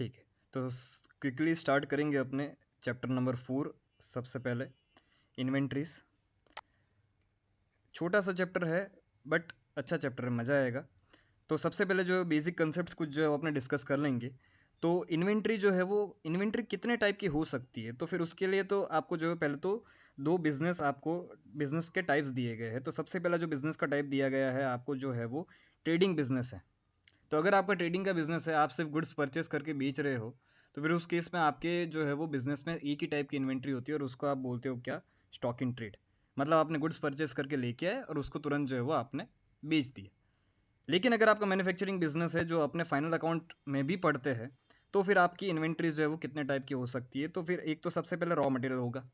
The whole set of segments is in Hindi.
ठीक है, तो क्विकली स्टार्ट करेंगे अपने चैप्टर नंबर 4। सबसे पहले इन्वेंट्रीज। छोटा सा चैप्टर है बट अच्छा चैप्टर है, मज़ा आएगा। तो सबसे पहले जो बेसिक कंसेप्ट्स कुछ जो है वो अपने डिस्कस कर लेंगे। तो इन्वेंट्री जो है वो इन्वेंट्री कितने टाइप की हो सकती है, तो फिर उसके लिए तो आपको जो है पहले तो दो बिजनेस के टाइप्स दिए गए हैं। तो सबसे पहला जो बिजनेस का टाइप दिया गया है आपको जो है वो ट्रेडिंग बिजनेस है। तो अगर आपका ट्रेडिंग का बिजनेस है, आप सिर्फ गुड्स परचेस करके बेच रहे हो, तो फिर उस केस में आपके जो है वो बिजनेस में एक ही टाइप की इन्वेंट्री होती है और उसको आप बोलते हो क्या, स्टॉक इन ट्रेड। मतलब आपने गुड्स परचेस करके लेके आए और उसको तुरंत जो है वो आपने बेच दिया। लेकिन अगर आपका मैन्युफैक्चरिंग बिजनेस है जो अपने फाइनल अकाउंट में भी पढ़ते हैं, तो फिर आपकी इन्वेंट्रीज जो है वो कितने टाइप की हो सकती है। तो फिर एक तो सबसे पहले रॉ मटेरियल होगा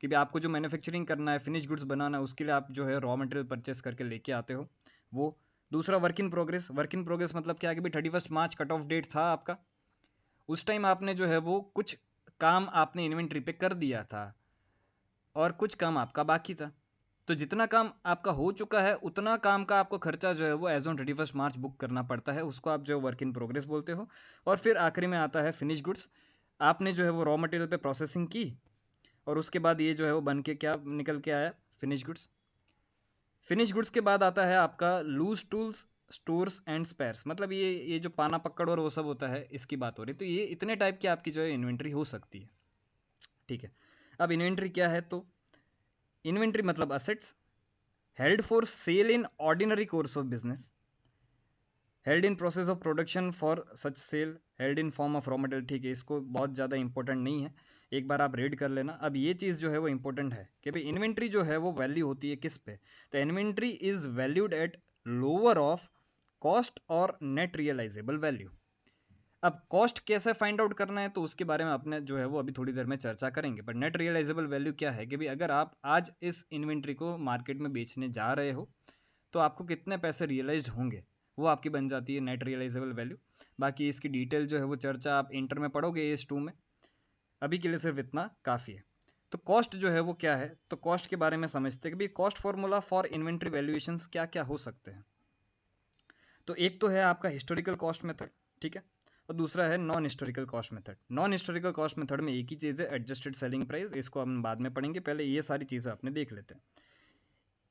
कि भाई आपको जो मैन्युफैक्चरिंग करना है, फिनिश गुड्स बनाना है, उसके लिए आप जो है रॉ मटेरियल परचेस करके लेके आते हो वो। दूसरा work in progress. Work in progress मतलब क्या है कि भाई 31 मार्च कट ऑफ डेट था आपका, उस टाइम आपने जो है वो कुछ काम आपने इन्वेंट्री पे कर दिया था और कुछ काम आपका बाकी था। तो जितना काम आपका हो चुका है उतना काम का आपको खर्चा जो है वो एज ऑन 31 मार्च बुक करना पड़ता है, उसको आप जो वर्क इन प्रोग्रेस बोलते हो। और फिर आखिरी में आता है फिनिश गुड्स। आपने जो है वो रॉ मटेरियल पे प्रोसेसिंग की और उसके बाद ये जो है वो बन के क्या निकल के आया, फिनिश गुड्स। फिनिश गुड्स के बाद आता है आपका loose tools, stores and spares. मतलब ये जो पाना पकड़ और वो सब होता है, इसकी बात हो रही है। तो ये इतने टाइप की आपकी जो है इन्वेंट्री हो सकती है। ठीक है, अब इन्वेंट्री क्या है, तो इन्वेंट्री मतलब assets held for sale in ordinary course of business, held in process of production for such sale, held in form of raw material. ठीक है, इसको बहुत ज़्यादा इंपॉर्टेंट नहीं है, एक बार आप रीड कर लेना। अब ये चीज़ जो है वो इंपॉर्टेंट है कि भाई इन्वेंट्री जो है वो वैल्यू होती है किस पे। तो inventory is valued at lower of cost और नेट रियलाइजेबल वैल्यू। अब कॉस्ट कैसे फाइंड आउट करना है तो उसके बारे में अपने जो है वो अभी थोड़ी देर में चर्चा करेंगे। पर नेट रियलाइजेबल वैल्यू क्या है कि भाई अगर आप आज इस इन्वेंट्री को मार्केट में बेचने जा रहे हो तो आपको कितने पैसे रियलाइज्ड होंगे, वो आपकी बन जाती है नेट रियलाइजेबल वैल्यू। बाकी इसकी डिटेल जो है वो चर्चा आप इंटर में पढ़ोगे AS2 में, अभी के लिए सिर्फ इतना काफ़ी है। तो कॉस्ट जो है वो क्या है, तो कॉस्ट के बारे में समझते हैं कि भाई cost formula for inventory valuations क्या क्या हो सकते हैं। तो एक तो है आपका हिस्टोरिकल कॉस्ट मेथड, ठीक है, और दूसरा है non historical cost method. Non historical cost method में एक ही चीज़ है, एडजस्टेड सेलिंग प्राइस। इसको हम बाद में पढ़ेंगे, पहले ये सारी चीज़ें आपने देख लेते हैं।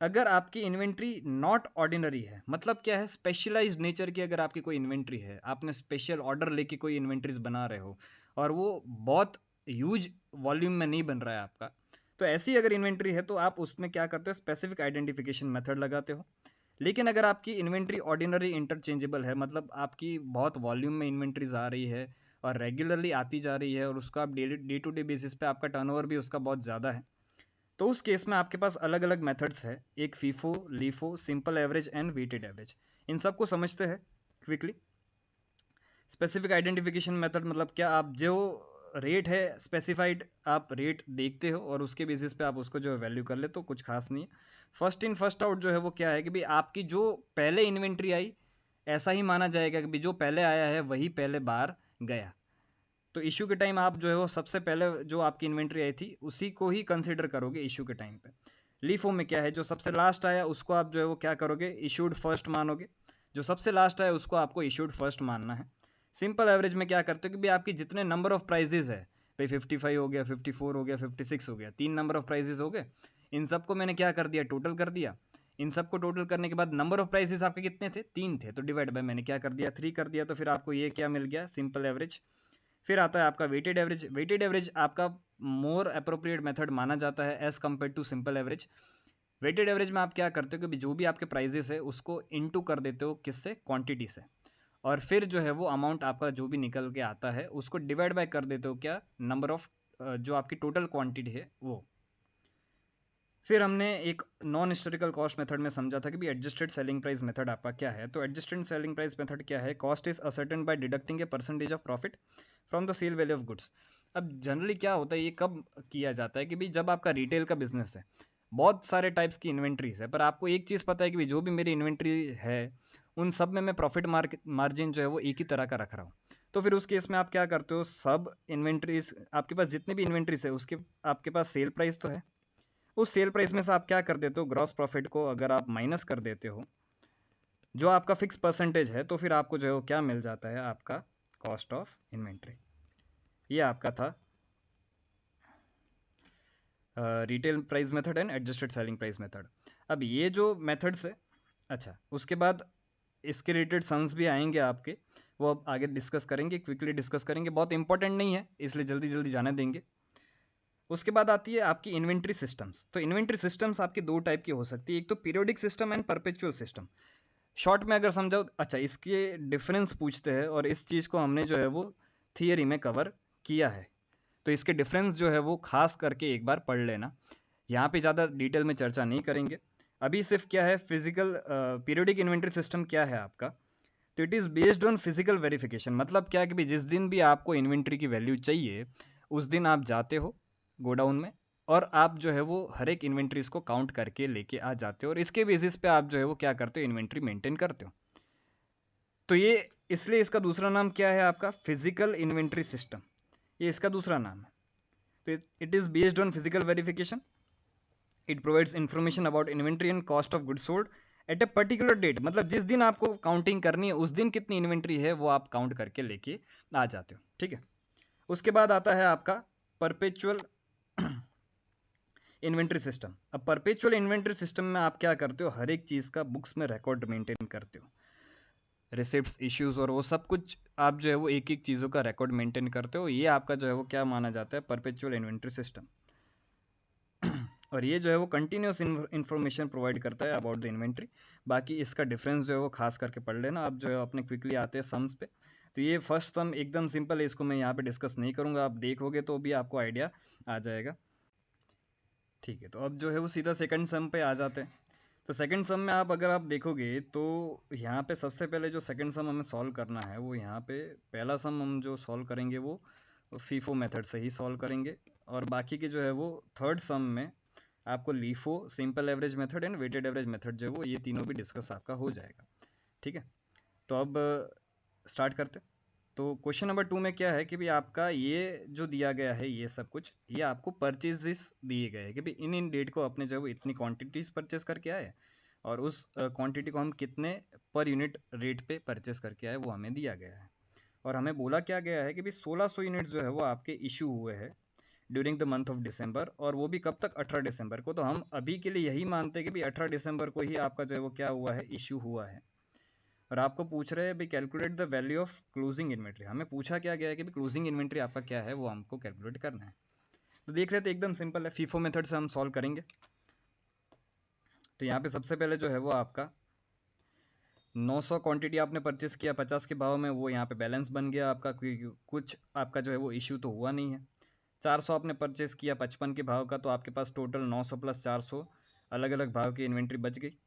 अगर आपकी इन्वेंट्री नॉट ऑर्डिनरी है, मतलब क्या है, स्पेशलाइज्ड नेचर की अगर आपकी कोई इन्वेंट्री है, आपने स्पेशल ऑर्डर लेके कोई इन्वेंट्रीज बना रहे हो और वो बहुत ह्यूज वॉल्यूम में नहीं बन रहा है आपका, तो ऐसी अगर इन्वेंट्री है तो आप उसमें क्या करते हो, स्पेसिफिक आइडेंटिफिकेशन मेथड लगाते हो। लेकिन अगर आपकी इन्वेंट्री ऑर्डिनरी इंटरचेंजेबल है, मतलब आपकी बहुत वॉल्यूम में इन्वेंट्रीज आ रही है और रेगुलरली आती जा रही है और उसका आप daily day to day basis पे आपका टर्नओवर भी उसका बहुत ज़्यादा है, तो उस केस में आपके पास अलग अलग मेथड्स है, एक FIFO, LIFO, simple average and weighted average. इन सबको समझते हैं क्विकली। स्पेसिफिक आइडेंटिफिकेशन मेथड मतलब क्या, आप जो रेट है स्पेसिफाइड, आप रेट देखते हो और उसके बेसिस पे आप उसको जो है वैल्यू कर लेते हो, कुछ खास नहीं है। फर्स्ट इन फर्स्ट आउट जो है वो क्या है कि भाई आपकी जो पहले इन्वेंट्री आई, ऐसा ही माना जाएगा कि भाई जो पहले आया है वही पहले बार गया। तो इशू के टाइम आप जो है वो सबसे पहले जो आपकी इन्वेंट्री आई थी उसी को ही कंसिडर करोगे इशू के टाइम पे। लीफो में क्या है, जो सबसे लास्ट आया उसको आप जो है वो क्या करोगे, इशूड फर्स्ट मानोगे। जो सबसे लास्ट आया उसको आपको इशूड फर्स्ट मानना है। सिंपल एवरेज में क्या करते हो कि भाई आपकी जितने नंबर ऑफ प्राइजेज है, भाई 55 हो गया, 54 हो गया, 56 हो गया, 3 नंबर ऑफ प्राइजेज हो गए, इन सबको मैंने क्या कर दिया, टोटल कर दिया। इन सबको टोटल करने के बाद नंबर ऑफ प्राइजेस आपके कितने थे, 3 थे, तो डिवाइड बाय मैंने क्या कर दिया, 3 कर दिया। तो फिर आपको ये क्या मिल गया, सिंपल एवरेज। फिर आता है आपका वेटेड एवरेज। वेटेड एवरेज आपका मोर अप्रोप्रिएट मेथड माना जाता है as compared to simple average. Weighted average में आप क्या करते हो कि जो भी आपके प्राइजेस है उसको इनटू कर देते हो, किससे, क्वांटिटी से, और फिर जो है वो अमाउंट आपका जो भी निकल के आता है उसको डिवाइड बाय कर देते हो क्या, नंबर ऑफ जो आपकी टोटल क्वांटिटी है वो। फिर हमने एक नॉन हिस्टोरिकल कॉस्ट मेथड में समझा था कि भी एडजस्टेड सेलिंग प्राइस मेथड आपका क्या है। तो एडजस्टेड सेलिंग प्राइस मेथड क्या है, cost is ascertained by deducting a percentage of profit from the sale value of goods. अब जनरली क्या होता है, ये कब किया जाता है कि भाई जब आपका रिटेल का बिजनेस है, बहुत सारे टाइप्स की इन्वेंट्रीज है, पर आपको एक चीज़ पता है कि भाई जो भी मेरी इन्वेंट्री है उन सब में मैं प्रॉफिट मार्जिन जो है वो एक ही तरह का रख रहा हूँ। तो फिर उस केस में आप क्या करते हो, सब इन्वेंट्रीज आपके पास जितने भी इन्वेंट्रीज है उसके आपके पास सेल प्राइस तो है, उस सेल प्राइस में से आप क्या कर देते हो, ग्रॉस प्रॉफिट को अगर आप माइनस कर देते हो जो आपका फिक्स परसेंटेज है, तो फिर आपको जो है वो क्या मिल जाता है, आपका कॉस्ट ऑफ इन्वेंट्री। ये आपका था retail price method and adjusted selling price method. अब ये जो मेथड्स है, अच्छा उसके बाद इसके रिलेटेड सम्स भी आएंगे आपके, वो अब आगे डिस्कस करेंगे, क्विकली डिस्कस करेंगे, बहुत इंपॉर्टेंट नहीं है इसलिए जल्दी जल्दी जाने देंगे। उसके बाद आती है आपकी इन्वेंट्री सिस्टम्स। तो इन्वेंट्री सिस्टम्स आपकी दो टाइप की हो सकती है, एक तो periodic system and perpetual system. Short में अगर समझाओ, अच्छा इसके डिफरेंस पूछते हैं और इस चीज़ को हमने जो है वो थियरी में कवर किया है, तो इसके डिफरेंस जो है वो खास करके एक बार पढ़ लेना। यहाँ पे ज़्यादा डिटेल में चर्चा नहीं करेंगे, अभी सिर्फ क्या है फिजिकल पीरियोडिक इन्वेंट्री सिस्टम क्या है आपका। तो it is based on physical verification. मतलब क्या है कि भाई जिस दिन भी आपको इन्वेंट्री की वैल्यू चाहिए उस दिन आप जाते हो गोडाउन में और आप जो है वो हर एक इन्वेंट्रीज को काउंट करके लेके आ जाते हो और इसके बेसिस पे आप जो है वो क्या करते हो, इन्वेंट्री मेंटेन करते हो। तो ये इसलिए इसका दूसरा नाम क्या है आपका, फिजिकल इन्वेंट्री सिस्टम, ये इसका दूसरा नाम है। तो it is based on physical verification. It provides information about inventory and cost of goods sold at a particular date. मतलब जिस दिन आपको काउंटिंग करनी है उस दिन कितनी इन्वेंट्री है वो आप काउंट करके लेके आ जाते हो, ठीक है। उसके बाद आता है आपका परपेचुअल इन्वेंट्री सिस्टम। अब परपेचुअल इन्वेंट्री सिस्टम में आप क्या करते हो, हर एक चीज़ का बुक्स में रिकॉर्ड मेंटेन करते हो, रिसिप्ट्स, इश्यूज और वो सब कुछ आप जो है वो एक एक चीज़ों का रिकॉर्ड मेंटेन करते हो। ये आपका जो है वो क्या माना जाता है, परपेचुअल इन्वेंट्री सिस्टम। और ये जो है वो कंटिन्यूस इन्फॉर्मेशन प्रोवाइड करता है अबाउट द इन्वेंट्री। बाकी इसका डिफरेंस जो है वो खास करके पढ़ लेना। अब जो है अपने क्विकली आते हैं सम्स पे। तो ये फर्स्ट सम एकदम सिंपल है, इसको मैं यहाँ पे डिस्कस नहीं करूँगा, आप देखोगे तो भी आपको आइडिया आ जाएगा, ठीक है। तो अब जो है वो सीधा सेकंड सम पे आ जाते हैं। तो सेकंड सम में आप अगर आप देखोगे तो यहाँ पे सबसे पहले जो सेकंड सम हमें सॉल्व करना है वो यहाँ पे पहला सम हम जो सॉल्व करेंगे वो फीफो मेथड से ही सॉल्व करेंगे, और बाकी के जो है वो थर्ड सम में आपको LIFO, simple average method and weighted average method जो है वो ये तीनों भी डिस्कस आपका हो जाएगा, ठीक है। तो अब स्टार्ट करते हैं। तो क्वेश्चन नंबर 2 में क्या है कि भाई आपका ये जो दिया गया है ये सब कुछ, ये आपको परचेजेस दिए गए हैं कि भाई इन डेट को अपने जो है वो इतनी क्वांटिटीज परचेस करके आए और उस क्वांटिटी को हम कितने पर यूनिट रेट पे परचेस करके आए वो हमें दिया गया है। और हमें बोला क्या गया है कि भाई 1600 यूनिट्स जो है वो आपके इशू हुए हैं during the month of December, और वो भी कब तक, 18 दिसंबर को। तो हम अभी के लिए यही मानते हैं कि भाई 18 दिसंबर को ही आपका जो है वो क्या हुआ है, इशू हुआ है। और आपको पूछ रहे हैं भाई calculate the value of closing inventory. हमें पूछा क्या गया है कि भाई क्लोजिंग इन्वेंट्री आपका क्या है वो हमको कैलकुलेट करना है। तो देख रहे थे एकदम सिंपल है, फीफो मेथड से हम सॉल्व करेंगे। तो यहाँ पे सबसे पहले जो है वो आपका 900 क्वांटिटी आपने परचेस किया 50 के भाव में, वो यहाँ पे बैलेंस बन गया आपका, क्योंकि कुछ आपका जो है वो इश्यू तो हुआ नहीं है। 400 आपने परचेस किया 55 के भाव का, तो आपके पास टोटल 900 प्लस 400 अलग अलग भाव की इन्वेंट्री बच गई।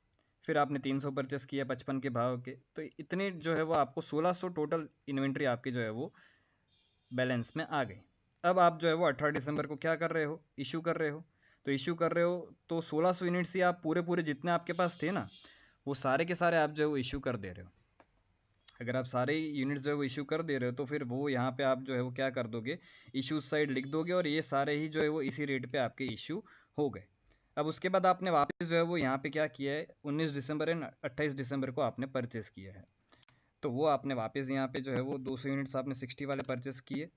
फिर आपने 300 परचेस किया 55 के भाव के, तो इतने जो है वो आपको 1600 टोटल इन्वेंट्री आपकी जो है वो बैलेंस में आ गई। अब आप जो है वो 18 दिसंबर को क्या कर रहे हो, इशू कर रहे हो। तो इशू कर रहे हो तो 1600 यूनिट्स ही आप पूरे पूरे जितने आपके पास थे ना वो सारे के सारे आप जो है वो इशू कर दे रहे हो। अगर आप सारे यूनिट्स जो है वो इशू कर दे रहे हो तो फिर वो यहाँ पे आप जो है वो क्या कर दोगे, इशू साइड लिख दोगे और ये सारे ही जो है वो इसी रेट पे आपके इशू हो गए। अब उसके बाद आपने वापस जो है वो यहाँ पे क्या किया है, 19 दिसंबर एंड 28 दिसंबर को आपने परचेस किया है। तो वो आपने वापस यहाँ पे जो है वो 200 यूनिट्स आपने 60 वाले परचेस किए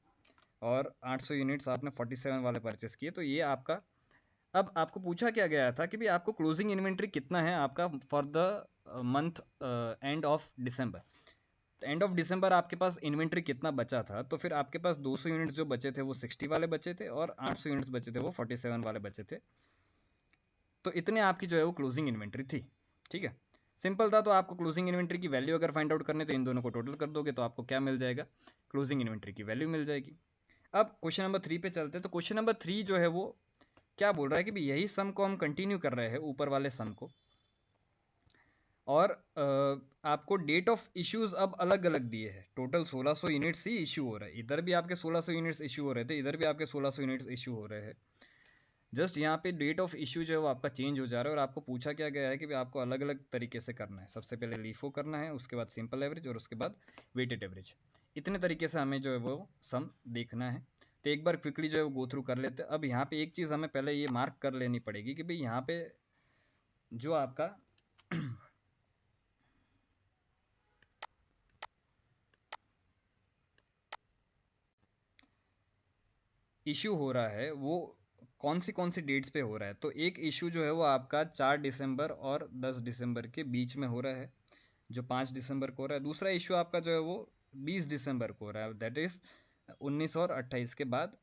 और 800 यूनिट्स आपने 47 वाले परचेस किए। तो ये आपका, अब आपको पूछा क्या गया था कि भाई आपको क्लोजिंग इन्वेंट्री कितना है आपका for the month end of December. End of December आपके पास इन्वेंट्री कितना बचा था, तो फिर आपके पास 200 यूनिट्स जो बचे थे वो 60 वाले बचे थे और 800 यूनिट्स बचे थे वो 47 वाले बचे थे। तो इतने आपकी जो है वो क्लोजिंग इन्वेंट्री थी, ठीक है। सिंपल था। तो आपको क्लोजिंग इन्वेंट्री की वैल्यू अगर फाइंड आउट करने तो इन दोनों को टोटल कर दोगे तो आपको क्या मिल जाएगा, क्लोजिंग इन्वेंट्री की वैल्यू मिल जाएगी। अब क्वेश्चन नंबर 3 पे चलते हैं। तो क्वेश्चन नंबर 3 जो है वो क्या बोल रहा है कि भाई यही सम को हम कंटिन्यू कर रहे हैं, ऊपर वाले सम को, और आपको डेट ऑफ इश्यूज अब अलग अलग दिए हैं। टोटल 1600 यूनिट्स ही इशू हो रहा है, इधर भी आपके 1600 यूनिट्स इशू हो रहे थे, इधर भी आपके 1600 यूनिट्स इशू हो रहे हैं। जस्ट यहाँ पे डेट ऑफ इशू जो है वो आपका चेंज हो जा रहा है, और आपको पूछा क्या गया है कि आपको अलग अलग तरीके से करना है। सबसे पहले लीफो करना है, उसके बाद सिंपल एवरेज और उसके बाद वेटेड एवरेज। इतने तरीके से हमें जो है वो सम देखना है। तो एक बार क्विकली जो है वो गो थ्रू कर लेते हैं। अब यहाँ पे एक चीज़ हमें पहले ये मार्क कर लेनी पड़ेगी कि भाई यहाँ पे जो आपका इशू हो रहा है वो कौन सी डेट्स पे हो रहा है। तो एक इशू जो है वो आपका 4 दिसंबर और 10 दिसंबर के बीच में हो रहा है, जो 5 दिसंबर को हो रहा है। दूसरा इशू आपका जो है वो 20 दिसंबर को हो रहा है, दैट इज 19 और 28 के बाद।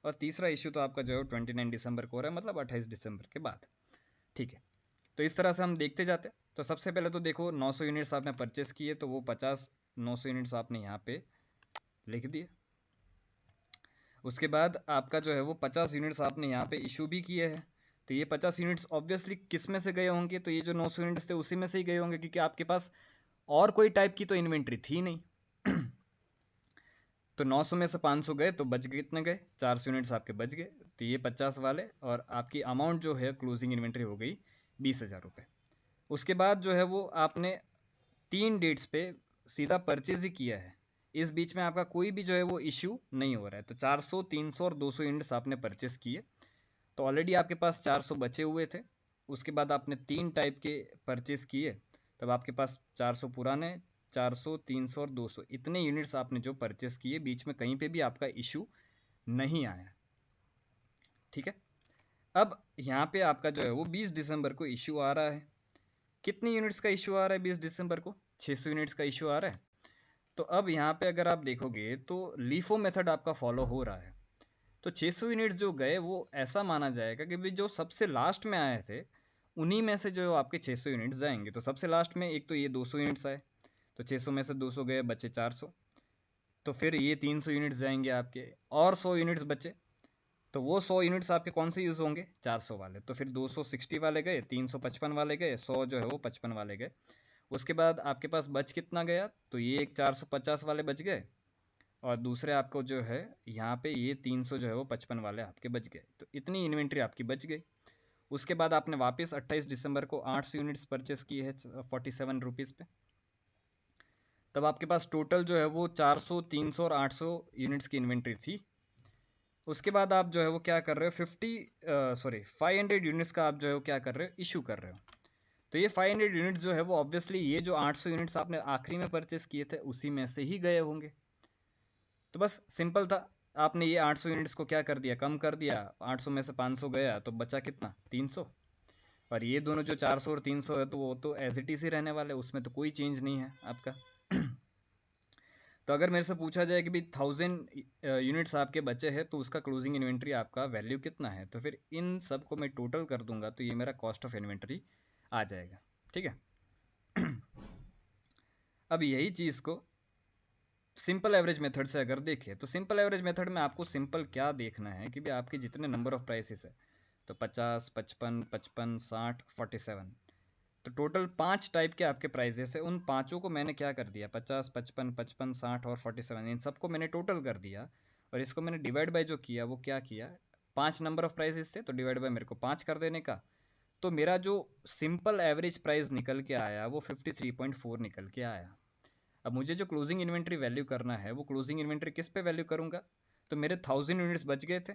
और तीसरा इशू तो आपका जो है 29 दिसंबर को हो रहा है, मतलब 28 दिसंबर के बाद। ठीक है, तो इस तरह से हम देखते जाते हैं। तो सबसे पहले तो देखो 900 यूनिट्स आपने परचेस किए, तो वो 900 यूनिट्स आपने यहाँ पे लिख दिए। उसके बाद आपका जो है वो 50 यूनिट्स आपने यहाँ पे इशू भी किए हैं। तो ये 50 यूनिट्स ऑब्वियसली किस में से गए होंगे, तो ये जो 900 यूनिट्स थे उसी में से ही गए होंगे, क्योंकि आपके पास और कोई टाइप की तो इन्वेंट्री थी नहीं। तो 900 में से 500 गए तो बच गए, कितने गए, 400 यूनिट्स आपके बच गए। तो ये 50 वाले, और आपकी अमाउंट जो है क्लोजिंग इन्वेंट्री हो गई 20,000 रुपये। उसके बाद जो है वो आपने 3 डेट्स पे सीधा परचेज ही किया है, इस बीच में आपका कोई भी जो है वो इश्यू नहीं हो रहा है। तो 400, 300 और 200 यूनिट्स आपने परचेस किए, तो ऑलरेडी आपके पास 400 बचे हुए थे। उसके बाद आपने 3 टाइप के परचेस किए, तब आपके पास 400 पुराने, 400, 300 और 200 इतने यूनिट्स आपने जो परचेस किए, बीच में कहीं पे भी आपका इशू नहीं आया। ठीक है, अब यहाँ पे आपका जो है वो 20 दिसंबर को इशू आ रहा है। कितनी यूनिट्स का इशू आ रहा है 20 दिसंबर को? 600 यूनिट्स का इशू आ रहा है। तो अब यहाँ पे अगर आप देखोगे तो लीफो मेथड आपका फॉलो हो रहा है। तो 600 यूनिट्स जो गए वो ऐसा माना जाएगा कि भाई जो सबसे लास्ट में आए थे उन्हीं में से जो आपके 600 यूनिट्स जाएंगे। तो सबसे लास्ट में एक तो ये 200 यूनिट्स आए, तो 600 में से 200 गए, बचे 400। तो फिर ये 300 यूनिट्स जाएंगे आपके, और 100 यूनिट्स बचे। तो वो 100 यूनिट्स आपके कौन से यूज़ होंगे? 400 वाले। तो फिर 260 वाले गए, 355 वाले गए, 100 जो है वो 55 वाले गए। उसके बाद आपके पास बच कितना गया? तो ये एक 450 वाले बच गए, और दूसरे आपको जो है यहाँ पे ये 300 जो है वो 55 वाले आपके बच गए। तो इतनी इन्वेंट्री आपकी बच गई। उसके बाद आपने वापस 28 दिसंबर को 800 यूनिट्स परचेस किए हैं 47 रुपीज़ पे। तब आपके पास टोटल जो है वो 400, 300 और 800 यूनिट्स की इन्वेंट्री थी। उसके बाद आप जो है वो क्या कर रहे हो, 500 यूनिट्स का आप जो है वो क्या कर रहे हो, इशू कर रहे हो। तो ये 500 यूनिट्स जो है वो ऑब्वियसली ये जो 800 यूनिट्स आपने आखिरी में परचेस किए थे उसी में से ही गए होंगे। तो बस सिंपल था, आपने ये 800 यूनिट्स को क्या कर दिया, कम कर दिया। 800 में से 500 गया तो बचा कितना, 300। और ये दोनों जो 400 और 300 है तो वो तो एज इट इज ही रहने वाले, उसमें तो कोई चेंज नहीं है आपका। तो अगर मेरे से पूछा जाए कि भाई 1000 यूनिट्स आपके बचे हैं तो उसका क्लोजिंग इन्वेंट्री आपका वैल्यू कितना है, तो फिर इन सब को मैं टोटल कर दूंगा तो ये मेरा कॉस्ट ऑफ इन्वेंट्री आ जाएगा। ठीक है। अब यही चीज़ को सिंपल एवरेज मेथड से अगर देखें, तो सिंपल एवरेज मेथड में आपको सिंपल क्या देखना है कि भाई आपके जितने नंबर ऑफ प्राइसेस है, तो 50, 55, 55, 60, 47, तो टोटल 5 टाइप के आपके प्राइजेस है। उन पांचों को मैंने क्या कर दिया, 50, 55, 55, 60 और 47, इन सबको मैंने टोटल कर दिया। और इसको मैंने डिवाइड बाय जो किया वो क्या किया, 5 नंबर ऑफ प्राइजेस थे तो डिवाइड बाय मेरे को 5 कर देने का। तो मेरा जो सिंपल एवरेज प्राइस निकल के आया वो 53.4 निकल के आया। अब मुझे जो क्लोजिंग इन्वेंट्री वैल्यू करना है वो क्लोजिंग इन्वेंट्री किस पे वैल्यू करूंगा, तो मेरे 1000 यूनिट्स बच गए थे।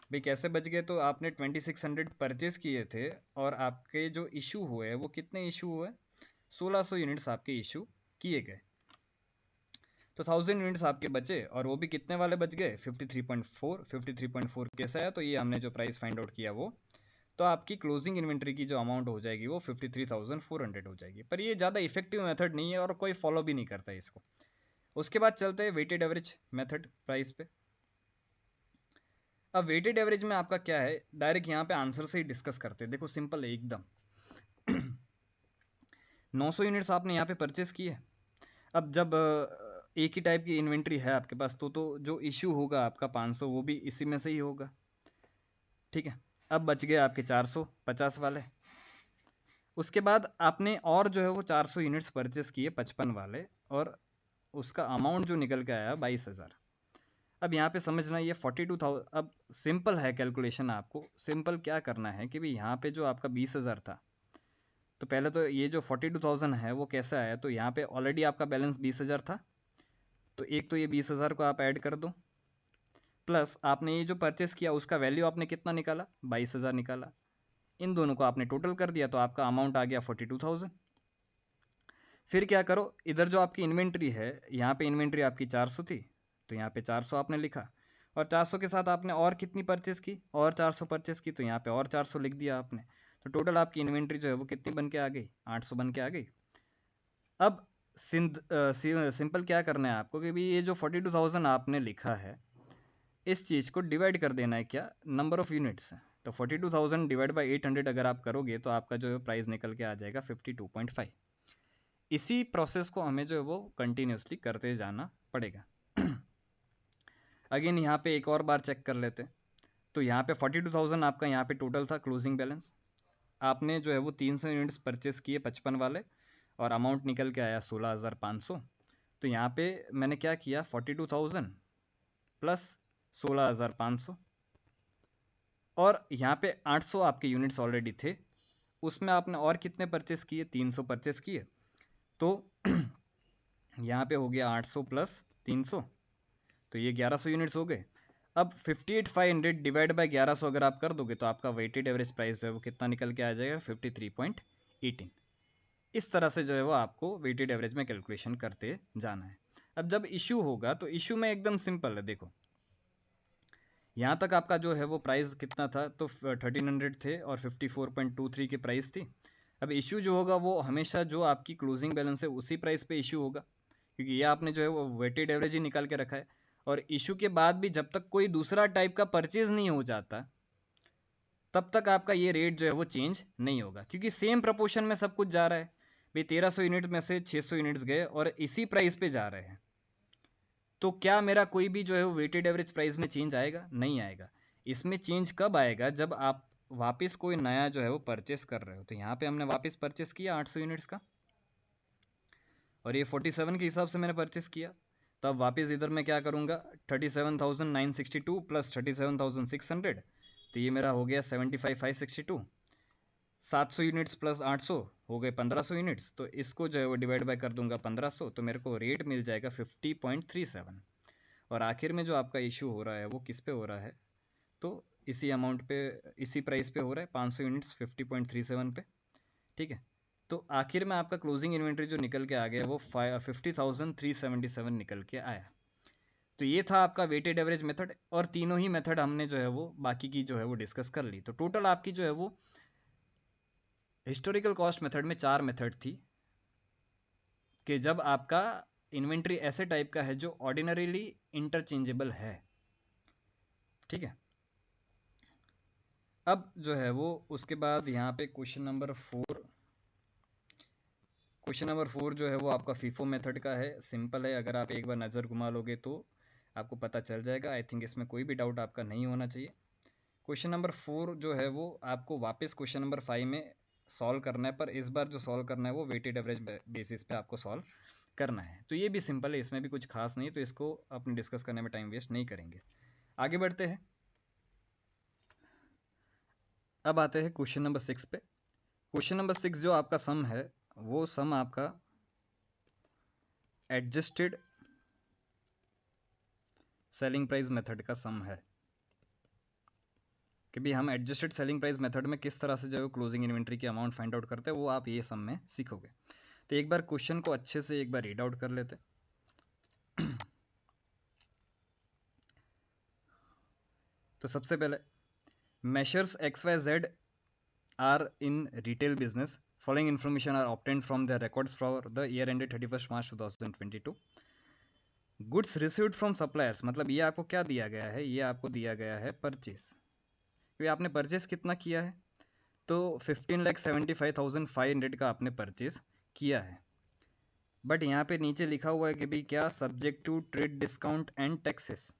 भाई कैसे बच गए, तो आपने 2600 परचेज किए थे, और आपके जो इशू हुए वो कितने इशू हुए, 1600 यूनिट्स आपके इशू किए गए। तो 1000 यूनिट्स आपके बचे, और वो भी कितने वाले बच गए, 53.4। 53.4 कैसे है, तो ये हमने जो प्राइस फाइंड आउट किया वो, तो आपकी क्लोजिंग इन्वेंट्री की जो अमाउंट हो जाएगी वो 53,400 हो जाएगी। पर ये ज़्यादा इफेक्टिव मेथड नहीं है और कोई फॉलो भी नहीं करता है इसको। उसके बाद चलते हैं वेटेड एवरेज मेथड प्राइस पे। अब वेटेड एवरेज में आपका क्या है, डायरेक्ट यहाँ पे आंसर से ही डिस्कस करते हैं। देखो सिंपल है एकदम। 900 यूनिट्स आपने यहाँ पे परचेस की है। अब जब एक ही टाइप की इन्वेंट्री है आपके पास, तो जो इश्यू होगा आपका 500 वो भी इसी में से ही होगा। ठीक है, अब बच गए आपके 450 वाले। उसके बाद आपने और जो है वो 400 यूनिट्स परचेस किए 55 वाले, और उसका अमाउंट जो निकल के आया 22,000। अब यहाँ पे समझना ये 42,000। अब सिंपल है कैलकुलेशन, आपको सिंपल क्या करना है कि भाई यहाँ पे जो आपका 20,000 था, तो पहले तो ये जो 42,000 है वो कैसे आया, तो यहाँ पे ऑलरेडी आपका बैलेंस 20,000 था, तो एक तो ये 20,000 को आप ऐड कर दो, प्लस आपने ये जो परचेस किया उसका वैल्यू आपने कितना निकाला, 22,000 निकाला। इन दोनों को आपने टोटल कर दिया तो आपका अमाउंट आ गया 42,000। फिर क्या करो, इधर जो आपकी इन्वेंट्री है, यहाँ पे इन्वेंट्री आपकी 400 थी, तो यहाँ पे 400 आपने लिखा। और 400 के साथ आपने और कितनी परचेस की, और 400 परचेस की, तो यहाँ पे और 400 लिख दिया आपने, तो टोटल आपकी इन्वेंट्री जो है वो कितनी बन के आ गई, 800 बन के आ गई। अब सिंपल क्या करना है आपको कि भी ये जो 42,000 आपने लिखा है इस चीज़ को डिवाइड कर देना है क्या, नंबर ऑफ यूनिट्स। तो 42,000 डिवाइड बाई 800 अगर आप करोगे तो आपका जो है प्राइस निकल के आ जाएगा 52.5। इसी प्रोसेस को हमें जो है वो कंटिन्यूसली करते जाना पड़ेगा। अगेन यहाँ पे एक और बार चेक कर लेते हैं। तो यहाँ पे 42,000 आपका यहाँ पे टोटल था क्लोजिंग बैलेंस, आपने जो है वो 300 यूनिट्स परचेस किए 55 वाले, और अमाउंट निकल के आया 16,500। तो यहाँ पे मैंने क्या किया, 42,000 प्लस 16,500, और यहाँ पे 800 आपके यूनिट्स ऑलरेडी थे, उसमें आपने और कितने परचेस किए, 300 परचेस किए, तो यहाँ पे हो गया 800 प्लस 300, तो ये 1100 यूनिट्स हो गए। अब 58,500 डिवाइड बाय 1100 अगर आप कर दोगे तो आपका वेटेड एवरेज प्राइस जो है वो कितना निकल के आ जाएगा, 53.18। इस तरह से जो है वो आपको वेटेड एवरेज में कैलकुलेशन करते जाना है। अब जब इशू होगा तो इशू में एकदम सिंपल है, देखो यहाँ तक आपका जो है वो प्राइस कितना था, तो 1300 थे और 54.23 की प्राइस थी। अब इशू जो होगा वो हमेशा जो आपकी क्लोजिंग बैलेंस है उसी प्राइस पे इशू होगा, क्योंकि ये आपने जो है वो वेटेड एवरेज ही निकाल के रखा है। और इशू के बाद भी जब तक कोई दूसरा टाइप का परचेज नहीं हो जाता तब तक आपका ये रेट जो है वो चेंज नहीं होगा, क्योंकि सेम प्रपोर्शन में सब कुछ जा रहा है भाई। 1300 यूनिट में से 600 यूनिट्स गए और इसी प्राइस पे जा रहे हैं, तो क्या मेरा कोई भी जो है वो वेटेड एवरेज प्राइस में चेंज आएगा, नहीं आएगा। इसमें चेंज कब आएगा, जब आप वापस कोई नया जो है वो परचेस कर रहे हो। तो यहाँ पे हमने वापस परचेस किया 800 यूनिट्स का, और ये 47 के हिसाब से मैंने परचेस किया, तो अब वापस इधर मैं क्या करूँगा, 37,962 प्लस 37,600, तो ये मेरा हो गया 75,562। 700 यूनिट्स प्लस 800 हो गए 1500 यूनिट्स, तो इसको जो है वो डिवाइड बाय कर दूंगा 1500, तो मेरे को रेट मिल जाएगा 50.37। और आखिर में जो आपका इशू हो रहा है वो किस पे हो रहा है, तो इसी अमाउंट पे, इसी प्राइस पे हो रहा है, 500 यूनिट्स 50.37 पे, ठीक है। तो आखिर में आपका क्लोजिंग इन्वेंट्री जो निकल के आ गया वो 50,377 निकल के आया। तो ये था आपका वेटेड एवरेज मेथड, और तीनों ही मेथड हमने जो है वो बाकी की जो है वो डिस्कस कर ली। तो टोटल आपकी जो है वो हिस्टोरिकल कॉस्ट मेथड में 4 मेथड थी, कि जब आपका इन्वेंट्री ऐसे टाइप का है जो ऑर्डिनरीली इंटरचेंजेबल है, ठीक है। अब जो है वो उसके बाद यहाँ पे क्वेश्चन नंबर 4 जो है वो आपका फीफो मेथड का है, सिंपल है। अगर आप एक बार नज़र घुमा लोगे तो आपको पता चल जाएगा। आई थिंक इसमें कोई भी डाउट आपका नहीं होना चाहिए। क्वेश्चन नंबर 4 जो है वो आपको वापस क्वेश्चन नंबर 5 में सॉल्व करना है, पर इस बार जो सॉल्व करना है वो वेटेड एवरेज बेसिस पे आपको सॉल्व करना है। तो ये भी सिंपल है, इसमें भी कुछ खास नहीं, तो इसको अपने डिस्कस करने में टाइम वेस्ट नहीं करेंगे। आगे बढ़ते हैं। अब आते हैं क्वेश्चन नंबर 6 पे। क्वेश्चन नंबर 6 जो आपका सम है वो सम आपका एडजस्टेड सेलिंग प्राइस मेथड का सम है, कि भी हम एडजस्टेड सेलिंग प्राइस मेथड में किस तरह से जो है क्लोजिंग इन्वेंट्री की अमाउंट फाइंड आउट करते हैं, वो आप ये सम में सीखोगे। तो एक बार क्वेश्चन को अच्छे से एक बार रीड आउट कर लेते। तो सबसे पहले, measures XYZ are in retail business, following information are obtained from the records for the year ended 31 March 2022। Goods received from suppliers, मतलब ये आपको क्या दिया गया है, ये आपको दिया गया है परचेस। क्योंकि आपने परचेस कितना किया है, तो 15,75,500 का आपने परचेस किया है। बट यहाँ पे नीचे लिखा हुआ है कि भाई क्या, subject to trade discount and taxes.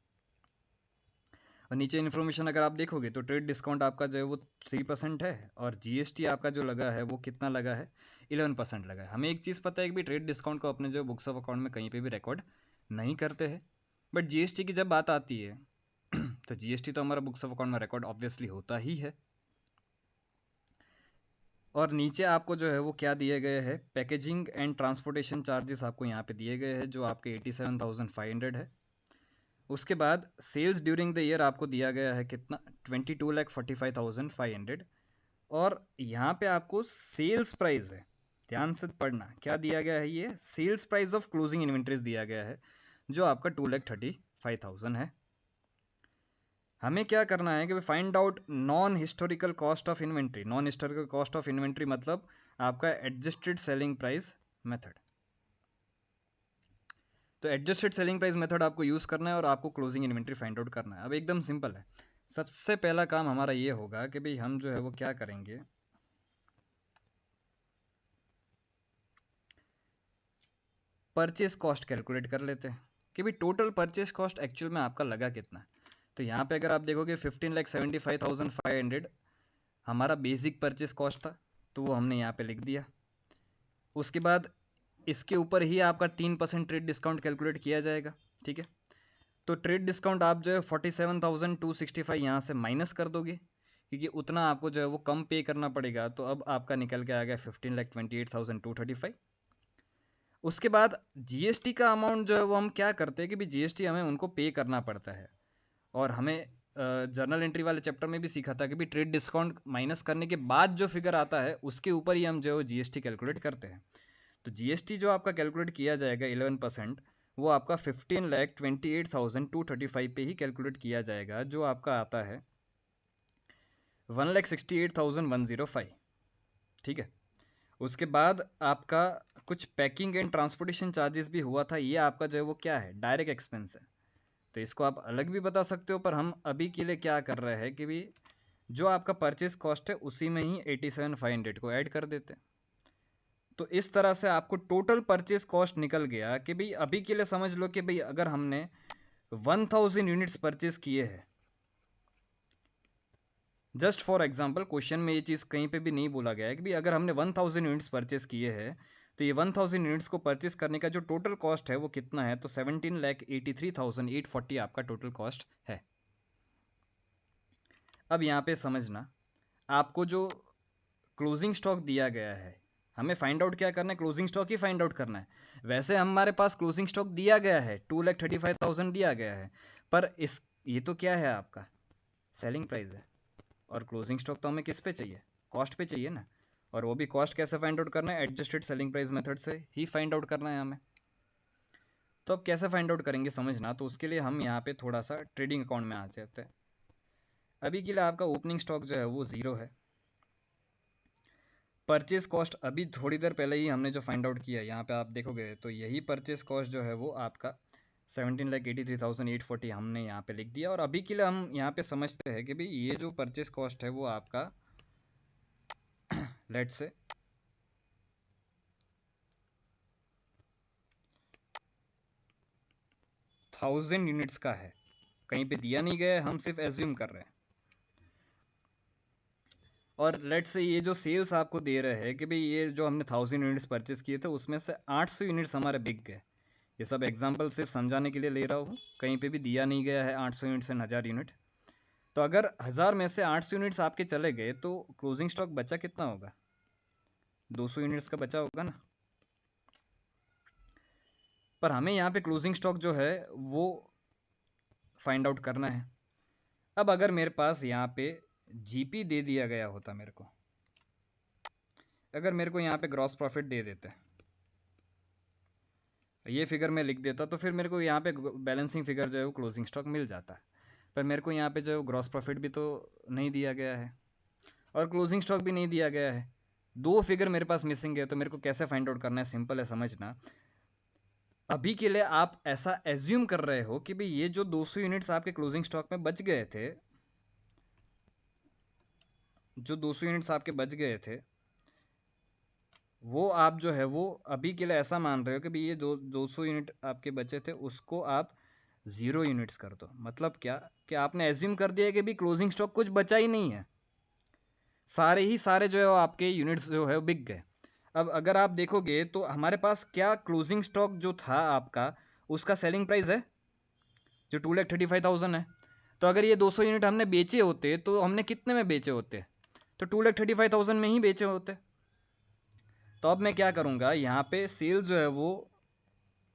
और नीचे इन्फॉर्मेशन अगर आप देखोगे तो ट्रेड डिस्काउंट आपका जो है वो 3% है, और GST आपका जो लगा है वो कितना लगा है, 11% लगा है। हमें एक चीज़ पता है कि भाई ट्रेड डिस्काउंट को अपने जो बुक्स ऑफ अकाउंट में कहीं पे भी रिकॉर्ड नहीं करते हैं, बट GST की जब बात आती है तो GST तो हमारा बुक्स ऑफ अकाउंट में रिकॉर्ड ऑब्वियसली होता ही है। और नीचे आपको जो है वो क्या दिए गए हैं, पैकेजिंग एंड ट्रांसपोर्टेशन चार्जेस आपको यहाँ पे दिए गए हैं, जो आपके 87,500 है। उसके बाद सेल्स ड्यूरिंग द ईयर आपको दिया गया है कितना, 22,45,500। और यहाँ पे आपको सेल्स प्राइस है, ध्यान से पढ़ना, क्या दिया गया है, ये sales price of closing inventories दिया गया है, जो आपका 2,35,000 है। हमें क्या करना है कि find out non historical cost of inventory. Non historical cost of inventory मतलब आपका एडजस्टेड सेलिंग प्राइस मेथड। तो एडजस्टेड सेलिंग प्राइस मेथड आपको यूज करना है और आपको क्लोजिंग इन्वेंट्री फाइंड आउट करना है। अब एकदम सिंपल है। सबसे पहला काम हमारा ये होगा कि भाई हम जो है वो क्या करेंगे, परचेस कॉस्ट कैलकुलेट कर लेते हैं कि भाई टोटल परचेस कॉस्ट एक्चुअल में आपका लगा कितना है। तो यहाँ पे अगर आप देखोगे 15,75,500 हमारा बेसिक परचेस कॉस्ट था, तो वो हमने यहाँ पे लिख दिया। उसके बाद इसके ऊपर ही आपका 3% ट्रेड डिस्काउंट कैलकुलेट किया जाएगा, ठीक है। तो ट्रेड डिस्काउंट आप जो है 47,265 यहाँ से माइनस कर दोगे, क्योंकि उतना आपको जो है वो कम पे करना पड़ेगा। तो अब आपका निकल के आ गया 15,28,235। उसके बाद जीएसटी का अमाउंट जो है वो हम क्या करते हैं कि भी जीएसटी हमें उनको पे करना पड़ता है। और हमें जर्नल एंट्री वाले चैप्टर में भी सीखा था कि भी ट्रेड डिस्काउंट माइनस करने के बाद जो फिगर आता है उसके ऊपर ही हम जो है जीएसटी कैलकुलेट करते हैं। तो जीएसटी जो आपका कैलकुलेट किया जाएगा 11%, वो आपका 15,28,235 पे ही कैलकुलेट किया जाएगा, जो आपका आता है 1,68,105, ठीक है। उसके बाद आपका कुछ पैकिंग एंड ट्रांसपोर्टेशन चार्जेस भी हुआ था, ये आपका जो है वो क्या है, डायरेक्ट एक्सपेंस है। तो इसको आप अलग भी बता सकते हो, पर हम अभी के लिए क्या कर रहे हैं कि भी जो आपका परचेस कॉस्ट है उसी में ही 87,500 को ऐड कर देते हैं। तो इस तरह से आपको टोटल परचेस कॉस्ट निकल गया कि भाई अभी के लिए समझ लो कि भाई अगर हमने 1000 यूनिट्स परचेस किए हैं, जस्ट फॉर एग्जांपल क्वेश्चन में ये चीज़ कहीं पे भी नहीं बोला गया है कि भाई अगर हमने 1000 यूनिट्स परचेस किए हैं, तो ये 1000 यूनिट्स को परचेस करने का जो टोटल कॉस्ट है वो कितना है, तो 17,83,840 आपका टोटल कॉस्ट है। अब यहाँ पे समझना, आपको जो क्लोजिंग स्टॉक दिया गया है, हमें फाइंड आउट क्या करना है, क्लोजिंग स्टॉक ही फाइंड आउट करना है। वैसे हमारे पास क्लोजिंग स्टॉक दिया गया है 2,35,000 दिया गया है, पर इस ये तो क्या है, आपका सेलिंग प्राइस है। और क्लोजिंग स्टॉक तो हमें किस पे चाहिए, कॉस्ट पे चाहिए ना। और वो भी कॉस्ट कैसे फाइंड आउट करना है, एडजस्टेड सेलिंग प्राइस मेथड से ही फाइंड आउट करना है हमें। तो अब कैसे फाइंड आउट करेंगे समझना, तो उसके लिए हम यहाँ पे थोड़ा सा ट्रेडिंग अकाउंट में आ जाते हैं। अभी के लिए आपका ओपनिंग स्टॉक जो है वो 0 है। परचेस कॉस्ट अभी थोड़ी देर पहले ही हमने जो फाइंड आउट किया है, यहाँ पे आप देखोगे तो यही परचेस कॉस्ट जो है वो आपका 17,83,840 हमने यहाँ पे लिख दिया। और अभी के लिए हम यहाँ पे समझते हैं कि भाई ये जो परचेस कॉस्ट है वो आपका लेट से 1000 यूनिट्स का है, कहीं पे दिया नहीं गया है, हम सिर्फ एज्यूम कर रहे हैं। और लेट से ये जो सेल्स आपको दे रहे हैं कि भाई ये जो हमने 1000 यूनिट्स परचेस किए थे उसमें से 800 यूनिट्स हमारे बिक गए। ये सब एग्जांपल सिर्फ समझाने के लिए ले रहा हूँ, कहीं पे भी दिया नहीं गया है 800 यूनिट्स एंड 1000 यूनिट। तो अगर 1000 में से 800 यूनिट्स आपके चले गए तो क्लोजिंग स्टॉक बचा कितना होगा, 200 यूनिट्स का बचा होगा ना। पर हमें यहाँ पे क्लोजिंग स्टॉक जो है वो फाइंड आउट करना है। अब अगर मेरे पास यहाँ पे जीपी दे दिया गया होता, मेरे को अगर मेरे को यहाँ पे ग्रॉस प्रॉफिट दे देते, ये फिगर मैं लिख देता, तो फिर मेरे को यहाँ पे बैलेंसिंग फिगर जो है वो क्लोजिंग स्टॉक मिल जाता। पर मेरे को यहाँ पे जो ग्रॉस प्रॉफिट भी तो नहीं दिया गया है और क्लोजिंग स्टॉक भी नहीं दिया गया है, दो फिगर मेरे पास मिसिंग है। तो मेरे को कैसे फाइंड आउट करना है, सिंपल है समझना। अभी के लिए आप ऐसा एज्यूम कर रहे हो कि भाई ये जो 200 यूनिट्स आपके क्लोजिंग स्टॉक में बच गए थे, जो 200 यूनिट्स आपके बच गए थे, वो आप जो है वो अभी के लिए ऐसा मान रहे हो कि भाई ये 200 यूनिट आपके बचे थे उसको आप 0 यूनिट्स कर दो। मतलब क्या कि आपने एज्यूम कर दिया कि भाई क्लोजिंग स्टॉक कुछ बचा ही नहीं है, सारे ही सारे जो है वो आपके यूनिट्स जो है वो बिक गए। अब अगर आप देखोगे तो हमारे पास क्या क्लोजिंग स्टॉक जो था आपका, उसका सेलिंग प्राइस है जो 2,35,000 है। तो अगर ये 200 यूनिट हमने बेचे होते तो हमने कितने में बेचे होते, तो 2,35,000 में ही बेचे होते। तो अब मैं क्या करूँगा, यहाँ पे सेल्स जो है वो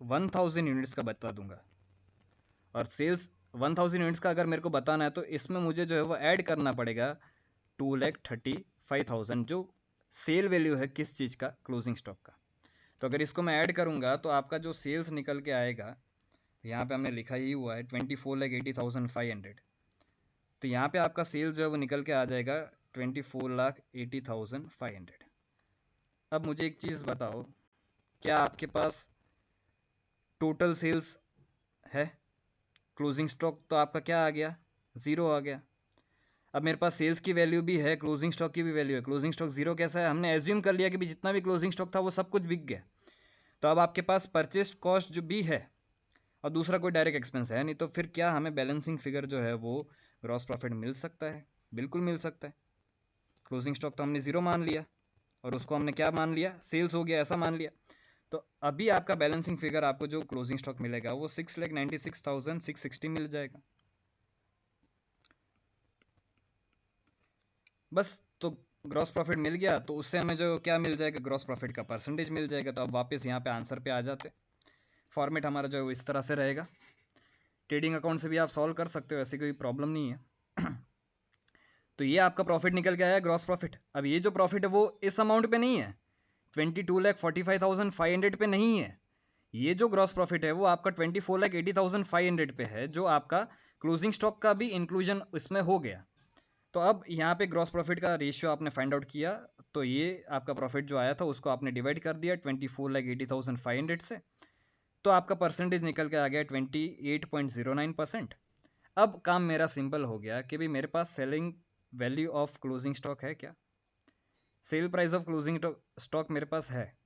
1000 यूनिट्स का बता दूंगा। और सेल्स 1000 यूनिट्स का अगर मेरे को बताना है तो इसमें मुझे जो है वो ऐड करना पड़ेगा 2,35,000 जो सेल वैल्यू है किस चीज़ का, क्लोजिंग स्टॉक का। तो अगर इसको मैं ऐड करूँगा तो आपका जो सेल्स निकल के आएगा, यहाँ पे हमने लिखा ही हुआ है 24,80,500। तो यहाँ पे आपका सेल जो है वो निकल के आ जाएगा 24,80,500। अब मुझे एक चीज़ बताओ, क्या आपके पास टोटल सेल्स है? क्लोजिंग स्टॉक तो आपका क्या आ गया, ज़ीरो आ गया। अब मेरे पास सेल्स की वैल्यू भी है, क्लोजिंग स्टॉक की भी वैल्यू है। क्लोजिंग स्टॉक ज़ीरो कैसा है? हमने एज्यूम कर लिया कि भी जितना भी क्लोजिंग स्टॉक था वो सब कुछ बिक गया। तो अब आपके पास परचेज कॉस्ट जो भी है और दूसरा कोई डायरेक्ट एक्सपेंस है नहीं, तो फिर क्या हमें बैलेंसिंग फिगर जो है वो ग्रॉस प्रॉफिट मिल सकता है? बिल्कुल मिल सकता है। क्लोजिंग स्टॉक तो हमने ज़ीरो मान लिया और उसको हमने क्या मान लिया, सेल्स हो गया, ऐसा मान लिया। तो अभी आपका बैलेंसिंग फिगर आपको जो क्लोजिंग स्टॉक मिलेगा वो 6,96,660 मिल जाएगा बस। तो ग्रॉस प्रॉफिट मिल गया, तो उससे हमें जो क्या मिल जाएगा, ग्रॉस प्रॉफिट का परसेंटेज मिल जाएगा। तो अब वापस यहाँ पे आंसर पे आ जाते। फॉर्मेट हमारा जो है वो इस तरह से रहेगा। ट्रेडिंग अकाउंट से भी आप सॉल्व कर सकते हो, ऐसी कोई प्रॉब्लम नहीं है। तो ये आपका प्रॉफिट निकल के आया, ग्रॉस प्रॉफिट। अब ये जो प्रॉफिट है वो इस अमाउंट पे नहीं है, 22,45,500 पे नहीं है। ये जो ग्रॉस प्रॉफिट है वो आपका 24,80,500 पे है, जो आपका क्लोजिंग स्टॉक का भी इंक्लूजन इसमें हो गया। तो अब यहाँ पे ग्रॉस प्रॉफिट का रेशियो आपने फाइंड आउट किया, तो ये आपका प्रॉफिट जो आया था उसको आपने डिवाइड कर दिया 24,80,500 से, तो आपका परसेंटेज निकल के आ गया 28.09%। अब काम मेरा सिंपल हो गया कि भाई मेरे पास selling value of closing stock है क्या, sale price of closing stock मेरे पास है।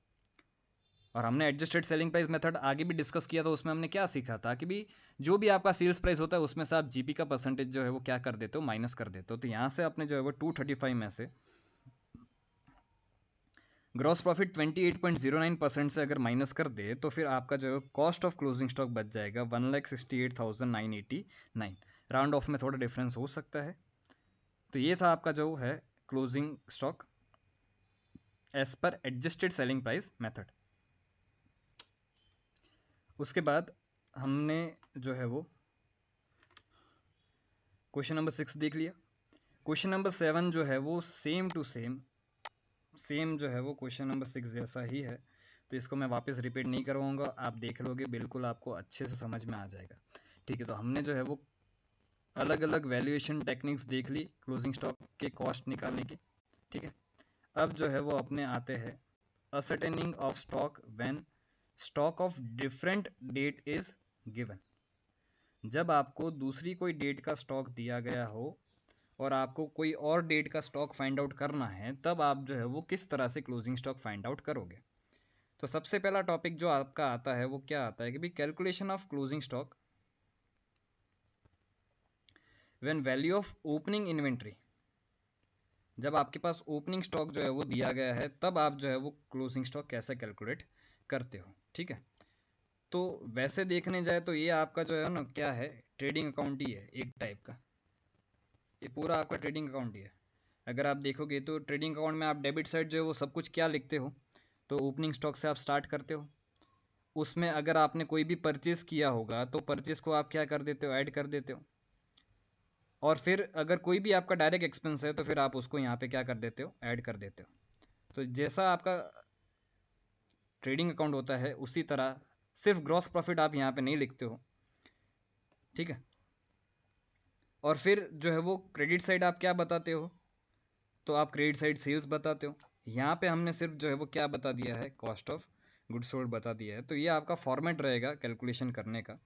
और हमने एडजस्टेड सेलिंग प्राइस मेथड आगे भी डिस्कस किया था, उसमें हमने क्या सीखा था कि भी जो भी आपका सेल्स प्राइस होता है उसमें से आप जीपी का परसेंटेज जो है वो क्या कर देते हो, माइनस कर देते हो। तो यहाँ से आपने जो है वो 235 में से ग्रॉस प्रॉफिट 28.09% से अगर माइनस कर दे, तो फिर आपका जो है कॉस्ट ऑफ क्लोजिंग स्टॉक बच जाएगा 1,68,989। राउंड ऑफ में थोड़ा डिफरेंस हो सकता है। तो ये था आपका जो है closing stock as per adjusted selling price method. उसके बाद हमने जो है वो क्वेश्चन नंबर 6 देख लिया। क्वेश्चन नंबर 7 जो है वो सेम टू सेम जो है वो क्वेश्चन नंबर 6 जैसा ही है, तो इसको मैं वापस रिपीट नहीं करवाऊंगा, आप देख लोगे, बिल्कुल आपको अच्छे से समझ में आ जाएगा। ठीक है, तो हमने जो है वो अलग अलग वैल्यूएशन टेक्निक्स देख ली क्लोजिंग स्टॉक के कॉस्ट निकालने की। ठीक है, अब जो है वो अपने आते हैं ascertaining of stock when stock of different date is given. जब आपको दूसरी कोई डेट का स्टॉक दिया गया हो और आपको कोई और डेट का स्टॉक फाइंड आउट करना है, तब आप जो है वो किस तरह से क्लोजिंग स्टॉक फाइंड आउट करोगे। तो सबसे पहला टॉपिक जो आपका आता है वो क्या आता है कि भाई calculation of closing stock when value of opening inventory. जब आपके पास ओपनिंग स्टॉक जो है वो दिया गया है, तब आप जो है वो क्लोजिंग स्टॉक कैसे कैलकुलेट करते हो। ठीक है, तो वैसे देखने जाए तो ये आपका जो है ना क्या है, ट्रेडिंग अकाउंट ही है एक टाइप का। ये पूरा आपका ट्रेडिंग अकाउंट ही है। अगर आप देखोगे तो ट्रेडिंग अकाउंट में आप डेबिट साइड जो है वो सब कुछ क्या लिखते हो, तो ओपनिंग स्टॉक से आप स्टार्ट करते हो। उसमें अगर आपने कोई भी परचेस किया होगा तो परचेस को आप क्या कर देते हो, ऐड कर देते हो। और फिर अगर कोई भी आपका डायरेक्ट एक्सपेंस है तो फिर आप उसको यहाँ पे क्या कर देते हो, ऐड कर देते हो। तो जैसा आपका ट्रेडिंग अकाउंट होता है उसी तरह सिर्फ ग्रॉस प्रॉफिट आप यहाँ पे नहीं लिखते हो। ठीक है, और फिर जो है वो क्रेडिट साइड आप क्या बताते हो, तो आप क्रेडिट साइड सेल्स बताते हो। यहाँ पे हमने सिर्फ जो है वो क्या बता दिया है, कॉस्ट ऑफ गुड्स सोल्ड बता दिया है। तो ये आपका फॉर्मेट रहेगा कैलकुलेशन करने का।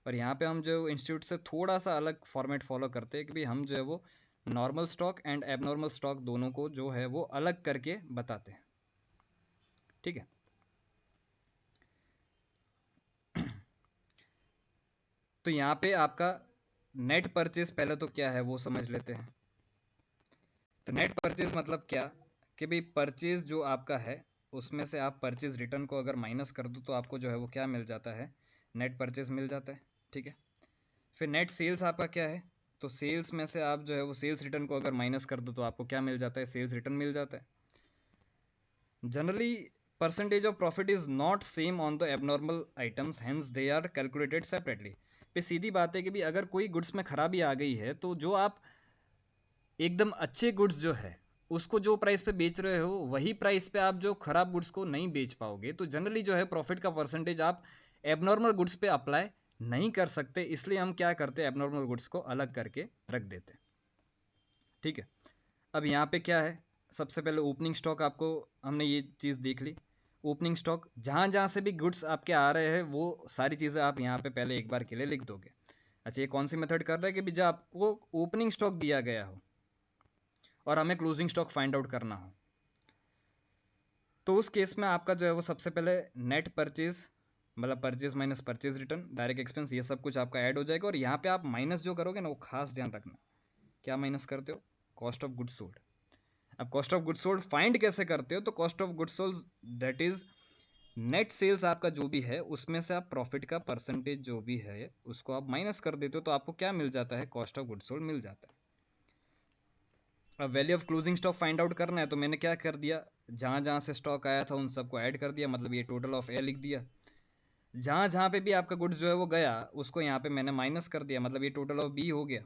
और यहाँ पे हम जो इंस्टीट्यूट से थोड़ा सा अलग फॉर्मेट फॉलो करते हैं कि भाई हम जो है वो normal stock and abnormal stock दोनों को जो है वो अलग करके बताते हैं। ठीक है, तो यहाँ पे आपका नेट परचेज पहले तो क्या है वो समझ लेते हैं। तो नेट परचेज मतलब क्या कि भाई परचेज जो आपका है उसमें से आप परचेज रिटर्न को अगर माइनस कर दो तो आपको जो है वो क्या मिल जाता है, नेट परचेज मिल जाता है। ठीक है, फिर नेट सेल्स आपका क्या है, तो सेल्स में से आप जो है वो सेल्स रिटर्न को अगर माइनस कर दो तो आपको क्या मिल जाता है, सेल्स रिटर्न मिल जाता है। Generally percentage of profit is not same on the abnormal items, hence they are calculated separately. पे सीधी बात है कि भी अगर कोई गुड्स में खराबी आ गई है तो जो आप एकदम अच्छे गुड्स जो है उसको जो प्राइस पे बेच रहे हो वही प्राइस पे आप जो खराब गुड्स को नहीं बेच पाओगे। तो जनरली जो है प्रॉफिट का परसेंटेज आप एबनॉर्मल गुड्स पे अप्लाई नहीं कर सकते, इसलिए हम क्या करते हैं, एबनॉर्मल गुड्स को अलग करके रख देते हैं। ठीक है। अब यहाँ पे क्या है, सबसे पहले ओपनिंग स्टॉक आपको हमने ये चीज़ देख ली। ओपनिंग स्टॉक जहाँ जहाँ से भी गुड्स आपके आ रहे हैं वो सारी चीज़ें आप यहाँ पे पहले एक बार के लिए लिख दोगे। अच्छा, ये कौन सी मेथड कर रहा है कि भी जब आपको ओपनिंग स्टॉक दिया गया हो और हमें क्लोजिंग स्टॉक फाइंड आउट करना हो, तो उस केस में आपका जो है वो सबसे पहले नेट परचेज, मतलब purchase minus purchase return, direct expense, ये सब कुछ आपका ऐड हो जाएगा। और यहाँ पे आप माइनस जो करोगे ना वो खास ध्यान रखना, क्या माइनस करते हो, कॉस्ट ऑफ गुड्स सोल्ड। अब cost of goods sold find कैसे करते हो, तो cost of goods sold that is net sales आपका जो भी है उसमें से आप प्रॉफिट का परसेंटेज जो भी है उसको आप माइनस कर देते हो, तो आपको क्या मिल जाता है, कॉस्ट ऑफ गुड्स सोल्ड मिल जाता है। अब value of closing stock find out करना है, तो मैंने क्या कर दिया, जहाँ जहाँ से स्टॉक आया था उन सबको ऐड कर दिया, मतलब ये टोटल ऑफ ए लिख दिया। जहाँ जहाँ पे भी आपका गुड्स जो है वो गया उसको यहाँ पे मैंने माइनस कर दिया, मतलब ये टोटल ऑफ बी हो गया।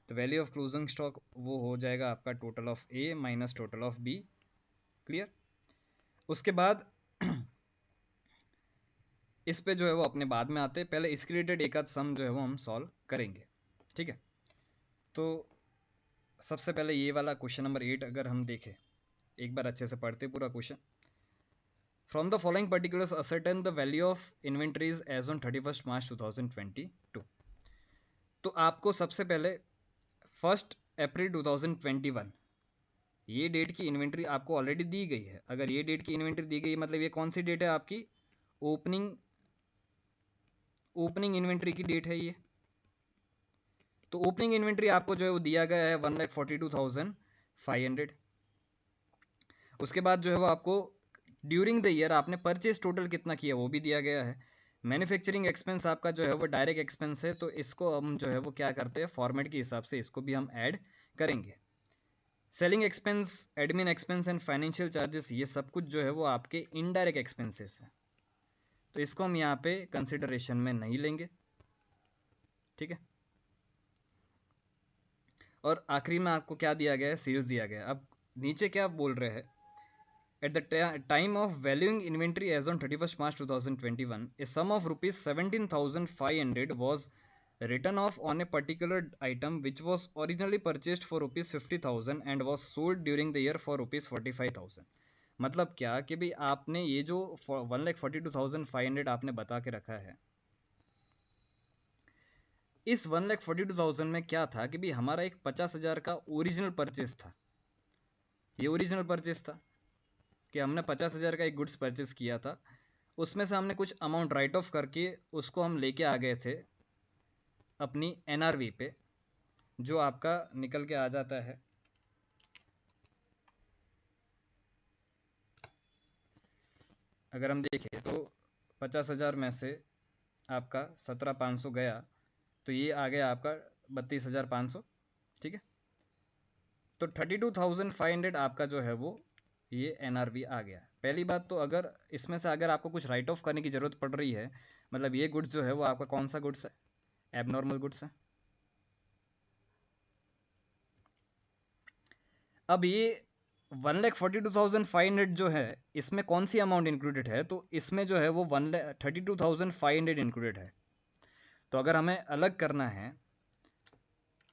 तो वैल्यू ऑफ क्लोजिंग स्टॉक वो हो जाएगा आपका total of A minus total of B. Clear. उसके बाद इस पे जो है वो अपने बाद में आते हैं, पहले इसके रिलेटेड एक आध सम जो है वो हम सॉल्व करेंगे। ठीक है, तो सबसे पहले ये वाला क्वेश्चन नंबर 8 अगर हम देखें, एक बार अच्छे से पढ़ते पूरा question. From the following particulars ascertain the value of inventories as on 31 March 2022। तो आपको सबसे पहले 1 अप्रैल 2021 ये डेट की इन्वेंट्री आपको ऑलरेडी दी गई है। अगर ये डेट की इन्वेंट्री दी गई मतलब ये कौन सी डेट है आपकी, ओपनिंग इन्वेंट्री की डेट है ये। तो ओपनिंग इन्वेंट्री आपको जो है वो दिया गया है 1,42,500। उसके बाद जो है वो आपको ड्यूरिंग द ईयर आपने परचेज टोटल कितना किया वो भी दिया गया है। मैन्युफैक्चरिंग एक्सपेंस आपका जो है वो डायरेक्ट एक्सपेंस है, तो इसको हम जो है वो क्या करते हैं, फॉर्मेट के हिसाब से इसको भी हम ऐड करेंगे। Selling expense, admin expense and financial charges, ये सब कुछ जो है वो आपके इनडायरेक्ट एक्सपेंसेस है, तो इसको हम यहाँ पे कंसिडरेशन में नहीं लेंगे। ठीक है, और आखिरी में आपको क्या दिया गया है, सेल्स दिया गया है। अब नीचे क्या बोल रहे हैं, at the time of valuing inventory as on 31st March 2021, a sum of rupees 17,500 was written off on a particular item which was originally purchased for rupees 50,000 and was sold during the year for rupees 45,000। मतलब क्या कि भाई आपने ये जो 1,42,500 आपने बता के रखा है, इस 1,42,000 में क्या था कि भाई हमारा एक 50,000 का ओरिजिनल परचेस था। ये ओरिजिनल परचेस था कि हमने 50,000 का एक गुड्स परचेस किया था, उसमें से हमने कुछ अमाउंट राइट ऑफ करके उसको हम लेके आ गए थे अपनी एनआरवी पे, जो आपका निकल के आ जाता है अगर हम देखें तो 50,000 में से आपका 17,500 गया, तो ये आ गया आपका 32,500। ठीक है, तो 32,500 आपका जो है वो ये एनआरवी आ गया। पहली बात तो अगर इसमें से अगर आपको कुछ राइट ऑफ करने की ज़रूरत पड़ रही है, मतलब ये गुड्स जो है वो आपका कौन सा गुड्स है, एबनॉर्मल गुड्स है। अब ये 1,42,500 जो है इसमें कौन सी अमाउंट इंक्लूडेड है, तो इसमें जो है वो 1,32,500 इंक्लूडेड है। तो अगर हमें अलग करना है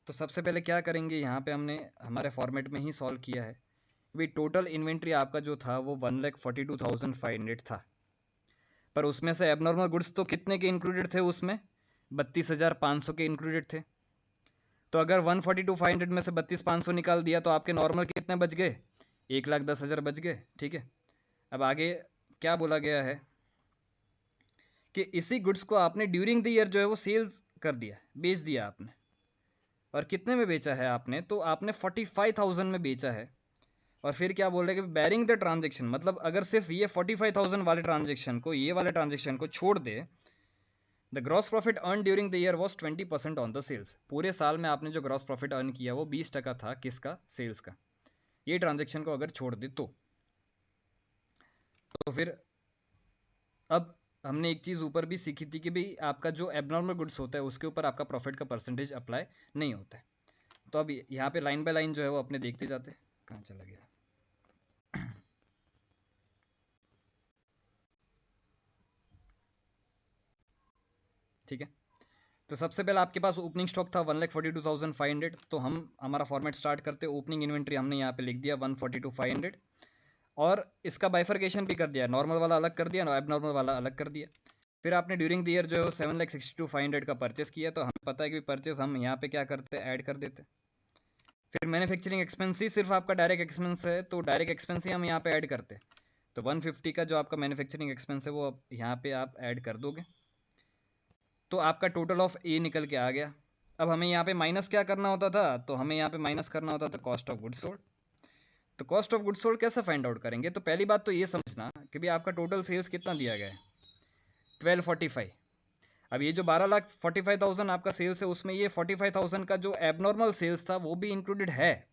तो सबसे पहले क्या करेंगे, यहाँ पे हमने हमारे फॉर्मेट में ही सॉल्व किया है। भाई टोटल इन्वेंट्री आपका जो था वो 1,42,500 था, पर उसमें से एबनॉर्मल गुड्स तो कितने के इंक्लूडेड थे, उसमें 32,500 के इंक्लूडेड थे। तो अगर 1,42,500 में से 32,500 निकाल दिया तो आपके नॉर्मल कितने बच गए, 1,10,000 बच गए। ठीक है, अब आगे क्या बोला गया है कि इसी गुड्स को आपने ड्यूरिंग द ईयर जो है वो सेल्स कर दिया, बेच दिया आपने। और कितने में बेचा है आपने, तो आपने 45,000 में बेचा है। और फिर क्या बोल रहे हैं कि बैरिंग द ट्रांजेक्शन, मतलब अगर सिर्फ ये 45,000 वाले ट्रांजेक्शन को, ये वाले ट्रांजेक्शन को छोड़ दे, the gross profit earn during the year was 20% on the sales. पूरे साल में आपने जो ग्रॉस प्रॉफिट अर्न किया वो 20% था, किसका, सेल्स का। ये ट्रांजेक्शन को अगर छोड़ दे तो फिर अब हमने एक चीज़ ऊपर भी सीखी थी कि भाई आपका जो एबनॉर्मल गुड्स होता है उसके ऊपर आपका प्रॉफिट का परसेंटेज अप्लाई नहीं होता है। तो अब यहाँ पे लाइन बाय लाइन जो है वो अपने देखते जाते, कहाँ चला गया, ठीक है। तो सबसे पहले आपके पास ओपनिंग स्टॉक था 1,42,500, तो हमारा फॉर्मेट स्टार्ट करते, ओपनिंग इन्वेंट्री हमने यहाँ पे लिख दिया 142,500 और इसका बाइफर्केशन भी कर दिया, नॉर्मल वाला अलग कर दिया, एबनॉर्मल वाला अलग कर दिया। फिर आपने ड्यूरिंग द ईयर जो है 7,62,500 का परचेस किया, तो हमें पता है कि परचेस हम यहाँ पे क्या करते हैं, ऐड कर देते। फिर मैन्युफैक्चरिंग एक्सपेंस ही सिर्फ आपका डायरेक्ट एक्सपेंस है, तो डायरेक्ट एक्सपेंस ही हम यहाँ पे ऐड करते हैं। तो 150 का जो आपका मैन्युफैक्चरिंग एक्सपेंस है वो यहाँ पे आप ऐड कर दोगे, तो आपका टोटल ऑफ ए निकल के आ गया। अब हमें यहाँ पे माइनस क्या करना होता था, तो हमें यहाँ पे माइनस करना होता था कॉस्ट ऑफ गुड्स सोल्ड। तो कॉस्ट ऑफ गुड्स सोल्ड कैसे फाइंड आउट करेंगे, तो पहली बात तो ये समझना कि भाई आपका टोटल सेल्स कितना दिया गया है, 1245। अब ये जो 12,45,000 आपका सेल्स है, उसमें ये 45,000 का जो एबनॉर्मल सेल्स था वो भी इंक्लूडेड है,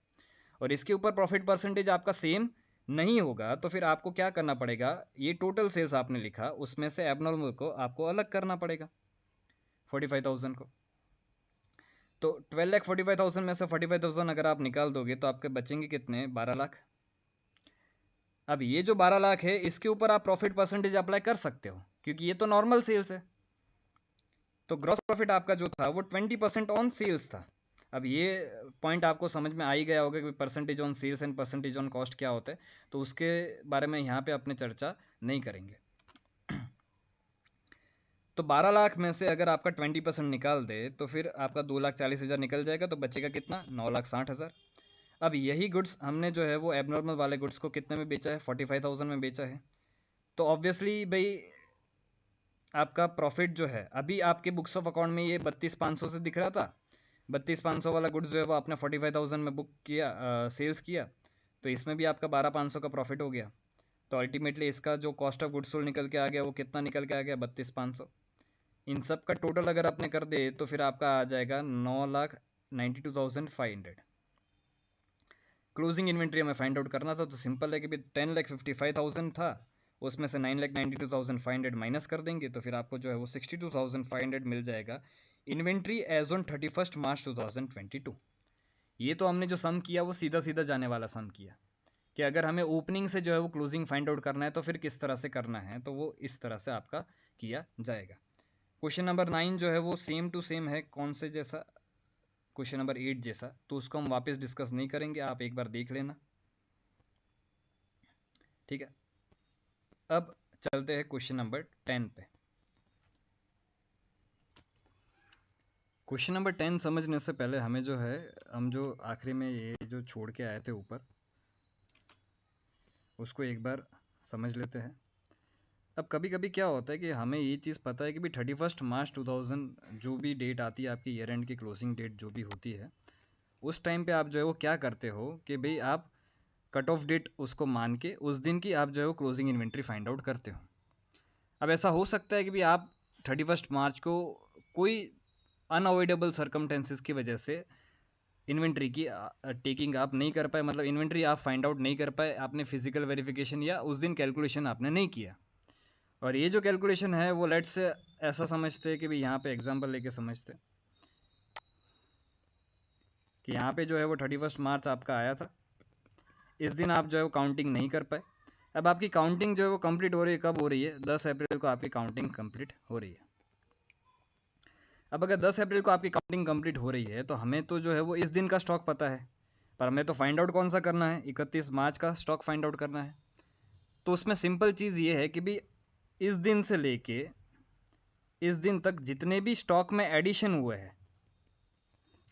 और इसके ऊपर प्रॉफिट परसेंटेज आपका सेम नहीं होगा, तो फिर आपको क्या करना पड़ेगा, ये टोटल सेल्स आपने लिखा उसमें से एबनॉर्मल को आपको अलग करना पड़ेगा 45,000 को। तो 12,45,000 में से 45,000 अगर आप निकाल दोगे तो आपके बचेंगे कितने, 12 लाख। अब ये जो 12 लाख है इसके ऊपर आप प्रॉफिट परसेंटेज अप्लाई कर सकते हो, क्योंकि ये तो नॉर्मल सेल्स है। तो ग्रॉस प्रॉफिट आपका जो था वो 20% ऑन सेल्स था। अब ये पॉइंट आपको समझ में आ ही गया होगा कि percentage on sales and percentage on cost क्या होता है, तो उसके बारे में यहाँ पे अपने चर्चा नहीं करेंगे। तो 12 लाख में से अगर आपका 20% निकाल दे तो फिर आपका 2,40,000 निकल जाएगा, तो बचेगा कितना, 9,60,000। अब यही गुड्स हमने जो है वो एबनॉर्मल वाले गुड्स को कितने में बेचा है, 45,000 में बेचा है। तो ऑब्वियसली भाई आपका प्रॉफिट जो है, अभी आपके बुक्स ऑफ अकाउंट में ये 32,500 से दिख रहा था, 32,500 वाला गुड्स जो है वो आपने 45,000 में बुक किया, सेल्स किया, तो इसमें भी आपका 12,500 का प्रॉफिट हो गया। तो अल्टीमेटली इसका जो कॉस्ट ऑफ गुड्स सोल्ड निकल के आ गया वो कितना निकल के आ गया, 32,500। इन सब का टोटल अगर आपने कर दे तो फिर आपका आ जाएगा 9,92,500। क्लोजिंग इन्वेंट्री हमें फाइंड आउट करना था, तो सिंपल है कि भी 10,55,000 था, उसमें से 9,92,500 माइनस कर देंगे, तो फिर आपको जो है वो 62,500 मिल जाएगा इन्वेंट्री एज ऑन 31 मार्च 2022। ये तो हमने जो सम किया वो सीधा सीधा जाने वाला सम किया, कि अगर हमें ओपनिंग से जो है वो क्लोजिंग फाइंड आउट करना है तो फिर किस तरह से करना है, तो वो इस तरह से आपका किया जाएगा। क्वेश्चन नंबर 9 जो है वो सेम टू सेम है, कौन से जैसा, क्वेश्चन नंबर 8 जैसा, तो उसको हम वापस डिस्कस नहीं करेंगे, आप एक बार देख लेना, ठीक है। अब चलते हैं क्वेश्चन नंबर 10 पे। क्वेश्चन नंबर 10 समझने से पहले हमें जो है, हम जो आखिरी में ये जो छोड़ के आए थे ऊपर, उसको एक बार समझ लेते हैं। अब कभी कभी क्या होता है कि हमें ये चीज़ पता है कि भी 31 मार्च 2000 जो भी डेट आती है आपकी ईयर एंड की क्लोजिंग डेट जो भी होती है, उस टाइम पे आप जो है वो क्या करते हो कि भाई आप कट ऑफ डेट उसको मान के उस दिन की आप जो है वो क्लोजिंग इन्वेंट्री फाइंड आउट करते हो। अब ऐसा हो सकता है कि भाई आप 31 मार्च को कोई अनअवॉइडेबल सर्कमटेंसेस की वजह से इन्वेंट्री की टेकिंग आप नहीं कर पाए, मतलब इन्वेंट्री आप फाइंड आउट नहीं कर पाए, आपने फिजिकल वेरिफिकेशन या उस दिन कैलकुलेशन आपने नहीं किया, और ये जो कैलकुलेशन है वो लेट्स से ऐसा समझते हैं कि भाई यहाँ पे एग्जांपल लेके समझते हैं कि यहाँ पे जो है वो 31 मार्च आपका आया था, इस दिन आप जो है वो काउंटिंग नहीं कर पाए। अब आपकी काउंटिंग जो है वो कंप्लीट हो रही है, कब हो रही है, 10 अप्रैल को आपकी काउंटिंग कंप्लीट हो रही है। अब अगर 10 अप्रैल को आपकी काउंटिंग कंप्लीट हो रही है तो हमें तो जो है वो इस दिन का स्टॉक पता है, पर हमें तो फाइंड आउट कौन सा करना है, 31 मार्च का स्टॉक फाइंड आउट करना है। तो उसमें सिंपल चीज़ ये है कि भी इस दिन से लेके इस दिन तक जितने भी स्टॉक में एडिशन हुए हैं,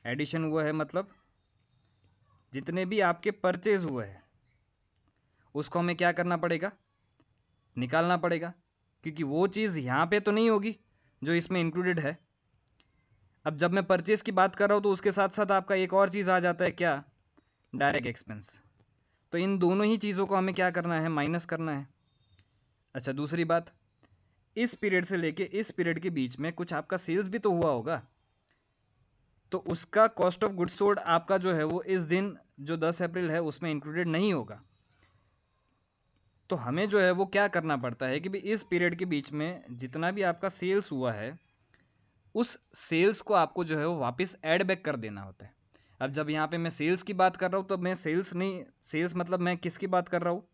एडिशन हुआ है मतलब जितने भी आपके परचेज हुए हैं उसको हमें क्या करना पड़ेगा, निकालना पड़ेगा, क्योंकि वो चीज़ यहाँ पे तो नहीं होगी जो इसमें इंक्लूडेड है। अब जब मैं परचेज की बात कर रहा हूँ तो उसके साथ साथ आपका एक और चीज़ आ जाता है, क्या, डायरेक्ट एक्सपेंस। तो इन दोनों ही चीज़ों को हमें क्या करना है, माइनस करना है। अच्छा, दूसरी बात, इस पीरियड से लेके इस पीरियड के बीच में कुछ आपका सेल्स भी तो हुआ होगा, तो उसका कॉस्ट ऑफ गुड्स सोल्ड आपका जो है वो इस दिन जो 10 अप्रैल है उसमें इंक्लूडेड नहीं होगा। तो हमें जो है वो क्या करना पड़ता है कि भी इस पीरियड के बीच में जितना भी आपका सेल्स हुआ है उस सेल्स को आपको जो है वो वापस ऐड बैक कर देना होता है। अब जब यहाँ पे मैं सेल्स की बात कर रहा हूँ तो मैं सेल्स नहीं, सेल्स मतलब मैं किसकी बात कर रहा हूँ,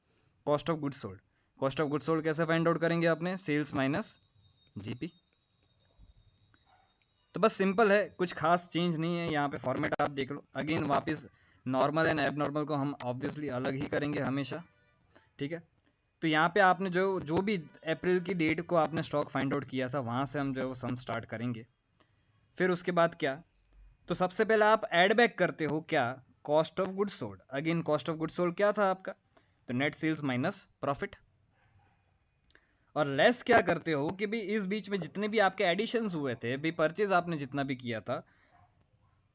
cost of goods sold. Cost of goods sold कैसे फाइंड आउट करेंगे आपने, सेल्स माइनस जीपी। तो बस सिंपल है, कुछ खास चेंज नहीं है यहाँ पे। फॉर्मेट आप देख लो, अगेन वापस नॉर्मल एंड एबनॉर्मल को हम ऑब्वियसली अलग ही करेंगे हमेशा, ठीक है। तो यहाँ पे आपने जो जो भी अप्रैल की डेट को आपने स्टॉक फाइंड आउट किया था, वहाँ से हम जो है वो सम स्टार्ट करेंगे। फिर उसके बाद क्या, तो सबसे पहले आप ऐड बैक करते हो क्या, cost of goods sold. Again cost of goods sold क्या था आपका, तो नेट सेल्स माइनस प्रॉफिट। और लेस क्या करते हो कि भी इस बीच में जितने भी आपके एडिशंस हुए थे, भी परचेज आपने जितना भी किया था,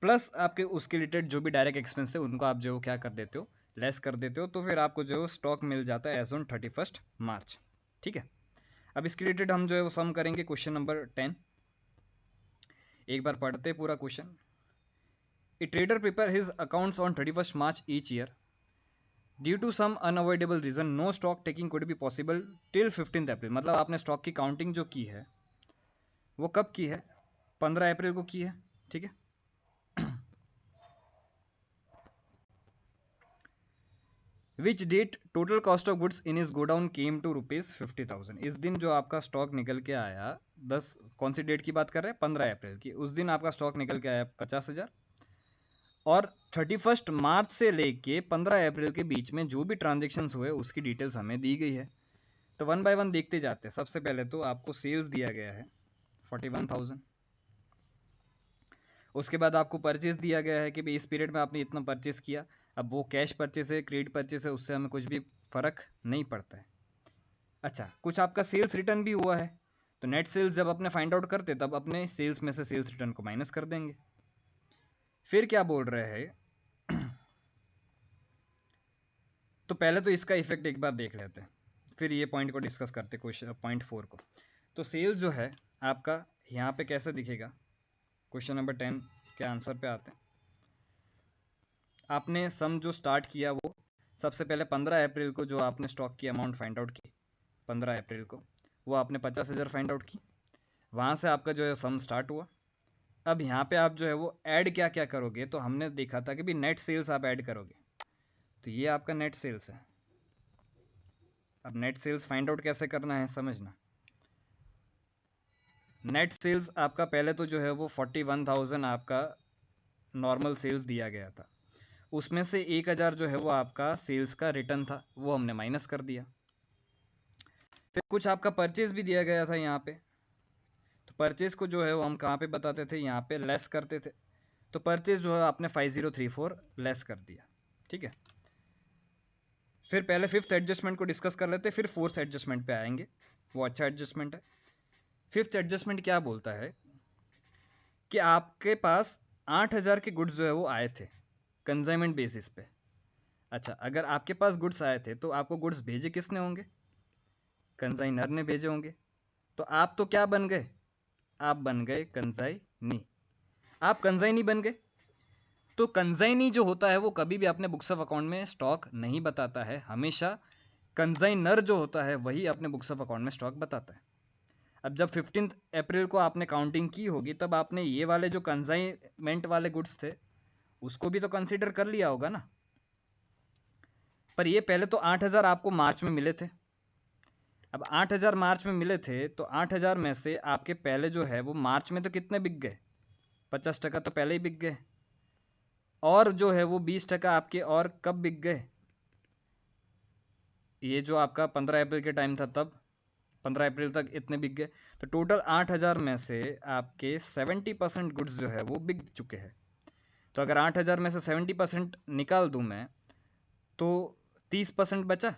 प्लस आपके उसके रिलेटेड जो भी डायरेक्ट एक्सपेंस है उनको आप जो क्या कर देते हो, लेस कर देते हो। तो फिर आपको जो स्टॉक मिल जाता है एज ऑन 31 मार्च, ठीक है। अब इसके रिलेटेड हम जो है वो सम करेंगे क्वेश्चन नंबर 10। एक बार पढ़ते हैं पूरा question. A trader prepare his accounts on 31 March each year due to some unavoidable reason no stock taking could be possible till 15 April. मतलब आपने स्टॉक की काउंटिंग जो की है वो कब की है, 15 अप्रैल को की है, ठीक है। Which date total cost of goods in is godown came to ₹50,000। इस दिन जो आपका स्टॉक निकल के आया, 10 कौन सी डेट की बात कर रहे हैं, 15 अप्रैल की, उस दिन आपका स्टॉक निकल के आया 50,000। और 31 मार्च से लेके 15 अप्रैल के बीच में जो भी ट्रांजेक्शन्स हुए उसकी डिटेल्स हमें दी गई है। तो वन बाय वन देखते जाते हैं। सबसे पहले तो आपको सेल्स दिया गया है 41,000। उसके बाद आपको परचेज दिया गया है कि भाई इस पीरियड में आपने इतना परचेज किया। अब वो कैश परचेज है, क्रेडिट परचेज है, उससे हमें कुछ भी फर्क नहीं पड़ता है। अच्छा, कुछ आपका सेल्स रिटर्न भी हुआ है, तो नेट सेल्स जब अपने फाइंड आउट करते तब अपने सेल्स में से सेल्स रिटर्न को माइनस कर देंगे। फिर क्या बोल रहे हैं तो पहले तो इसका इफेक्ट एक बार देख लेते हैं, फिर ये पॉइंट को डिस्कस करते, क्वेश्चन पॉइंट 4 को। तो सेल्स जो है आपका यहाँ पे कैसे दिखेगा, क्वेश्चन नंबर 10 के आंसर पे आते हैं। आपने सम जो स्टार्ट किया वो सबसे पहले 15 अप्रैल को जो आपने स्टॉक की अमाउंट फाइंड आउट की, 15 अप्रैल को वो आपने 50,000 फाइंड आउट की, वहाँ से आपका जो है सम स्टार्ट हुआ। अब यहाँ पे आप जो है वो ऐड क्या क्या करोगे, तो हमने देखा था कि भी नेट सेल्स आप ऐड करोगे, तो ये आपका नेट सेल्स है। अब नेट सेल्स फाइंड आउट कैसे करना है समझना। नेट सेल्स आपका पहले तो जो है वो 41,000 आपका नॉर्मल सेल्स दिया गया था, उसमें से 1,000 जो है वो आपका सेल्स का रिटर्न था, वो हमने माइनस कर दिया। फिर कुछ आपका परचेज भी दिया गया था यहाँ पे, तो परचेज को जो है वो हम कहाँ पे बताते थे, यहाँ पे लेस करते थे। तो परचेज जो है आपने 5034 लेस कर दिया, ठीक है। फिर पहले फिफ्थ एडजस्टमेंट को डिस्कस कर लेते, फिर फोर्थ एडजस्टमेंट पे आएंगे, वो अच्छा एडजस्टमेंट है। फिफ्थ एडजस्टमेंट क्या बोलता है कि आपके पास 8,000 के गुड्स जो है वो आए थे कंजाइनमेंट बेसिस पे। अच्छा, अगर आपके पास गुड्स आए थे तो आपको गुड्स भेजे किसने होंगे, कंजाइनर ने भेजे होंगे। तो आप तो क्या बन गए, आप बन गए कंजाइनी, आप कंजाइनी बन गए। तो कंजाइनी जो होता है वो कभी भी अपने बुक्स ऑफ अकाउंट में स्टॉक नहीं बताता है, हमेशा कंजाइनर जो होता है वही अपने बुक्स ऑफ अकाउंट में स्टॉक बताता है। अब जब 15 अप्रैल को आपने काउंटिंग की होगी तब आपने ये वाले जो कंजाइनमेंट वाले गुड्स थे उसको भी तो कंसीडर कर लिया होगा ना। पर ये पहले तो 8,000 आपको मार्च में मिले थे। अब 8,000 मार्च में मिले थे तो 8,000 में से आपके पहले जो है वो मार्च में तो कितने बिक गए, 50% तो पहले ही बिक गए। और जो है वो 20% आपके और कब बिक गए, ये जो आपका 15 अप्रैल के टाइम था तब 15 अप्रैल तक इतने बिक गए। तो टोटल 8,000 में से आपके 70% गुड्स जो है वो बिक चुके हैं। तो अगर 8,000 में से 70% निकाल दूं मैं तो 30% बचा।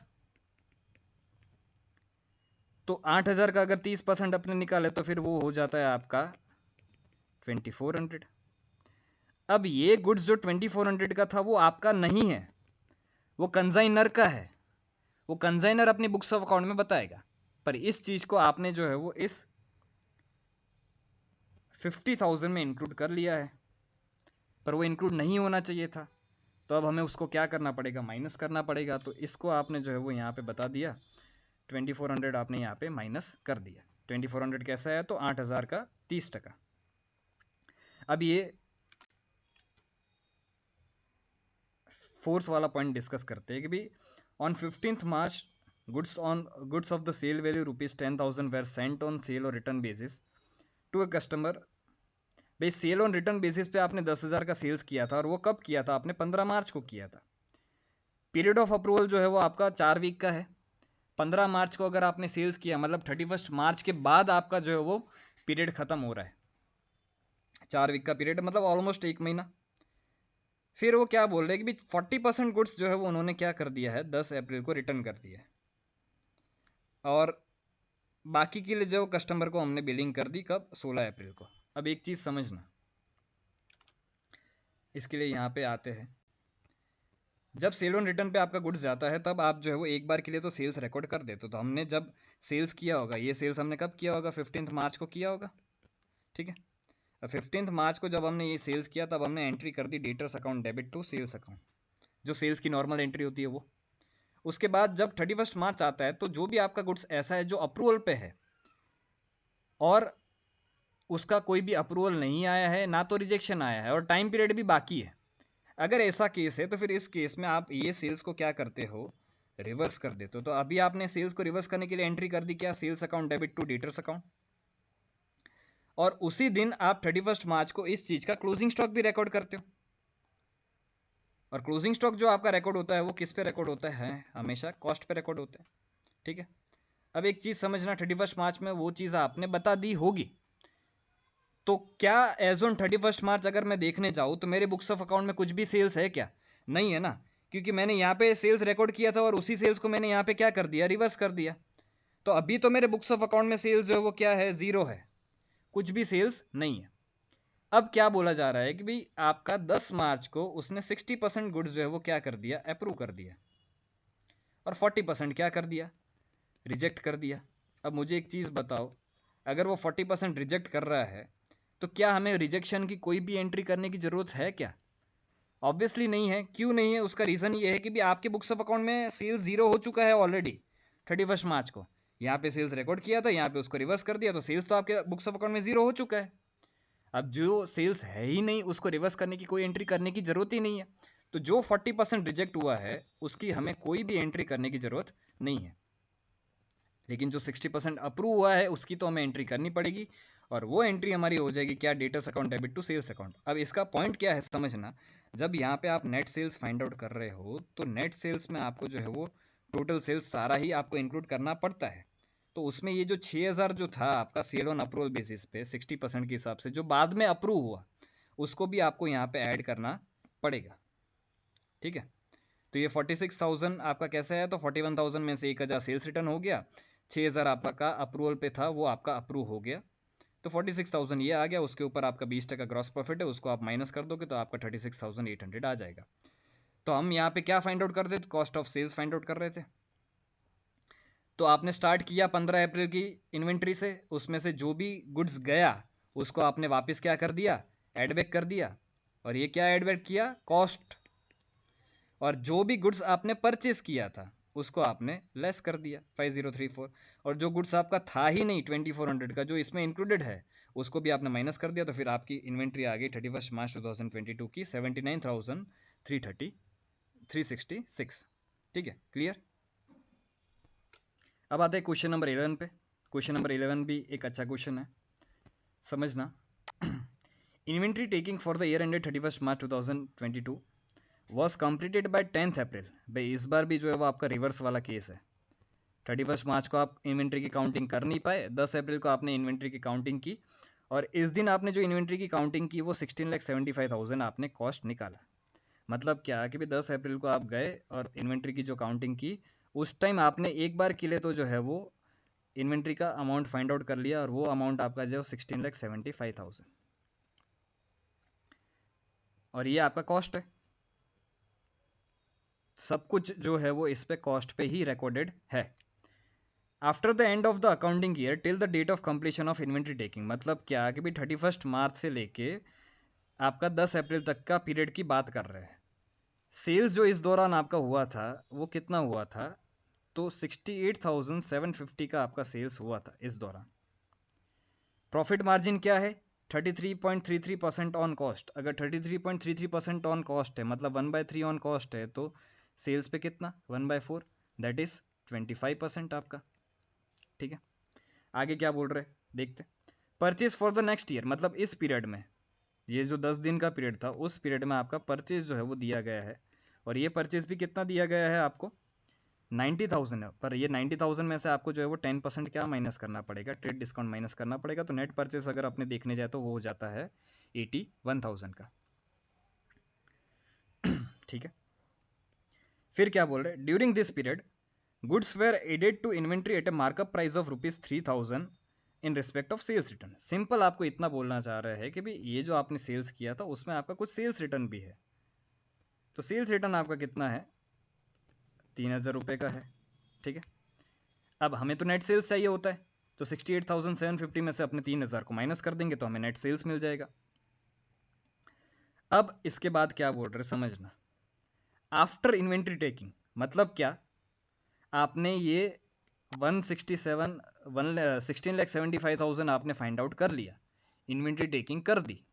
तो 8,000 का अगर 30% अपने निकाले तो फिर वो हो जाता है आपका 2400। अब ये गुड्स जो 2400 का था वो आपका नहीं है, वो कंजाइनर का है, वो कंजाइनर अपनी बुक्स ऑफ अकाउंट में बताएगा। पर इस चीज को आपने जो है वो इस 50,000 में इंक्लूड कर लिया है, पर वो इंक्लूड नहीं होना चाहिए था। तो अब हमें उसको क्या करना पड़ेगा, माइनस करना पड़ेगा। तो इसको आपने जो है वो यहाँ पे बता दिया, 2400 आपने यहाँ पे माइनस कर दिया। 2400 कैसा है, तो 8,000 का 30%। अब ये फोर्थ वाला पॉइंट डिस्कस करते हैं कि भाई on 15th March goods of the sale value ₹10,000 were sent on sale और return basis to a customer भाई सेल ऑन रिटर्न बेसिस पे आपने 10,000 का सेल्स किया था, और वो कब किया था? आपने 15 मार्च को किया था। पीरियड ऑफ अप्रूवल जो है वो आपका 4 वीक का है। 15 मार्च को अगर आपने सेल्स किया, मतलब 31 मार्च के बाद आपका जो है वो पीरियड खत्म हो रहा है। 4 वीक का पीरियड मतलब ऑलमोस्ट 1 महीना। फिर वो क्या बोल रहे हैं कि 40% गुड्स जो है वो उन्होंने क्या कर दिया है, 10 अप्रैल को रिटर्न कर दिया है, और बाकी के लिए जो कस्टमर को हमने बिलिंग कर दी कब? 16 अप्रैल को। अब एक चीज़ समझना, इसके लिए यहाँ पे आते हैं। जब सेल ऑन रिटर्न पे आपका गुड्स जाता है तब आप जो है वो एक बार के लिए तो सेल्स रिकॉर्ड कर देते हो। तो हमने जब सेल्स किया होगा, ये सेल्स हमने कब किया होगा? 15 मार्च को किया होगा, ठीक है। 15 मार्च को जब हमने ये सेल्स किया तब हमने एंट्री कर दी debtors account debit to sales account, जो सेल्स की नॉर्मल एंट्री होती है वो। उसके बाद जब 31 मार्च आता है तो जो भी आपका गुड्स ऐसा है जो अप्रूवल पे है और उसका कोई भी अप्रूवल नहीं आया है, ना तो रिजेक्शन आया है, और टाइम पीरियड भी बाकी है, अगर ऐसा केस है तो फिर इस केस में आप ये सेल्स को क्या करते हो? रिवर्स कर देते हो। तो अभी आपने सेल्स को रिवर्स करने के लिए एंट्री कर दी क्या? Sales account debit to debtors account. और उसी दिन आप 31 मार्च को इस चीज का क्लोजिंग स्टॉक भी रिकॉर्ड करते हो। और क्लोजिंग स्टॉक जो आपका रिकॉर्ड होता है वो किस पे रिकॉर्ड होता है? हमेशा कॉस्ट पे रिकॉर्ड होता है, ठीक है। अब एक चीज समझना, 31 मार्च में वो चीज आपने बता दी होगी, तो क्या एज ऑन 31 मार्च अगर मैं देखने जाऊँ तो मेरे बुक्स ऑफ अकाउंट में कुछ भी सेल्स है क्या? नहीं है ना, क्योंकि मैंने यहाँ पे सेल्स रिकॉर्ड किया था और उसी सेल्स को मैंने यहाँ पे क्या कर दिया? रिवर्स कर दिया। तो अभी तो मेरे बुक्स ऑफ अकाउंट में सेल्स जो है वो क्या है? जीरो है, कुछ भी सेल्स नहीं है। अब क्या बोला जा रहा है कि भाई आपका 10 मार्च को उसने 60% गुड्स जो है वो क्या कर दिया? अप्रूव कर दिया, और 40% क्या कर दिया? रिजेक्ट कर दिया। अब मुझे एक चीज़ बताओ, अगर वो 40% रिजेक्ट कर रहा है तो क्या हमें रिजेक्शन की कोई भी एंट्री करने की ज़रूरत है क्या? ऑब्वियसली नहीं है। क्यों नहीं है? उसका रीज़न ये है कि भी आपके बुक्स ऑफ अकाउंट में सेल्स जीरो हो चुका है ऑलरेडी 31 मार्च को। यहाँ पे सेल्स रिकॉर्ड किया था, यहाँ पे उसको रिवर्स कर दिया, तो सेल्स तो आपके बुक्स ऑफ अकाउंट में जीरो हो चुका है। अब जो सेल्स है ही नहीं उसको रिवर्स करने की कोई एंट्री करने की ज़रूरत ही नहीं है। तो जो 40% रिजेक्ट हुआ है उसकी हमें कोई भी एंट्री करने की ज़रूरत नहीं है, लेकिन जो 60% अप्रूव हुआ है उसकी तो हमें एंट्री करनी पड़ेगी, और वो एंट्री हमारी हो जाएगी क्या? Debtors account debit to sales account. अब इसका पॉइंट क्या है समझना, जब यहाँ पे आप नेट सेल्स फाइंड आउट कर रहे हो तो नेट सेल्स में आपको जो है वो टोटल सेल्स सारा ही आपको इंक्लूड करना पड़ता है। तो उसमें ये जो 6,000 जो था आपका सेल ऑन अप्रूवल बेसिस पे 60% के हिसाब से जो बाद में अप्रूव हुआ, उसको भी आपको यहाँ पे ऐड करना पड़ेगा, ठीक है। तो ये 46,000 आपका कैसा है? तो 41,000 में से 1,000 सेल्स रिटर्न हो गया, 6,000 आपका का अप्रूवल पे था वो आपका अप्रूव हो गया, तो 46,000 ये आ गया। उसके ऊपर आपका 20% ग्रॉस प्रॉफिट है, उसको आप माइनस कर दोगे तो आपका 36,800 आ जाएगा। तो हम यहाँ पे क्या फाइंड आउट कर रहे थे? Cost of sales find out कर रहे थे। तो आपने स्टार्ट किया 15 अप्रैल की इन्वेंट्री से, उसमें से जो भी गुड्स गया उसको आपने वापस क्या कर दिया? एड बैक कर दिया। और ये क्या एड बैक किया? कॉस्ट। और जो भी गुड्स आपने परचेस किया था उसको आपने लेस कर दिया 5034। और जो गुड्स आपका था ही नहीं 2400 का जो इसमें इंक्लूडेड है उसको भी आपने माइनस कर दिया। तो फिर आपकी इन्वेंट्री आ गई 31 मार्च 2022 की 79,366। ठीक है, क्लियर। अब आते हैं क्वेश्चन नंबर 11 पे। क्वेश्चन नंबर 11 भी एक अच्छा क्वेश्चन है, समझना। Inventory taking for the year ended 31 March 2022 was completed by 10th अप्रैल। भाई इस बार भी जो है वो आपका रिवर्स वाला केस है। 31 मार्च को आप इन्वेंट्री की काउंटिंग कर नहीं पाए, 10 अप्रैल को आपने इन्वेंट्री की काउंटिंग की, और इस दिन आपने जो इन्वेंट्री की काउंटिंग की वो 16,75,000 आपने कॉस्ट निकाला। मतलब क्या कि भाई 10 अप्रैल को आप गए और इन्वेंट्री की जो काउंटिंग की उस टाइम आपने एक बार के लिए तो जो है वो इन्वेंट्री का अमाउंट फाइंड आउट कर लिया, और वो अमाउंट आपका जो 16,75,000, और ये आपका कॉस्ट है। सब कुछ जो है वो इस पे कॉस्ट पे ही रिकॉर्डेड है। After the end of the accounting year till the date of completion of inventory taking. मतलब क्या कि भाई 31 मार्च से लेके आपका 10 अप्रैल तक का पीरियड की बात कर रहे हैं। सेल्स जो इस दौरान आपका हुआ था वो कितना हुआ था? तो 68,750 का आपका सेल्स हुआ था इस दौरान। प्रॉफिट मार्जिन क्या है? 33.33% ऑन कॉस्ट। अगर 33.33% ऑन कॉस्ट है मतलब 1/3 ऑन कॉस्ट है, तो सेल्स पे कितना? 1/4, दैट इज 25% आपका। ठीक है, आगे क्या बोल रहे हैं देखते। Purchase for the next year, मतलब इस पीरियड में ये जो 10 दिन का पीरियड था उस पीरियड में आपका परचेज जो है वो दिया गया है, और ये परचेज भी कितना दिया गया है आपको 90,000 है, पर ये 90,000 में से आपको जो है वो 10% क्या माइनस करना पड़ेगा, ट्रेड डिस्काउंट माइनस करना पड़ेगा। तो नेट परचेज अगर अपने देखने जाए तो वो हो जाता है 81,000 का। ठीक है, फिर क्या बोल रहे हैं, during this period goods were added to inventory at a markup price of ₹3,000 in respect of sales return. Simple आपको इतना बोलना चाह रहा है कि भाई ये जो आपने सेल्स किया था उसमें आपका कुछ सेल्स रिटर्न भी है, तो सेल्स रिटर्न आपका कितना है 3,000 रुपये का है। ठीक है, अब हमें तो नेट सेल्स चाहिए होता है, तो 68,750 में से अपने 3,000 को माइनस कर देंगे तो हमें नेट सेल्स मिल जाएगा। अब इसके बाद क्या बोल रहे समझना, आफ्टर इन्वेंट्री टेकिंग मतलब क्या, आपने ये 16,75,000 आपने फाइंड आउट कर लिया, इन्वेंट्री टेकिंग कर दी,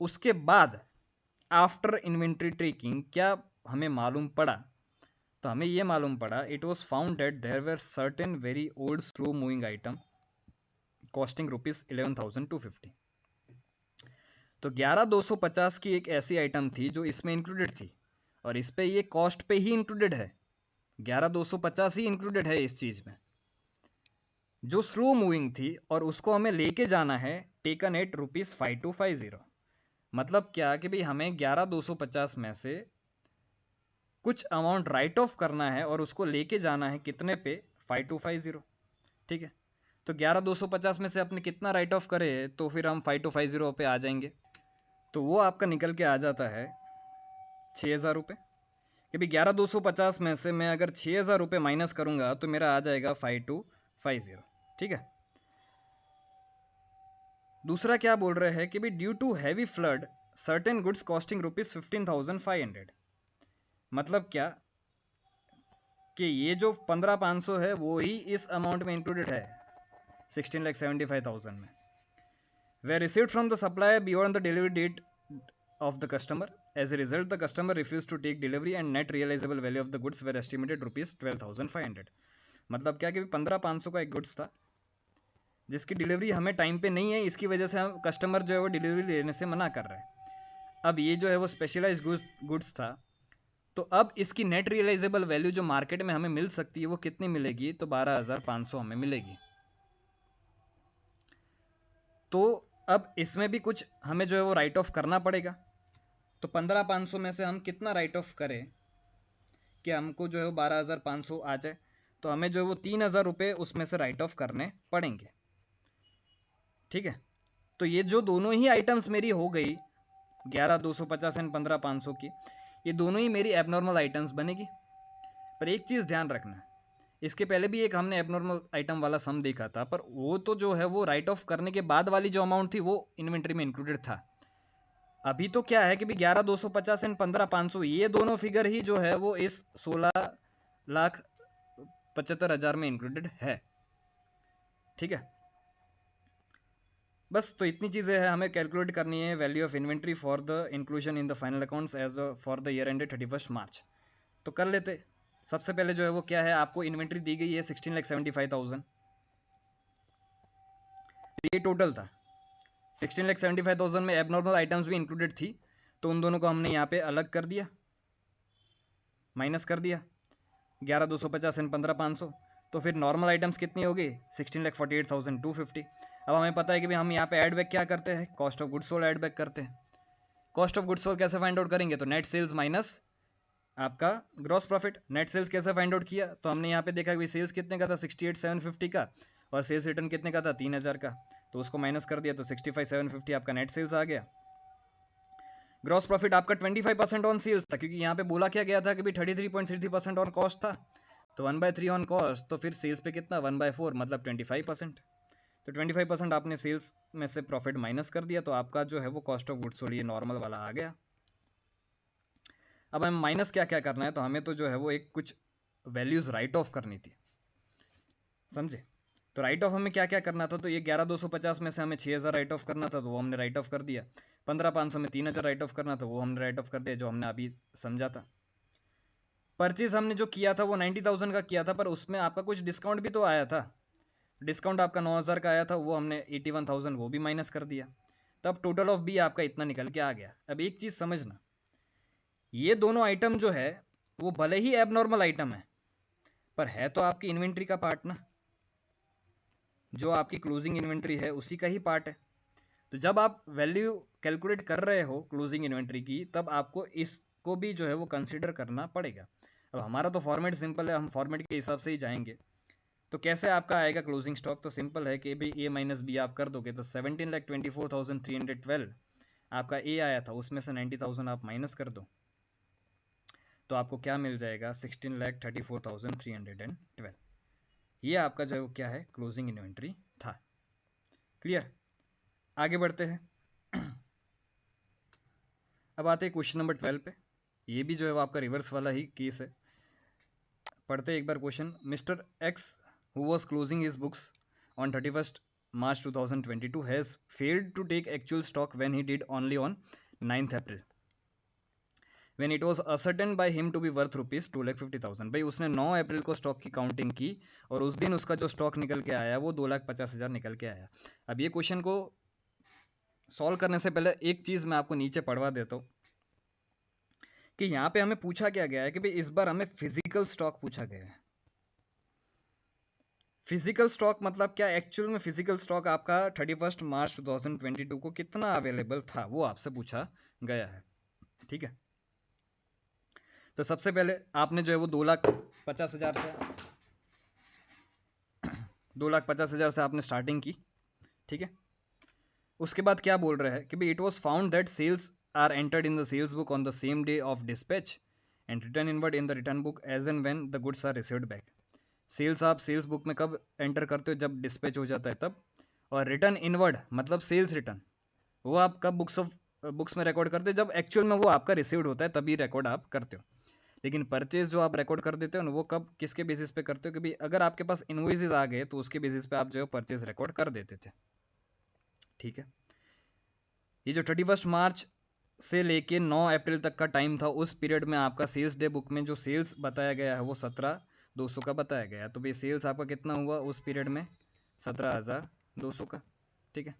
उसके बाद आफ्टर इन्वेंट्री टेकिंग क्या हमें मालूम पड़ा, तो हमें ये मालूम पड़ा it was found that there were certain very old slow moving item costing ₹11,250। तो 11,250 की एक ऐसी आइटम थी जो इसमें इंक्लूडेड थी, और इस पे ये कॉस्ट पे ही इंक्लूडेड है, 11,250 ही इंक्लूडेड है इस चीज में, जो स्लो मूविंग थी, और उसको हमें लेके जाना है टेकन एट ₹5250। मतलब क्या कि भाई हमें 11,250 में से कुछ अमाउंट राइट ऑफ करना है और उसको लेके जाना है कितने पे 5250। ठीक है, तो 11,250 में से अपने कितना राइट ऑफ करे तो फिर हम 5250 पे आ जाएंगे, तो वो आपका निकल के आ जाता है 6,000 रुपये। कि भाई 11,250 में से मैं अगर 6,000 रुपये माइनस करूंगा तो मेरा आ जाएगा 5250। ठीक है, दूसरा क्या बोल रहे हैं कि भाई due to heavy flood certain goods costing ₹15,500। मतलब क्या कि ये जो 15,500 है वो ही इस अमाउंट में इंक्लूडेड है 16,75,000 में। Were received from the supplier beyond the delivery date of the customer. As a result, the customer refused to take delivery and net realizable value of the goods were estimated ₹12,500। मतलब क्या कि 15,500 का एक गुड्स था जिसकी डिलीवरी हमें टाइम पे नहीं है, इसकी वजह से हम कस्टमर जो है वो डिलीवरी लेने से मना कर रहा है। अब ये जो है वो स्पेशलाइज गुड्स था, तो अब इसकी नेट रियलाइजेबल वैल्यू जो मार्केट में हमें मिल सकती है वो कितनी मिलेगी, तो 12,500 हमें मिलेगी। तो अब इसमें भी कुछ हमें जो है वो राइट ऑफ करना पड़ेगा, तो 15,500 में से हम कितना राइट ऑफ करें कि हमको जो है वो 12,500 आ जाए, तो हमें जो है वो 3,000 रुपये उसमें से राइट ऑफ करने पड़ेंगे। ठीक है, तो ये जो दोनों ही आइटम्स मेरी हो गई 11,250 एंड 15,500 की, ये दोनों ही मेरी एबनॉर्मल आइटम्स बनेगी। पर एक चीज़ ध्यान रखना, इसके पहले भी एक हमने एबनॉर्मल आइटम वाला सम देखा था, पर वो तो जो है वो राइट ऑफ करने के बाद वाली जो अमाउंट थी वो इन्वेंट्री में इंक्लूडेड था। अभी तो क्या है कि भी 11,250 एंड 15,500 ये दोनों फिगर ही जो है वो इस 16,75,000 में इंक्लूडेड है। ठीक है, बस तो इतनी चीज़ें हैं हमें कैलकुलेट करनी है value of inventory for the inclusion in the final accounts as for the year ended 31 March. तो कर लेते, सबसे पहले जो है वो क्या है, आपको इन्वेंट्री दी गई है 16,75,000, ये टोटल था 16,75,000 में एबनॉर्मल आइटम्स भी इंक्लूडेड थी, तो उन दोनों को हमने यहाँ पे अलग कर दिया, माइनस कर दिया 11,250 एंड 15,500, तो फिर नॉर्मल आइटम्स कितनी होगी 16,48,250। अब हमें पता है कि भाई हम यहाँ पे ऐड बैक क्या करते हैं, cost of goods sold add back करते हैं। कॉस्ट ऑफ गुड्स सोल्ड कैसे फाइंड आउट करेंगे, तो नेट सेल्स माइनस आपका ग्रॉस प्रॉफिट। नेट सेल्स कैसे फाइंड आउट किया, तो हमने यहाँ पे देखा कि सेल्स कितने का था 68,750 का, और सेल्स रिटर्न कितने का था 3,000 का, तो उसको माइनस कर दिया तो 65,750 आपका नेट सेल्स आ गया। ग्रॉस प्रॉफिट आपका 25% ऑन सेल्स था, क्योंकि यहाँ पे बोला क्या गया था कि भाई 33.33% ऑन कॉस्ट था, तो 1/3 ऑन कॉस्ट, तो फिर सेल्स पे कितना 1/4 मतलब 25%। तो 25% आपने सेल्स में से प्रॉफिट माइनस कर दिया, तो आपका जो है वो कॉस्ट ऑफ गुड्स सोल्ड ये नॉर्मल वाला आ गया। अब हमें माइनस क्या क्या करना है, तो हमें तो जो है वो एक कुछ वैल्यूज राइट ऑफ करनी थी, समझे। तो राइट ऑफ हमें क्या क्या करना था, तो ये 11,250 में से हमें 6,000 राइट ऑफ करना था, तो वो हमने राइट ऑफ कर दिया। 15,500 में 3,000 राइट ऑफ करना था, वो हमने राइट ऑफ कर दिया, जो हमने अभी समझा था। परचेज हमने जो किया था वो 90,000 का किया था, पर उसमें आपका कुछ डिस्काउंट भी तो आया था, डिस्काउंट आपका 9,000 का आया था, वो हमने 81,000 वो भी माइनस कर दिया, तब टोटल ऑफ बी आपका इतना निकल के आ गया। अब एक चीज समझना, ये दोनों आइटम जो है वो भले ही एबनॉर्मल आइटम है, पर है तो आपकी इन्वेंट्री का पार्ट ना, जो आपकी क्लोजिंग इन्वेंट्री है उसी का ही पार्ट है। तो जब आप वैल्यू कैलकुलेट कर रहे हो क्लोजिंग इन्वेंट्री की, तब आपको इसको भी जो है वो कंसीडर करना पड़ेगा। अब हमारा तो फॉर्मेट सिंपल है, हम फॉर्मेट के हिसाब से ही जाएंगे। तो कैसे आपका आएगा क्लोजिंग स्टॉक? तो सिंपल है कि भाई ए माइनस बी आप कर दोगे तो 17,24,312 आपका ए आया था, उसमें से 90,000 आप माइनस कर दो तो आपको क्या मिल जाएगा? 16,34,312। ये आपका जो है वो क्या है? क्लोजिंग इन्वेंट्री था। क्लियर? आगे बढ़ते हैं। अब आते हैं क्वेश्चन नंबर 12 पे। ये भी जो है वो आपका रिवर्स वाला ही केस है। पढ़ते हैं एक बार question. Mister X who was closing his books on 31st March 2022 has failed to take actual stock when he did only on 9th April when it was ascertained by him to be worth rupees 2,50,000। भाई उसने 9 अप्रैल को स्टॉक की काउंटिंग की और उस दिन उसका जो स्टॉक निकल के आया वो 2,50,000 निकल के आया। अब ये क्वेश्चन को सॉल्व करने से पहले एक चीज़ मैं आपको नीचे पढ़वा देता हूँ कि यहाँ पे हमें पूछा क्या गया है कि भाई इस बार हमें फिजिकल स्टॉक पूछा गया है। फिजिकल स्टॉक मतलब क्या? एक्चुअल में फिजिकल स्टॉक आपका 31 मार्च 2022 को कितना अवेलेबल था वो आपसे पूछा गया है। ठीक है, तो सबसे पहले आपने जो है वो 2,50,000 से आपने स्टार्टिंग की। ठीक है, उसके बाद क्या बोल रहा है कि भाई it was found that sales are entered in the sales book on the same day of dispatch and return inward in the return book as and when the goods are received back. Sales आप सेल्स बुक में कब एंटर करते हो? जब डिस्पैच हो जाता है तब। और रिटर्न इनवर्ड मतलब सेल्स रिटर्न, वो आप कब बुक्स में रिकॉर्ड करते हो? जब एक्चुअल में वो आपका रिसीव्ड होता है तभी रिकॉर्ड आप करते हो। लेकिन परचेज जो आप रिकॉर्ड कर देते हो ना, वो कब किसके बेसिस पे करते हो? कि भाई अगर आपके पास इनवॉइसेस आ गए तो उसके बेसिस पे आप जो है परचेज रिकॉर्ड कर देते थे। ठीक है, ये जो 31 मार्च से लेके 9 अप्रैल तक का टाइम था, उस पीरियड में आपका सेल्स डे बुक में जो सेल्स बताया गया है वो 17,200 का बताया गया है। तो भाई सेल्स आपका कितना हुआ उस पीरियड में? 17,200 का। ठीक है,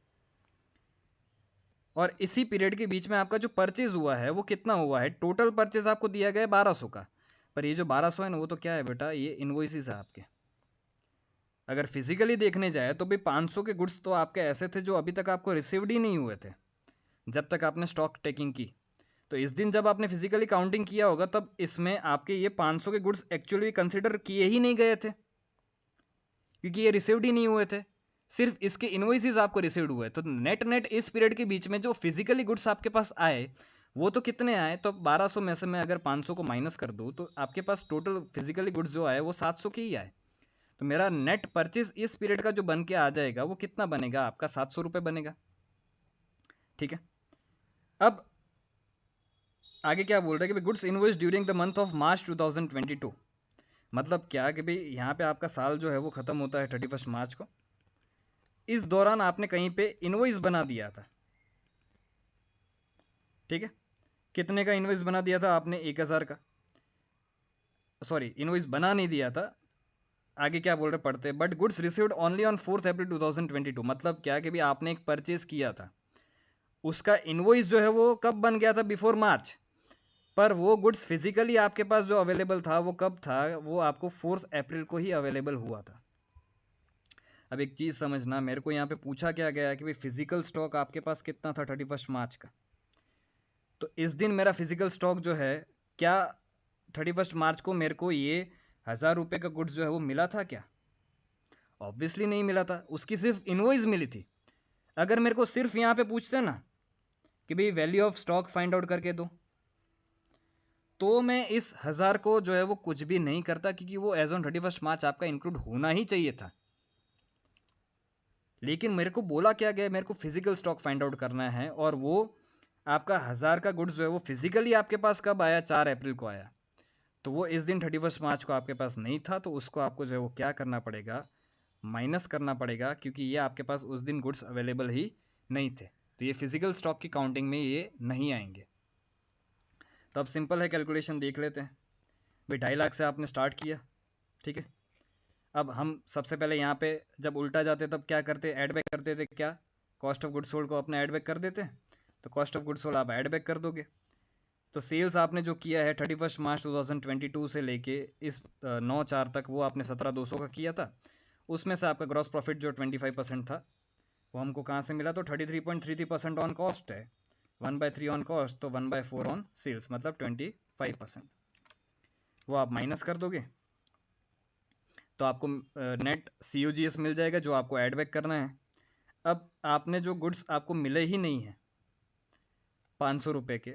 और इसी पीरियड के बीच में आपका जो परचेज हुआ है वो कितना हुआ है? टोटल परचेज आपको दिया गया है 1,200 का, पर ये जो 1,200 है ना वो तो क्या है बेटा? ये इनवॉइसेस है आपके। अगर फिजिकली देखने जाए तो भाई 500 के गुड्स तो आपके ऐसे थे जो अभी तक आपको रिसीव्ड ही नहीं हुए थे जब तक आपने स्टॉक टेकिंग की। तो इस दिन जब आपने फिजिकली काउंटिंग किया होगा तब इसमें आपके ये 500 के गुड्स एक्चुअली कंसिडर किए ही नहीं गए थे, क्योंकि ये रिसीव्ड ही नहीं हुए थे। सिर्फ इसके इनवॉइसेस आपको रिसीव्ड हुए। तो नेट इस पीरियड के बीच में जो फिजिकली गुड्स आपके पास आए वो तो कितने आए? तो 1,200 में से मैं अगर 500 को माइनस कर दूं तो आपके पास टोटल फिजिकली गुड्स जो आए वो 700 के ही आए। तो मेरा नेट परचेज इस पीरियड का जो बन के आ जाएगा वो कितना बनेगा? आपका 700 रुपये बनेगा। ठीक है, अब आगे क्या बोल रहे हैं कि goods invoice during the month of March 2022। मतलब क्या कि भाई यहाँ पे आपका साल जो है वो खत्म होता है 31 मार्च को। इस दौरान आपने कहीं पे इनवॉइस बना दिया था। ठीक है, कितने का इनवॉइस बना दिया था आपने? 1,000 का। सॉरी, इनवॉइस बना नहीं दिया था। आगे क्या बोल रहे पढ़ते हैं, but goods received only on 4 अप्रैल 2022। मतलब क्या कि भाई आपने एक परचेज किया था, उसका इनवॉइस जो है वो कब बन गया था? बिफोर मार्च। पर वो गुड्स फिजिकली आपके पास जो अवेलेबल था वो कब था? वो आपको 4 अप्रैल को ही अवेलेबल हुआ था। अब एक चीज समझना, मेरे को यहाँ पे पूछा क्या गया है कि भाई फिजिकल स्टॉक आपके पास कितना था 31 मार्च का। तो इस दिन मेरा फिजिकल स्टॉक जो है, क्या 31 मार्च को मेरे को ये 1,000 रुपये का गुड्स जो है वो मिला था क्या? ऑब्वियसली नहीं मिला था, उसकी सिर्फ इनवॉइस मिली थी। अगर मेरे को सिर्फ यहाँ पे पूछते ना कि भाई value of stock find out करके दो, तो मैं इस 1,000 को जो है वो कुछ भी नहीं करता, क्योंकि वो एज ऑन 31 मार्च आपका इंक्लूड होना ही चाहिए था। लेकिन मेरे को बोला क्या गया? मेरे को फिजिकल स्टॉक फाइंड आउट करना है, और वो आपका 1,000 का गुड्स जो है वो फिजिकली आपके पास कब आया? 4 अप्रैल को आया। तो वो इस दिन 31 मार्च को आपके पास नहीं था, तो उसको आपको जो है वो क्या करना पड़ेगा? माइनस करना पड़ेगा, क्योंकि ये आपके पास उस दिन गुड्स अवेलेबल ही नहीं थे। तो ये फिजिकल स्टॉक की काउंटिंग में ये नहीं आएंगे। तो अब सिंपल है, कैलकुलेशन देख लेते हैं। भाई 2.5 लाख से आपने स्टार्ट किया। ठीक है, अब हम सबसे पहले यहाँ पे जब उल्टा जाते तब क्या करते? ऐड बैक करते थे क्या? कॉस्ट ऑफ गुड सोल्ड को अपने ऐड बैक कर देते हैं, तो कॉस्ट ऑफ गुड सोल्ड आप ऐड बैक कर दोगे। तो सेल्स आपने जो किया है 31 मार्च 2022 से लेके इस 9/4 तक, वो आपने 17,200 का किया था। उसमें से आपका ग्रॉस प्रॉफिट जो 25% था वो हमको कहाँ से मिला, तो 33.33% ऑन कॉस्ट है, 1/3 ऑन कॉस्ट, तो 1/4 ऑन सेल्स, मतलब 25%। वो आप माइनस कर दोगे तो आपको नेट COGS मिल जाएगा जो आपको ऐड बैक करना है। अब आपने जो गुड्स आपको मिले ही नहीं है 500 रुपये के,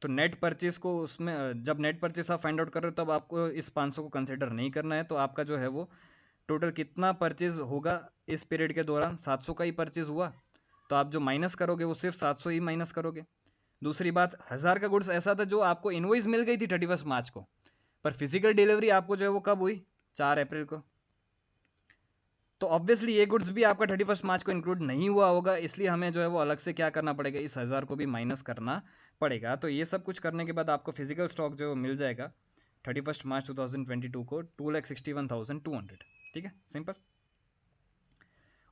तो नेट परचेज को उसमें जब नेट परचेज आप फाइंड आउट कर रहे हो तब आपको इस 500 को कंसिडर नहीं करना है। तो आपका जो है वो टोटल कितना परचेज होगा इस पीरियड के दौरान, 700 का ही परचेज हुआ, तो आप जो माइनस करोगे वो सिर्फ 700 ही माइनस करोगे। दूसरी बात, 1000 का गुड्स ऐसा था जो आपको इनवॉइस मिल गई थी 31 मार्च को, पर फिजिकल डिलीवरी आपको जो है वो कब हुई, 4 अप्रैल को। तो ऑब्वियसली ये गुड्स भी आपका 31 मार्च को इंक्लूड नहीं हुआ होगा, इसलिए हमें जो है वो अलग से क्या करना पड़ेगा, इस 1000 को भी माइनस करना पड़ेगा। तो ये सब कुछ करने के बाद आपको फिजिकल स्टॉक जो मिल जाएगा 31 मार्च 2022 को 2,61,200। ठीक है, सिंपल।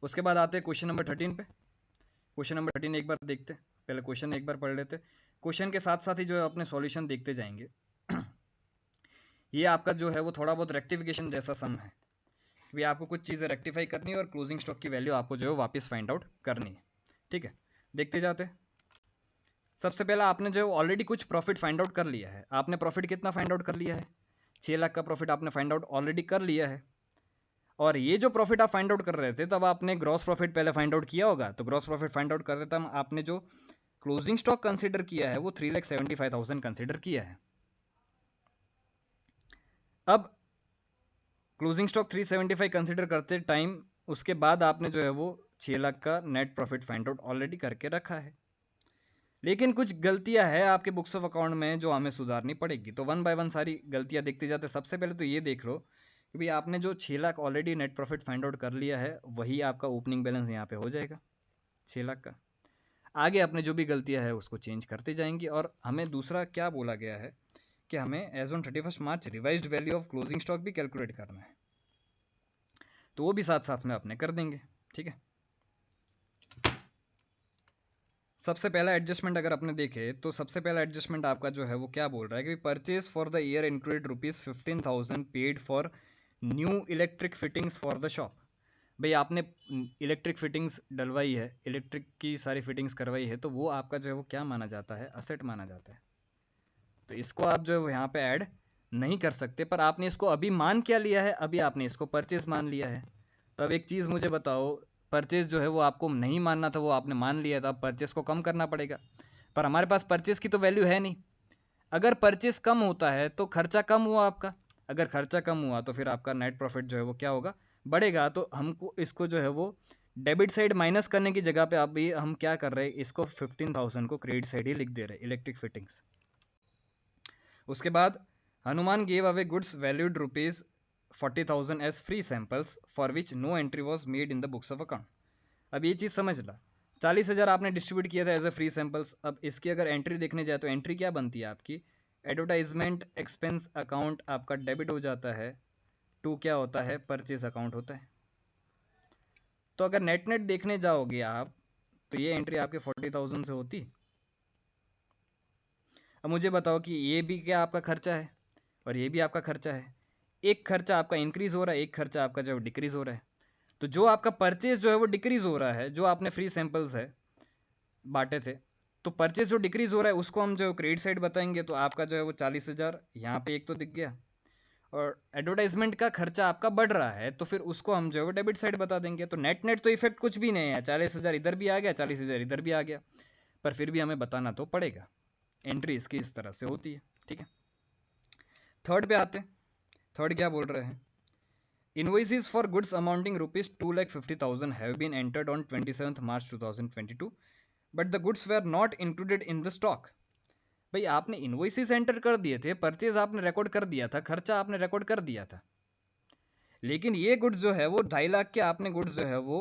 उसके बाद आते हैं क्वेश्चन नंबर 13 पे। क्वेश्चन नंबर 13 एक बार देखते हैं, पहले क्वेश्चन एक बार पढ़ लेते, क्वेश्चन के साथ साथ ही जो है अपने सॉल्यूशन देखते जाएंगे। ये आपका जो है वो थोड़ा बहुत रेक्टिफिकेशन जैसा सम है, भी आपको कुछ चीज़ें रेक्टिफाई करनी है और क्लोजिंग स्टॉक की वैल्यू आपको जो है वापस फाइंड आउट करनी है। ठीक है, देखते जाते हैं। सबसे पहला आपने जो ऑलरेडी कुछ प्रॉफिट फाइंड आउट कर लिया है। आपने प्रॉफिट कितना फाइंड आउट कर लिया है, 6 लाख का प्रॉफिट आपने फाइंड आउट ऑलरेडी कर लिया है। और ये जो प्रॉफिट आप फाइंड आउट कर रहे थे तब आपने ग्रॉस प्रॉफिट पहले फाइंड आउट किया होगा, तो ग्रॉस प्रॉफिट फाइंड आउट करते तब आपने जो क्लोजिंग स्टॉक कंसिडर किया है वो 3,75,000 कंसिडर किया है। अब क्लोजिंग स्टॉक 375 कंसिडर करते टाइम उसके बाद आपने जो है वो 6 लाख का net profit find out already करके रखा है, लेकिन कुछ गलतियां हैं आपके बुक्स ऑफ अकाउंट में जो हमें सुधारनी पड़ेगी। तो 1 बाय 1 सारी गलतियां देखते जाते। सबसे पहले तो ये देख लो कि भाई आपने जो 6 lakh already net profit find out कर लिया है वही आपका ओपनिंग बैलेंस यहाँ पे हो जाएगा 6 लाख का। आगे अपने जो भी गलतियां है उसको चेंज करते जाएंगे। और हमें दूसरा क्या बोला गया है कि हमें as on 31 March revised value of closing stock भी कैलकुलेट करना है, तो वो भी साथ साथ में अपने कर देंगे। ठीक है, सबसे पहला एडजस्टमेंट अगर अपने देखे तो सबसे पहला एडजस्टमेंट आपका जो है वो क्या बोल रहा है कि purchase for the year included ₹15,000 paid for new electric fittings for the shop. भाई आपने इलेक्ट्रिक फिटिंग्स डलवाई है, इलेक्ट्रिक की सारी फिटिंग्स करवाई है, तो वो आपका जो है वो क्या माना जाता है, असेट माना जाता है। तो इसको आप जो है वो यहाँ पे ऐड नहीं कर सकते, पर आपने इसको अभी मान क्या लिया है, अभी आपने इसको परचेज मान लिया है। तो अब एक चीज़ मुझे बताओ, परचेज जो है वो आपको नहीं मानना था, वो आपने मान लिया था, अब परचेज को कम करना पड़ेगा। पर हमारे पास परचेज की तो वैल्यू है नहीं। अगर परचेज कम होता है तो खर्चा कम हुआ आपका, अगर खर्चा कम हुआ तो फिर आपका नेट प्रॉफिट जो है वो क्या होगा, बढ़ेगा। तो हमको इसको जो है वो डेबिट साइड माइनस करने की जगह पे अभी हम क्या कर रहे हैं, इसको 15,000 को क्रेडिट साइड ही लिख दे रहे हैं, इलेक्ट्रिक फिटिंग्स। उसके बाद Hanuman gave away goods valued ₹40,000 as free samples for which no entry was made in the books of account. अब ये चीज़ समझ ला, 40,000 आपने डिस्ट्रीब्यूट किया था एज ए फ्री सैंपल्स। अब इसकी अगर एंट्री देखने जाए तो एंट्री क्या बनती है आपकी, एडवर्टाइजमेंट एक्सपेंस अकाउंट आपका डेबिट हो जाता है, टू क्या होता है, परचेज अकाउंट होता है। तो अगर नेट नेट देखने जाओगे आप तो ये एंट्री आपके 40,000 से होती। अब मुझे बताओ कि ये भी क्या आपका खर्चा है और ये भी आपका खर्चा है, एक खर्चा आपका इंक्रीज हो रहा है, एक खर्चा आपका जो डिक्रीज हो रहा है। तो जो आपका परचेज जो है वो डिक्रीज हो रहा है, जो आपने फ्री सैंपल्स है बांटे थे, तो परचेज जो डिक्रीज हो रहा है उसको हम जो क्रेडिट साइड बताएंगे। तो आपका जो है वो 40,000 यहाँ पे एक तो दिख गया, और एडवर्टाइजमेंट का खर्चा आपका बढ़ रहा है तो फिर उसको हम जो है वो डेबिट साइड बता देंगे। तो नेट नेट तो इफेक्ट कुछ भी नहीं है, 40,000 इधर भी आ गया, 40,000 इधर भी आ गया, पर फिर भी हमें बताना तो पड़ेगा। एंट्री इसकी इस तरह से होती है। ठीक है, थर्ड पे आते हैं। थर्ड क्या बोल रहे हैं, invoices for goods amounting ₹2,50,000 have been entered on 27 March 2022 but the goods were not included in the stock. भाई आपने इनवॉइसेस एंटर कर दिए थे, परचेज आपने रिकॉर्ड कर दिया था, खर्चा आपने रिकॉर्ड कर दिया था, लेकिन ये गुड्स जो है वो 2.5 लाख के आपने गुड्स जो है वो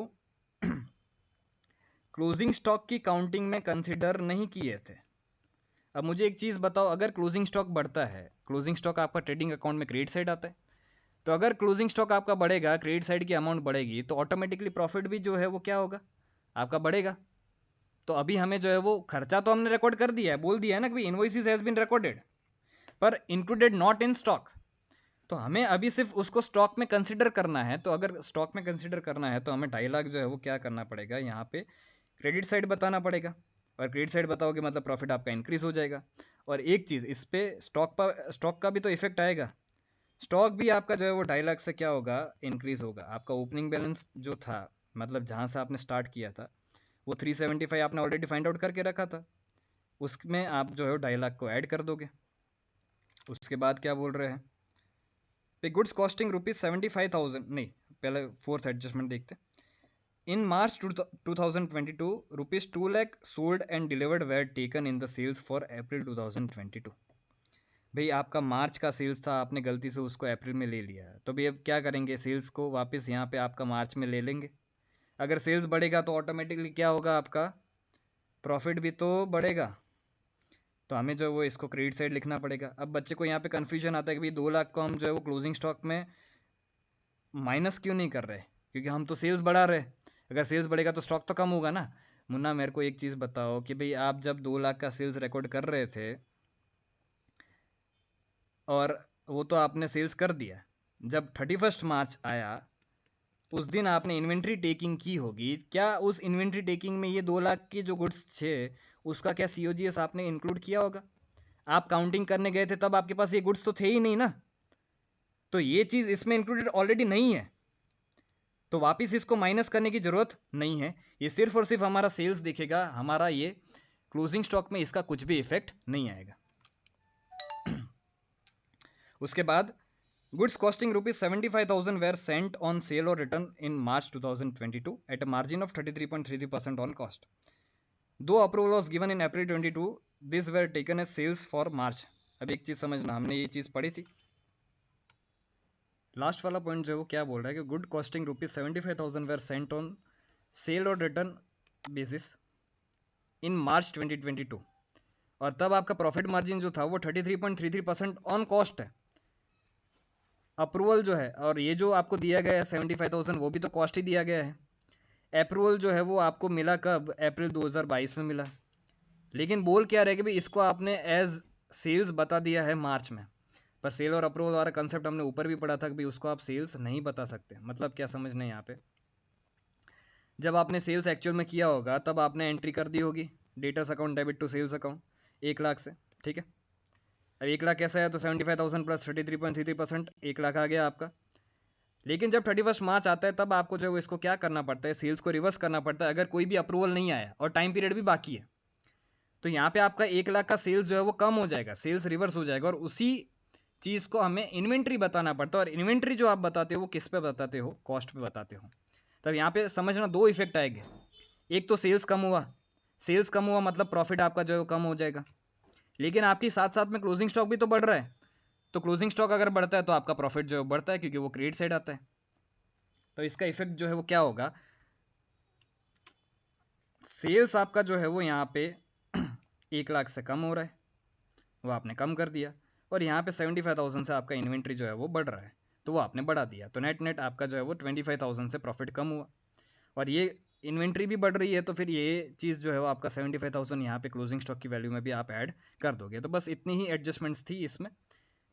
क्लोजिंग स्टॉक की काउंटिंग में कंसिडर नहीं किए थे। अब मुझे एक चीज़ बताओ, अगर क्लोजिंग स्टॉक बढ़ता है, क्लोजिंग स्टॉक आपका ट्रेडिंग अकाउंट में क्रेडिट साइड आता है, तो अगर क्लोजिंग स्टॉक आपका बढ़ेगा, क्रेडिट साइड की अमाउंट बढ़ेगी, तो ऑटोमेटिकली प्रॉफिट भी जो है वो क्या होगा, आपका बढ़ेगा। तो अभी हमें जो है वो खर्चा तो हमने रिकॉर्ड कर दिया है, बोल दिया है ना कि इनवॉइसेस हैज बीन रिकॉर्डेड पर इंक्लूडेड नॉट इन स्टॉक। तो हमें अभी सिर्फ उसको स्टॉक में कंसिडर करना है। तो अगर स्टॉक में कंसिडर करना है तो हमें 2.5 लाख जो है वो क्या करना पड़ेगा, यहाँ पे क्रेडिट साइड बताना पड़ेगा। और क्रेडिट साइड बताओगे मतलब प्रॉफिट आपका इंक्रीज हो जाएगा। और एक चीज़ इस पे स्टॉक का भी तो इफेक्ट आएगा। स्टॉक भी आपका जो है वो 2.5 लाख से क्या होगा, इंक्रीज होगा। आपका ओपनिंग बैलेंस जो था, मतलब जहाँ से आपने स्टार्ट किया था, वो 375 आपने ऑलरेडी फाइंड आउट करके रखा था, उसमें आप जो है 2.5 लाख को ऐड कर दोगे। उसके बाद क्या बोल रहे हैं पे, गुड्स कॉस्टिंग ₹75,000, नहीं पहले फोर्थ एडजस्टमेंट देखते। In March 2022 ₹2 lakh sold and delivered were taken in the sales for April 2022। भाई आपका मार्च का सेल्स था, आपने गलती से उसको अप्रैल में ले लिया, तो भाई अब क्या करेंगे, सेल्स को वापस यहाँ पे आपका मार्च में ले लेंगे। अगर सेल्स बढ़ेगा तो ऑटोमेटिकली क्या होगा, आपका प्रॉफिट भी तो बढ़ेगा। तो हमें जो वो इसको क्रेडिट साइड लिखना पड़ेगा। अब बच्चे को यहाँ पे कन्फ्यूजन आता है कि भाई 2 लाख को हम जो है वो क्लोजिंग स्टॉक में माइनस क्यों नहीं कर रहे, क्योंकि हम तो सेल्स बढ़ा रहे। अगर सेल्स बढ़ेगा तो स्टॉक तो कम होगा ना। मुन्ना मेरे को एक चीज़ बताओ कि भाई आप जब 2 लाख का सेल्स रिकॉर्ड कर रहे थे और वो तो आपने सेल्स कर दिया, जब 31 मार्च आया उस दिन आपने इन्वेंट्री टेकिंग की होगी, क्या उस इन्वेंट्री टेकिंग में ये 2 लाख के जो गुड्स थे उसका क्या COGS आपने इंक्लूड किया होगा? आप काउंटिंग करने गए थे तब आपके पास ये गुड्स तो थे ही नहीं ना, तो ये चीज़ इसमें इंक्लूडेड ऑलरेडी नहीं है, तो वापस इसको माइनस करने की ज़रूरत नहीं है। ये सिर्फ और सिर्फ हमारा सेल्स दिखेगा, हमारा ये क्लोजिंग स्टॉक में इसका कुछ भी इफेक्ट नहीं आएगा। उसके बाद goods costing ₹75,000 were sent on sale or return in March 2022 at a margin of 33.33% on cost. Though approval was given in April 22, these were taken as sales for March. अब एक चीज़ समझना, हमने ये चीज़ पढ़ी थी, लास्ट वाला पॉइंट जो है वो क्या बोल रहा है कि good costing ₹75,000 were sent on sale or return basis in March 2022, और तब आपका प्रॉफिट मार्जिन जो था वो 33.33% ऑन कॉस्ट है। अप्रूवल जो है, और ये जो आपको दिया गया है 75,000 वो भी तो कॉस्ट ही दिया गया है। अप्रूवल जो है वो आपको मिला कब, अप्रैल 2022 में मिला। लेकिन बोल क्या रहे कि भाई इसको आपने एज सेल्स बता दिया है मार्च में, पर सेल और अप्रूवल वाला कंसेप्ट हमने ऊपर भी पढ़ा था कि भाई उसको आप सेल्स नहीं बता सकते। मतलब क्या समझना है यहाँ पे, जब आपने सेल्स एक्चुअल में किया होगा तब आपने एंट्री कर दी होगी debtors account debit to sales account 1 lakh से, ठीक है। अब 1 लाख कैसा है, तो 75,000 प्लस 33.33%, 1 लाख आ गया आपका। लेकिन जब 31 मार्च आता है तब आपको जो है इसको क्या करना पड़ता है, सेल्स को रिवर्स करना पड़ता है, अगर कोई भी अप्रूवल नहीं आया और टाइम पीरियड भी बाकी है। तो यहाँ पे आपका 1 लाख का सेल्स जो है वो कम हो जाएगा, सेल्स रिवर्स हो जाएगा, और उसी चीज़ को हमें इन्वेंट्री बताना पड़ता है। और इन्वेंट्री जो आप बताते हो वो किस पे बताते हो, कॉस्ट पे बताते हो। तब यहाँ पे समझना 2 इफेक्ट आएंगे, एक तो सेल्स कम हुआ, सेल्स कम हुआ मतलब प्रॉफिट आपका जो है कम हो जाएगा, लेकिन आपकी साथ साथ में क्लोजिंग स्टॉक भी तो बढ़ रहा है। तो क्लोजिंग स्टॉक अगर बढ़ता है तो आपका प्रॉफिट जो है बढ़ता है, क्योंकि वो क्रेडिट साइड आता है। तो इसका इफेक्ट जो है वो क्या होगा, सेल्स आपका जो है वो यहाँ पे 1 लाख से कम हो रहा है, वो आपने कम कर दिया, और यहाँ पे 75,000 से आपका इन्वेंट्री जो है वो बढ़ रहा है, तो वो आपने बढ़ा दिया। तो नेट नेट आपका जो है वो 25,000 से प्रॉफिट कम हुआ, और ये इन्वेंट्री भी बढ़ रही है, तो फिर ये चीज़ जो है वो आपका 75,000 यहाँ पे क्लोजिंग स्टॉक की वैल्यू में भी आप ऐड कर दोगे। तो बस इतनी ही एडजस्टमेंट्स थी इसमें।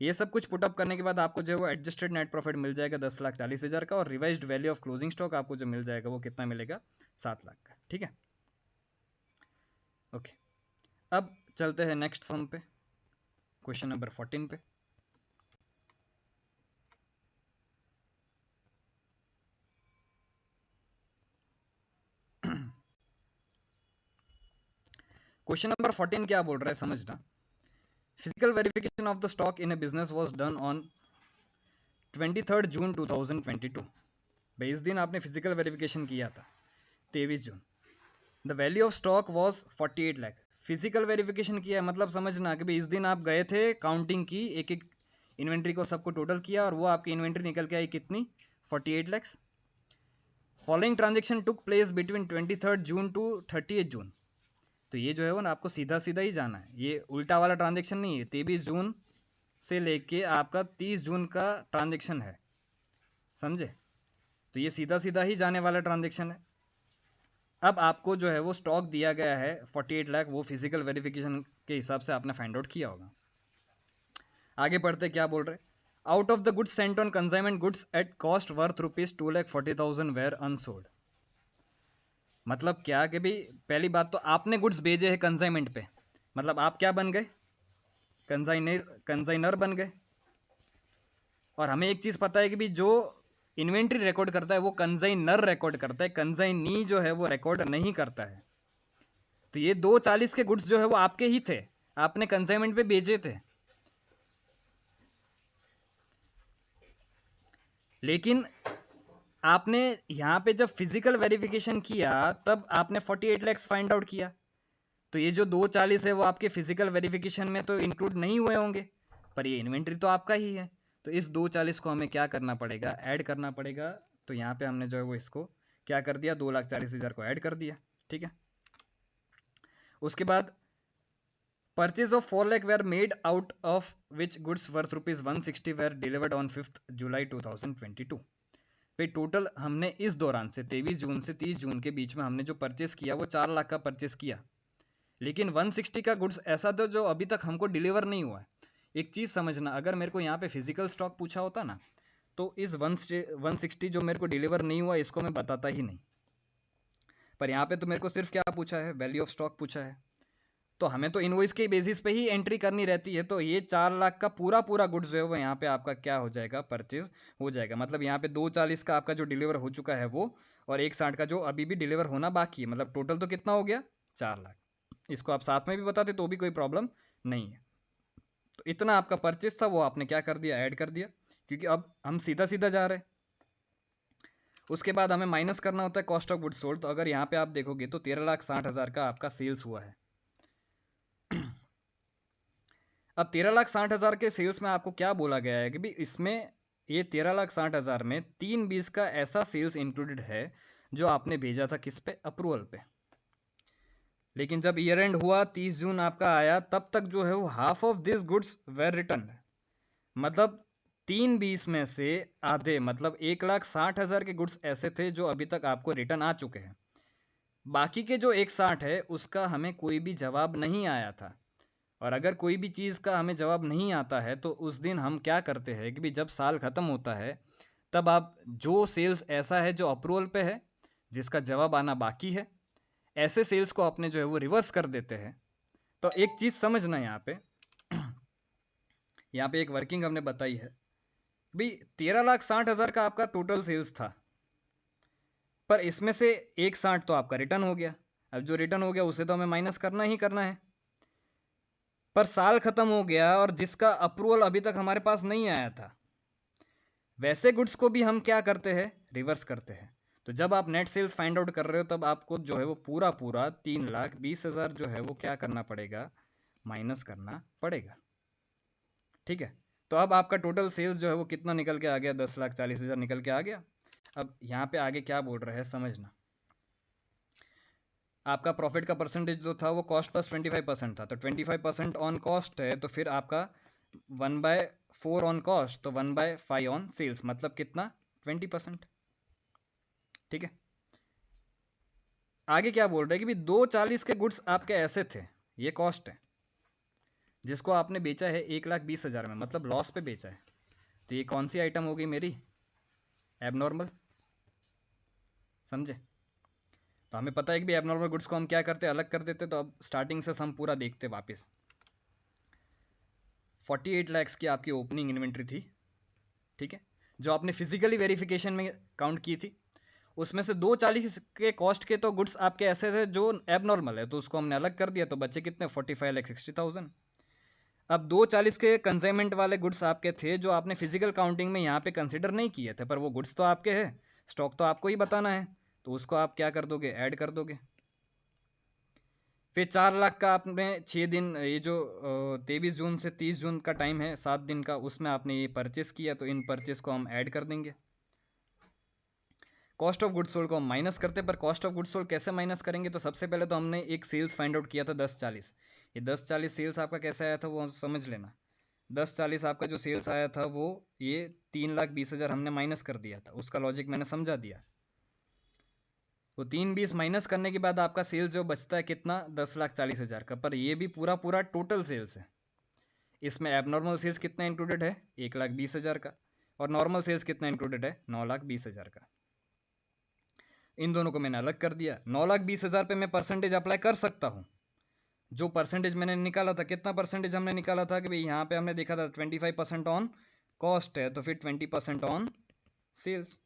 ये सब कुछ पुटअप करने के बाद आपको जो है वो एडजस्टेड नेट प्रॉफिट मिल जाएगा 10,40,000 का, और revised value of closing stock आपको जो मिल जाएगा वो कितना मिलेगा, 7 लाख का, ठीक है। ओके, अब चलते हैं नेक्स्ट सम पे, क्वेश्चन नंबर 14 पे। क्वेश्चन नंबर 14 क्या बोल रहा है समझना, physical verification of the stock in A business was done on 23 जून 2022। भाई इस दिन आपने फिजिकल वेरिफिकेशन किया था 23 June. The value of stock was 48 lakh. Physical verification किया है मतलब समझना कि भाई इस दिन आप गए थे, काउंटिंग की, एक एक इन्वेंट्री को सबको टोटल किया, और वो आपकी इन्वेंट्री निकल के आई कितनी, 48 lakhs. Following transaction took place between 23 June to 30 June. तो ये जो है वो ना आपको सीधा सीधा ही जाना है, ये उल्टा वाला ट्रांजेक्शन नहीं है। 23 जून से लेके आपका 30 जून का ट्रांजेक्शन है, समझे। तो ये सीधा सीधा ही जाने वाला ट्रांजेक्शन है। अब आपको जो है वो स्टॉक दिया गया है 48 लाख, वो फिजिकल वेरिफिकेशन के हिसाब से आपने फाइंड आउट किया होगा। आगे पढ़ते क्या बोल रहे, out of the goods sent on consignment goods at cost worth ₹2,40,000 were unsold. मतलब क्या कि भाई पहली बात तो आपने गुड्स भेजे हैं कंसाइनमेंट पे, मतलब आप क्या बन गए, कंसाइनर बन गए। और हमें एक चीज पता है कि भाई जो इन्वेंट्री रिकॉर्ड करता है वो कंसाइनर रिकॉर्ड करता है, कंसाइनी जो है वो रिकॉर्ड नहीं करता है। तो ये 240 के गुड्स जो है वो आपके ही थे, आपने कंसाइनमेंट पे भेजे थे, लेकिन आपने यहाँ पे जब फिजिकल वेरिफिकेशन किया तब आपने 48 लैक्स फाइंड आउट किया। तो ये जो 240 है वो आपके फिजिकल वेरिफिकेशन में तो इंक्लूड नहीं हुए होंगे, पर ये इन्वेंट्री तो आपका ही है। तो इस 240 को हमें क्या करना पड़ेगा, ऐड करना पड़ेगा। तो यहाँ पे हमने जो है वो इसको क्या कर दिया, 2,40,000 को ऐड कर दिया। ठीक है, उसके बाद purchase of 4 lakh were made out of which goods worth ₹160 were delivered on 5 July 2022। पे टोटल हमने इस दौरान से 23 जून से 30 जून के बीच में हमने जो परचेस किया वो 4 लाख का परचेस किया, लेकिन 160 का गुड्स ऐसा था जो अभी तक हमको डिलीवर नहीं हुआ है। एक चीज़ समझना, अगर मेरे को यहाँ पे फिजिकल स्टॉक पूछा होता ना, तो इस 160 जो मेरे को डिलीवर नहीं हुआ इसको मैं बताता ही नहीं, पर यहाँ पे तो मेरे को सिर्फ क्या पूछा है, वैल्यू ऑफ स्टॉक पूछा है। तो हमें तो इनवॉइस के बेसिस पे ही एंट्री करनी रहती है। तो ये 4 लाख का पूरा पूरा गुड्स जो है वो यहाँ पे आपका क्या हो जाएगा, परचेज हो जाएगा। मतलब यहाँ पे 240 का आपका जो डिलीवर हो चुका है वो, और 160 का जो अभी भी डिलीवर होना बाकी है, मतलब टोटल तो कितना हो गया, 4 लाख। इसको आप साथ में भी बताते तो भी कोई प्रॉब्लम नहीं है। तो इतना आपका परचेज था वो आपने क्या कर दिया, ऐड कर दिया, क्योंकि अब हम सीधा सीधा जा रहे हैं। उसके बाद हमें माइनस करना होता है कॉस्ट ऑफ गुड्स सोल्ड। तो अगर यहाँ पे आप देखोगे तो 13,60,000 का आपका सेल्स हुआ है। अब 13,60,000 के सेल्स में आपको क्या बोला गया है कि भाई इसमें ये 13,60,000 में 3/20 का ऐसा सेल्स इंक्लूडेड है जो आपने भेजा था किस पे, अप्रूवल पे। लेकिन जब ईयर एंड हुआ 30 जून आपका आया, तब तक जो है वो half of this goods were return, मतलब 3/20 में से आधे, मतलब 1,60,000 के गुड्स ऐसे थे जो अभी तक आपको रिटर्न आ चुके हैं। बाकी के जो 160 है उसका हमें कोई भी जवाब नहीं आया था। और अगर कोई भी चीज़ का हमें जवाब नहीं आता है तो उस दिन हम क्या करते हैं कि भाई जब साल ख़त्म होता है तब आप जो सेल्स ऐसा है जो अप्रूवल पे है जिसका जवाब आना बाकी है, ऐसे सेल्स को अपने जो है वो रिवर्स कर देते हैं। तो एक चीज़ समझना, यहाँ पे एक वर्किंग हमने बताई है भाई, 13,60,000 का आपका टोटल सेल्स था, पर इसमें से 160 तो आपका रिटर्न हो गया। अब जो रिटर्न हो गया उसे तो हमें माइनस करना ही करना है, पर साल खत्म हो गया और जिसका अप्रूवल अभी तक हमारे पास नहीं आया था, वैसे गुड्स को भी हम क्या करते हैं, रिवर्स करते हैं। तो जब आप नेट सेल्स फाइंड आउट कर रहे हो तब आपको जो है वो पूरा पूरा 3,20,000 जो है वो क्या करना पड़ेगा, माइनस करना पड़ेगा। ठीक है, तो अब आपका टोटल सेल्स जो है वो कितना निकल के आ गया, 10,40,000 निकल के आ गया। अब यहाँ पे आगे क्या बोल रहे हैं समझना, आपका प्रॉफिट का परसेंटेज जो था वो कॉस्ट प्लस 25% था, तो 25% ऑन कॉस्ट है, तो फिर आपका 1/4 ऑन कॉस्ट, तो 1/5 ऑन सेल्स, मतलब कितना, 20%। ठीक है, आगे क्या बोल रहे हैं कि भी 240 के गुड्स आपके ऐसे थे, ये कॉस्ट है, जिसको आपने बेचा है 1,20,000 में, मतलब लॉस पे बेचा है। तो ये कौन सी आइटम हो गई मेरी, एबनॉर्मल, समझे। तो हमें पता है कि भी एबनॉर्मल गुड्स को हम क्या करते, अलग कर देते। तो अब स्टार्टिंग से हम पूरा देखते वापस। 48 लैक्स की आपकी ओपनिंग इन्वेंट्री थी, ठीक है, जो आपने फिजिकली वेरिफिकेशन में काउंट की थी। उसमें से 240 के कॉस्ट के तो गुड्स आपके ऐसे थे जो एबनॉर्मल है, तो उसको हमने अलग कर दिया, तो बचे कितने, 45,60,000। अब 240 के कंसाइनमेंट वाले गुड्स आपके थे जो आपने फिजिकल काउंटिंग में यहाँ पे कंसिडर नहीं किए थे, पर वो गुड्स तो आपके हैं, स्टॉक तो आपको ही बताना है, तो उसको आप क्या कर दोगे, ऐड कर दोगे। फिर 4 लाख का आपने 6 दिन, ये जो 23 जून से 30 जून का टाइम है 7 दिन का, उसमें आपने ये परचेस किया, तो इन परचेस को हम ऐड कर देंगे। कॉस्ट ऑफ गुड्स सोल्ड को हम माइनस करते हैं, पर कॉस्ट ऑफ गुड्स सोल्ड कैसे माइनस करेंगे, तो सबसे पहले तो हमने एक सेल्स फाइंड आउट किया था 10,40। ये 10,40 सेल्स आपका कैसे आया था वो समझ लेना। 10,40 आपका जो सेल्स आया था वो ये 3,20,000 हमने माइनस कर दिया था, उसका लॉजिक मैंने समझा दिया। वो 320 माइनस करने के बाद आपका सेल्स जो बचता है कितना, 10,40,000 का। पर ये भी पूरा पूरा टोटल सेल्स है। इसमें एबनॉर्मल सेल्स कितना इंक्लूडेड है, 1,20,000 का, और नॉर्मल सेल्स कितना इंक्लूडेड है, 9,20,000 का। इन दोनों को मैंने अलग कर दिया। 9,20,000 पे मैं परसेंटेज अप्लाई कर सकता हूँ। जो परसेंटेज मैंने निकाला था, कितना परसेंटेज हमने निकाला था कि भाई यहाँ पे हमने देखा था 25% ऑन कॉस्ट है, तो फिर 20% ऑन सेल्स।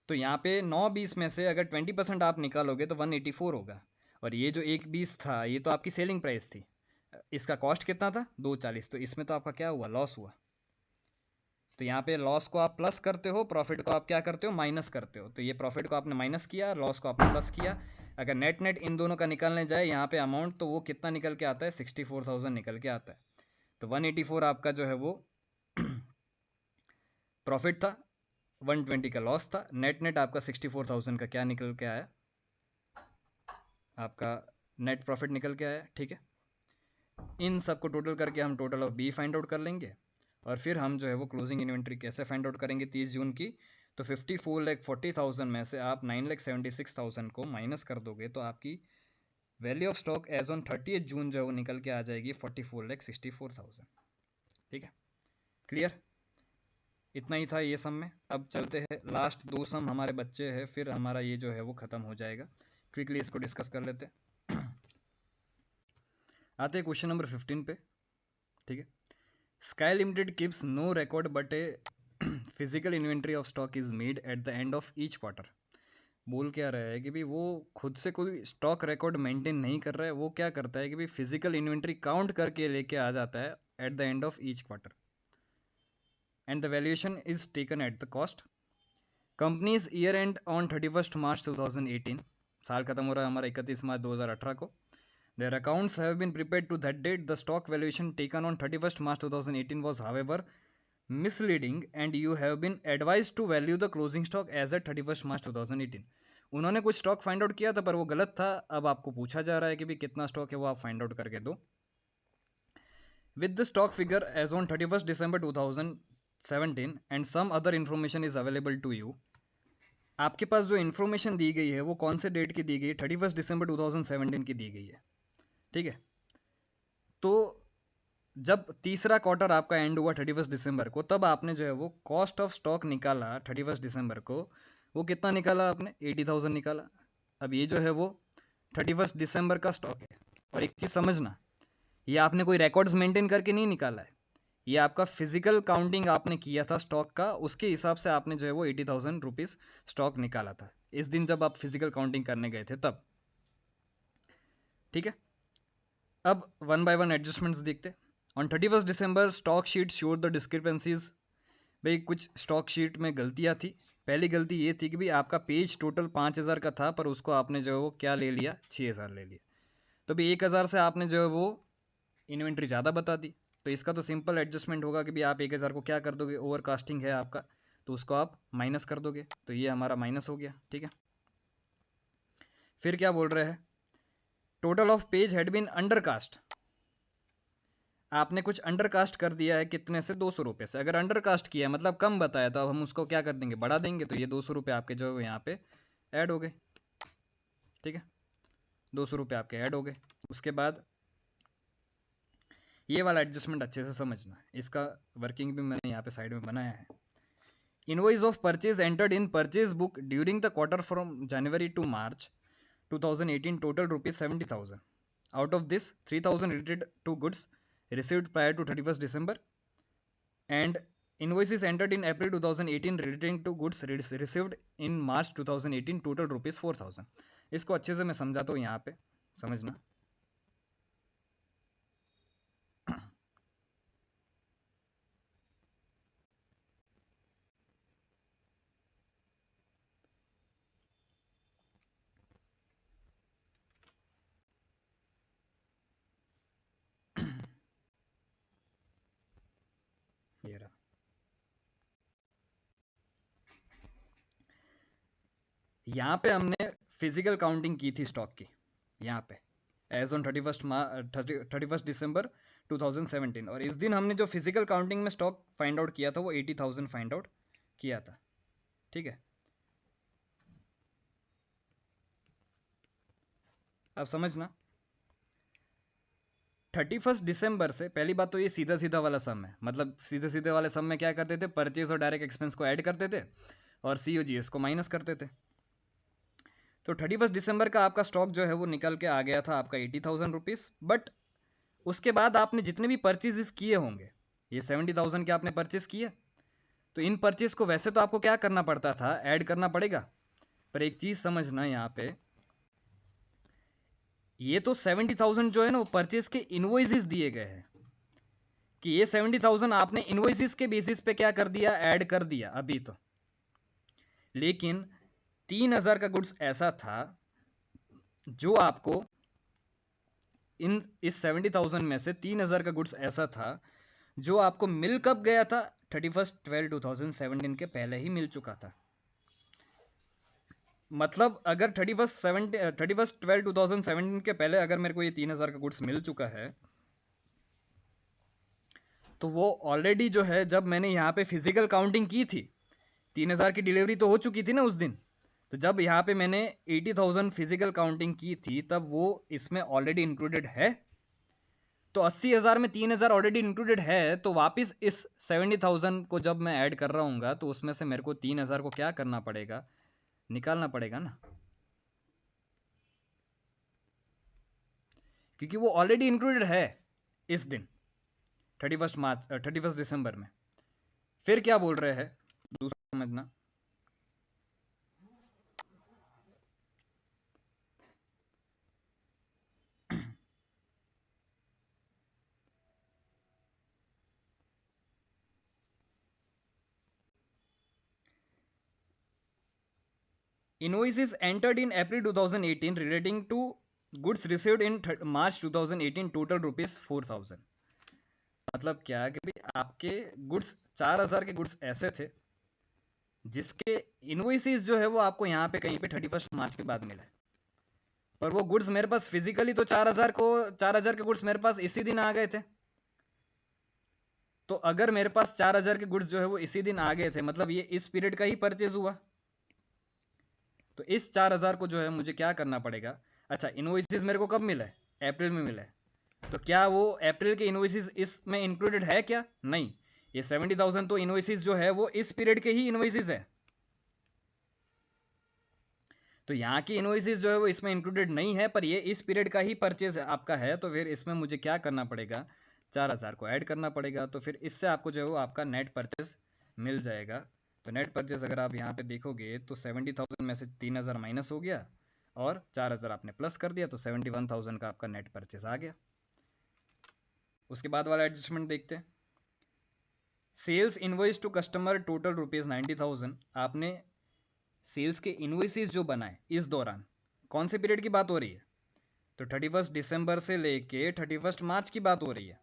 तो यहाँ पे 9,20 में से अगर 20% आप निकालोगे तो 184 होगा। और ये जो 1,20 था ये तो आपकी सेलिंग प्राइस थी। इसका कॉस्ट कितना था, 240। तो इसमें तो आपका क्या हुआ, लॉस हुआ। तो यहाँ पे लॉस को आप प्लस करते हो, प्रॉफिट को आप क्या करते हो, माइनस करते हो। तो ये प्रॉफिट को आपने माइनस किया, लॉस को आपने प्लस किया। अगर नेट नेट इन दोनों का निकालने जाए यहाँ पे अमाउंट, तो वो कितना निकल के आता है, 64,000 निकल के आता है। तो 184 आपका जो है वो प्रॉफिट था, 120 का लॉस था। नेट नेट आपका 64,000 का क्या निकल के आया, आपका नेट प्रॉफिट निकल के आया। ठीक है, इन सब को टोटल करके हम total of B find out कर लेंगे। और फिर हम जो है वो क्लोजिंग इन्वेंट्री कैसे फाइंड आउट करेंगे 30 जून की। तो 54,40,000 में से आप 9,76,000 को माइनस कर दोगे तो आपकी value of stock as on 30 June जो है वो निकल के आ जाएगी 44,64,000। ठीक है, क्लियर। इतना ही था ये सम में। अब चलते हैं लास्ट 2 सम हमारे बच्चे हैं, फिर हमारा ये जो है वो ख़त्म हो जाएगा। क्विकली इसको डिस्कस कर लेते हैं। आते हैं क्वेश्चन नंबर 15 पे। ठीक है, Sky Limited keeps no record but a physical inventory of stock is made at the end of each quarter। बोल क्या रहा है कि भाई वो खुद से कोई स्टॉक रिकॉर्ड मेंटेन नहीं कर रहा है। वो क्या करता है कि भाई फिजिकल इन्वेंट्री काउंट करके लेके आ जाता है at the end of each quarter, and the valuation is taken at the cost. Companies year and on 31 मार्च 2018, साल खत्म हो रहा है हमारा 31 मार्च 2018 को। Their accounts have been prepared to that date. The stock valuation taken on 31st March 2018 was, however, misleading and you have been advised to value the closing stock as at 31st March 2018। उन्होंने कुछ स्टॉक फाइंड आउट किया था पर वो गलत था। अब आपको पूछा जा रहा है कि भाई कितना स्टॉक है वो आप फाइंड आउट करके दो। With the stock figure as on 31st December 2017 and some other information is available to you। आपके पास जो इन्फॉर्मेशन दी गई है वो कौन से डेट की दी गई है, 31 दिसंबर 2017 की दी गई है। ठीक है, तो जब तीसरा क्वार्टर आपका एंड हुआ 31 दिसंबर को, तब आपने जो है वो कॉस्ट ऑफ स्टॉक निकाला 31 दिसंबर को। वो कितना निकाला आपने, 80,000 निकाला। अब ये जो है वो 31 दिसंबर का स्टॉक है। और एक चीज़ समझना, ये आपने कोई रिकॉर्ड्स मेंटेन करके नहीं निकाला है। ये आपका फिजिकल काउंटिंग आपने किया था स्टॉक का, उसके हिसाब से आपने जो है वो 80,000 रुपीज़ स्टॉक निकाला था इस दिन जब आप फिजिकल काउंटिंग करने गए थे तब। ठीक है, अब वन बाय वन एडजस्टमेंट्स देखते। ऑन 31 दिसंबर स्टॉक शीट शोर द डिस्क्रिपेंसीज। भाई कुछ स्टॉक शीट में गलतियाँ थी। पहली गलती ये थी कि भाई आपका पेज टोटल 5,000 का था पर उसको आपने जो है वो क्या ले लिया, 6,000 ले लिया। तो भाई 1,000 से आपने जो है वो इन्वेंट्री ज़्यादा बता दी। तो इसका तो सिंपल एडजस्टमेंट होगा कि भाई आप 1,000 को क्या कर दोगे, ओवर कास्टिंग है आपका, तो उसको आप माइनस कर दोगे। तो ये हमारा माइनस हो गया। ठीक है, फिर क्या बोल रहे हैं, total of page had been under cast. आपने कुछ अंडर कास्ट कर दिया है, कितने से, 200 रुपये से। अगर अंडर कास्ट किया मतलब कम बताया तो अब हम उसको क्या कर देंगे, बढ़ा देंगे। तो ये 200 रुपये आपके जो यहाँ पे ऐड हो गए। ठीक है, 200 रुपये आपके ऐड हो गए। उसके बाद ये वाला एडजस्टमेंट अच्छे से समझना, इसका वर्किंग भी मैंने यहाँ पे साइड में बनाया है। Invoice of purchase entered in purchase book during the quarter from January to March 2018 total ₹70,000। Out of this 3,000 related to goods received prior to 31st December and invoices entered in April 2018 relating to goods received in March 2018 total ₹4,000। इसको अच्छे से मैं समझाता हूँ, यहाँ पे समझना। ये रहा, यहाँ पे हमने फिजिकल काउंटिंग की थी स्टॉक की, यहाँ पे एज ऑन 31 दिसंबर 2017। और इस दिन हमने जो फिजिकल काउंटिंग में स्टॉक फाइंड आउट किया था वो 80,000 फाइंड आउट किया था। ठीक है, अब समझना, 31 दिसंबर से पहली बात तो ये सीधा सीधा वाला सम है, मतलब सीधे सीधे वाले सम में क्या करते थे, परचेज और डायरेक्ट एक्सपेंस को ऐड करते थे और COGS को माइनस करते थे। तो 31 दिसंबर का आपका स्टॉक जो है वो निकल के आ गया था आपका 80,000 रुपीज़। बट उसके बाद आपने जितने भी परचेजेस किए होंगे, ये 70,000 के आपने परचेज किए, तो इन परचेज को वैसे तो आपको क्या करना पड़ता था, ऐड करना पड़ेगा। पर एक चीज समझना यहाँ पे, ये तो 70,000 जो है ना वो परचेज के इनवॉइसेस दिए गए हैं कि ये 70,000 आपने इनवॉइसेस के बेसिस पे क्या कर दिया, ऐड कर दिया अभी तो। लेकिन 3,000 का गुड्स ऐसा था जो आपको इस 70,000 में से 3,000 का गुड्स ऐसा था जो आपको मिल कब गया था, 31/12/2017 के पहले ही मिल चुका था। मतलब अगर 31/12/2017 के पहले अगर मेरे को ये 3,000 का गुड्स मिल चुका है, तो वो ऑलरेडी जो है जब मैंने यहाँ पे फिजिकल काउंटिंग की थी, 3,000 की डिलीवरी तो हो चुकी थी ना उस दिन। तो जब यहाँ पे मैंने 80,000 फिजिकल काउंटिंग की थी तब वो इसमें ऑलरेडी इंक्लूडेड है। तो 80,000 में 3,000 ऑलरेडी इंक्लूडेड है, तो वापस इस 70,000 को जब मैं ऐड कर रहा हूँ तो उसमें से मेरे को 3,000 को क्या करना पड़ेगा, निकालना पड़ेगा ना, क्योंकि वो ऑलरेडी इंक्लूडेड है इस दिन 31 दिसंबर में। फिर क्या बोल रहे हैं दूसरा समझना, invoices entered in April 2018 relating to goods received in March 2018 total rupees 4,000। मतलब क्या कि भाई आपके गुड्स 4,000 के गुड्स ऐसे थे जिसके इनवॉइसेस जो है वो आपको यहाँ पे कहीं पे 31 मार्च के बाद मिले, पर वो गुड्स मेरे पास फिजिकली तो 4,000 के गुड्स मेरे पास इसी दिन आ गए थे। तो अगर मेरे पास 4,000 के गुड्स जो है वो इसी दिन आ गए थे, मतलब ये इस पीरियड का ही परचेज हुआ, तो इस 4,000 को जो है मुझे क्या करना पड़ेगा। अच्छा, इनवॉइसेस मेरे को कब मिला है, अप्रैल में मिला है, तो क्या वो अप्रैल के इनवॉइसेस इसमें इंक्लूडेड है क्या, नहीं। ये 70,000 तो इनवॉइसेस जो है वो इस पीरियड के ही इनवॉइसेस है, तो यहाँ की इनवॉइसेस जो है वो इसमें इंक्लूडेड नहीं है, पर ये इस पीरियड का ही परचेज आपका है, तो फिर इसमें मुझे क्या करना पड़ेगा, 4,000 को ऐड करना पड़ेगा। तो फिर इससे आपको जो है वो आपका नेट परचेज मिल जाएगा। तो नेट परचेज अगर आप यहाँ पे देखोगे तो 70,000 में से 3,000 माइनस हो गया और 4,000 आपने प्लस कर दिया, तो 71,000 का आपका नेट परचेज आ गया। उसके बाद वाला एडजस्टमेंट देखते हैं। Sales invoice to customer total ₹90,000। आपने सेल्स के इनवॉइसेस जो बनाए इस दौरान, कौन से पीरियड की बात हो रही है, तो 31 दिसंबर से लेके 31 मार्च की बात हो रही है।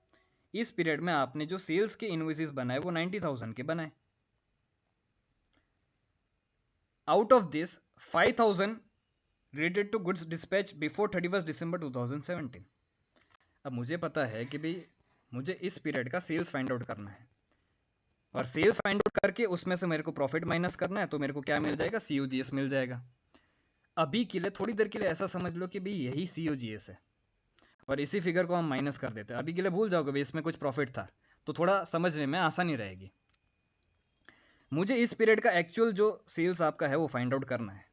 इस पीरियड में आपने जो सेल्स के इनवॉइसेस बनाए वो 90,000 के बनाए। Out of this 5,000 related to goods dispatch before 31 December 2017। अब मुझे पता है कि भाई मुझे इस पीरियड का सेल्स फाइंड आउट करना है, और सेल्स फाइंड आउट करके उसमें से मेरे को प्रॉफिट माइनस करना है, तो मेरे को क्या मिल जाएगा, COGS मिल जाएगा। अभी के लिए थोड़ी देर के लिए ऐसा समझ लो कि भाई यही COGS है और इसी फिगर को हम माइनस कर देते हैं। अभी के लिए भूल जाओगे भाई इसमें कुछ प्रॉफिट था, तो थोड़ा समझने में आसानी रहेगी। मुझे इस पीरियड का एक्चुअल जो सेल्स आपका है वो फाइंड आउट करना है।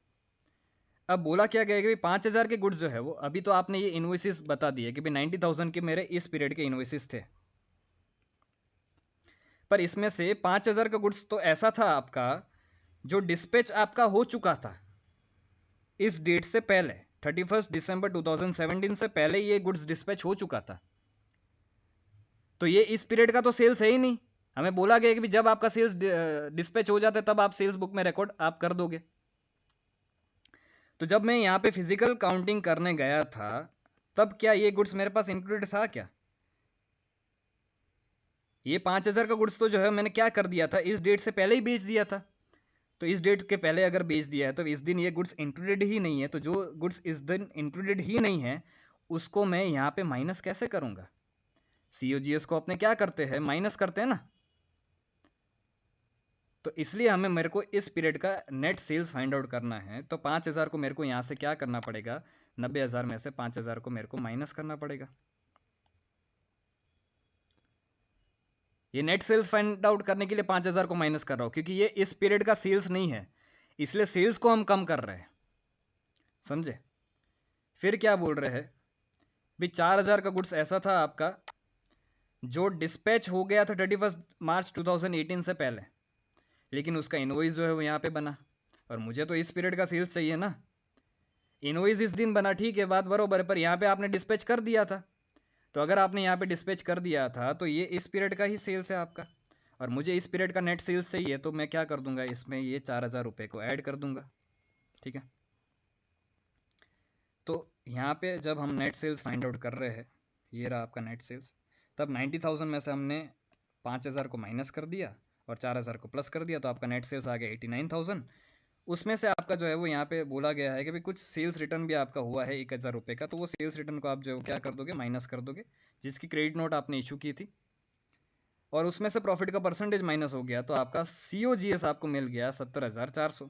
अब बोला क्या गया कि भाई 5,000 के गुड्स जो है वो, अभी तो आपने ये इनवॉइसेस बता दिए कि भाई 90,000 के मेरे इस पीरियड के इनवॉइसेस थे, पर इसमें से 5,000 का गुड्स तो ऐसा था आपका जो डिस्पैच आपका हो चुका था इस डेट से पहले, 31 दिसंबर 2017 से पहले ये गुड्स डिस्पैच हो चुका था। तो ये इस पीरियड का तो सेल्स है ही नहीं। हमें बोला गया कि जब आपका सेल्स डिस्पैच हो जाता है तब आप सेल्स बुक में रिकॉर्ड आप कर दोगे। तो जब मैं यहाँ पे फिजिकल काउंटिंग करने गया था तब क्या ये गुड्स मेरे पास इंक्लूडेड था क्या, ये 5,000 का गुड्स तो जो है मैंने क्या कर दिया था, इस डेट से पहले ही बेच दिया था। तो इस डेट के पहले अगर बेच दिया है तो इस दिन ये गुड्स इंक्लूडेड ही नहीं है, तो जो गुड्स इस दिन इंक्लूडेड ही नहीं है उसको मैं यहाँ पे माइनस कैसे करूँगा। COGS को अपने क्या करते हैं, माइनस करते हैं ना। तो इसलिए हमें मेरे को इस पीरियड का नेट सेल्स फाइंड आउट करना है, तो 5,000 को मेरे को यहाँ से क्या करना पड़ेगा, 90,000 में से 5,000 को मेरे को माइनस करना पड़ेगा। ये नेट सेल्स फाइंड आउट करने के लिए 5,000 को माइनस कर रहा हूं, क्योंकि ये इस पीरियड का सेल्स नहीं है, इसलिए सेल्स को हम कम कर रहे हैं, समझे। फिर क्या बोल रहे हैं भी 4,000 का गुड्स ऐसा था आपका जो डिस्पैच हो गया था 31 मार्च 2018 से पहले, लेकिन उसका इनवॉइस जो है वो यहाँ पे बना, और मुझे तो इस पीरियड का सेल्स चाहिए ना। इनवॉइस इस दिन बना, ठीक है, बात बरोबर है, पर यहाँ पे आपने डिस्पैच कर दिया था, तो अगर आपने यहाँ पे डिस्पैच कर दिया था तो ये इस पीरियड का ही सेल्स है आपका, और मुझे इस पीरियड का नेट सेल्स चाहिए, तो मैं क्या कर दूंगा, इसमें ये 4,000 रुपये को ऐड कर दूंगा, ठीक है। तो यहाँ पे जब हम नेट सेल्स फाइंड आउट कर रहे हैं, ये रहा आपका नेट सेल्स, तब 90,000 में से हमने 5,000 को माइनस कर दिया और 4,000 को प्लस कर दिया, तो आपका नेट सेल्स आ गया 89,000। उसमें से आपका जो है वो यहाँ पे बोला गया है कि भाई कुछ सेल्स रिटर्न भी आपका हुआ है 1,000 रुपये का, तो वो सेल्स रिटर्न को आप जो है क्या कर दोगे, माइनस कर दोगे, जिसकी क्रेडिट नोट आपने इशू की थी, और उसमें से प्रॉफिट का परसेंटेज माइनस हो गया, तो आपका COGS आपको मिल गया 70,400।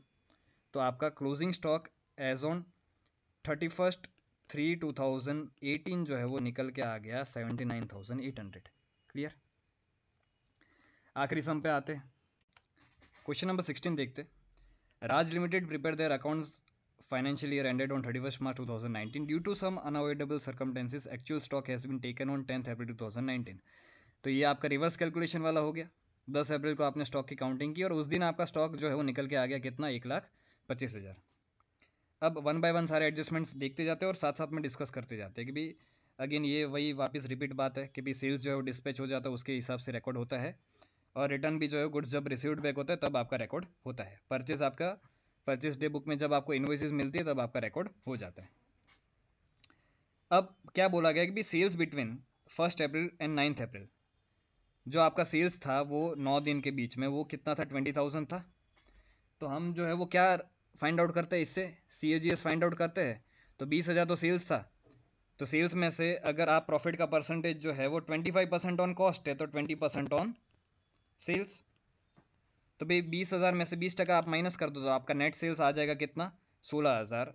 तो आपका क्लोजिंग स्टॉक एज ऑन 31/3/2018 जो है वो निकल के आ गया 79,800। क्लियर। आखिरी सम पे आते हैं, क्वेश्चन नंबर 16 देखते। Raj Limited prepare their accounts financial year ended on 31st March 2019 due to some unavoidable circumstances actual stock has been taken on 10th April 2019। तो ये आपका रिवर्स कैलकुलेशन वाला हो गया। 10 अप्रैल को आपने स्टॉक की काउंटिंग की और उस दिन आपका स्टॉक जो है वो निकल के आ गया कितना, 1,25,000। अब वन बाय वन सारे एडजस्टमेंट्स देखते जाते हैं और साथ साथ में डिस्कस करते जाते हैं कि भाई अगेन ये वही वापस रिपीट बात है कि भाई सेल्स जो है वो डिस्पैच हो जाता है, उसके हिसाब से रिकॉर्ड होता है, और रिटर्न भी जो है गुड्स जब रिसीव्ड बैक होता है तब आपका रिकॉर्ड होता है। परचेज आपका परचेज डे बुक में जब आपको इनवॉइसेस मिलती है तब आपका रिकॉर्ड हो जाता है। अब क्या बोला गया कि भी सेल्स बिटवीन 1 अप्रैल एंड 9 अप्रैल, जो आपका सेल्स था वो 9 दिन के बीच में वो कितना था, 20,000 था। तो हम जो है वो क्या फाइंड आउट करते हैं, इससे COGS फाइंड आउट करते हैं। तो 20,000 तो सेल्स था, तो सेल्स में से अगर आप प्रॉफिट का परसेंटेज जो है वो 25% ऑन कॉस्ट है, तो 20% ऑन सेल्स। तो भाई 20,000 में से 20% आप माइनस कर दो तो आपका नेट सेल्स आ जाएगा कितना, 16,000।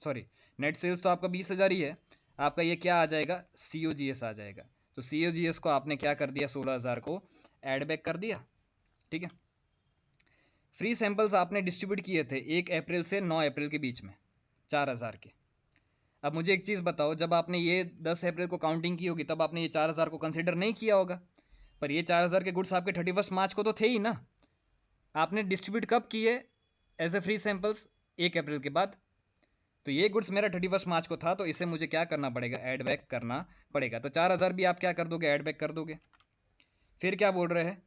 सॉरी, नेट सेल्स तो आपका 20,000 ही है, आपका ये क्या आ जाएगा, COGS आ जाएगा। तो COGS को आपने क्या कर दिया, 16,000 को ऐड बैक कर दिया, ठीक है। फ्री सैंपल्स आपने डिस्ट्रीब्यूट किए थे 1 अप्रैल से 9 अप्रैल के बीच में 4,000 के। अब मुझे एक चीज़ बताओ, जब आपने ये 10 अप्रैल को काउंटिंग की होगी तब आपने ये 4,000 को कंसिडर नहीं किया होगा, पर ये 4,000 के गुड्स आपके 31 मार्च को तो थे ही ना। आपने डिस्ट्रीब्यूट कब किए एज ए फ्री सैंपल्स, 1 अप्रैल के बाद। तो ये गुड्स मेरा 31 मार्च को था, तो इसे मुझे क्या करना पड़ेगा, ऐड बैक करना पड़ेगा। तो 4,000 भी आप क्या कर दोगे, ऐड बैक कर दोगे। फिर क्या बोल रहे हैं,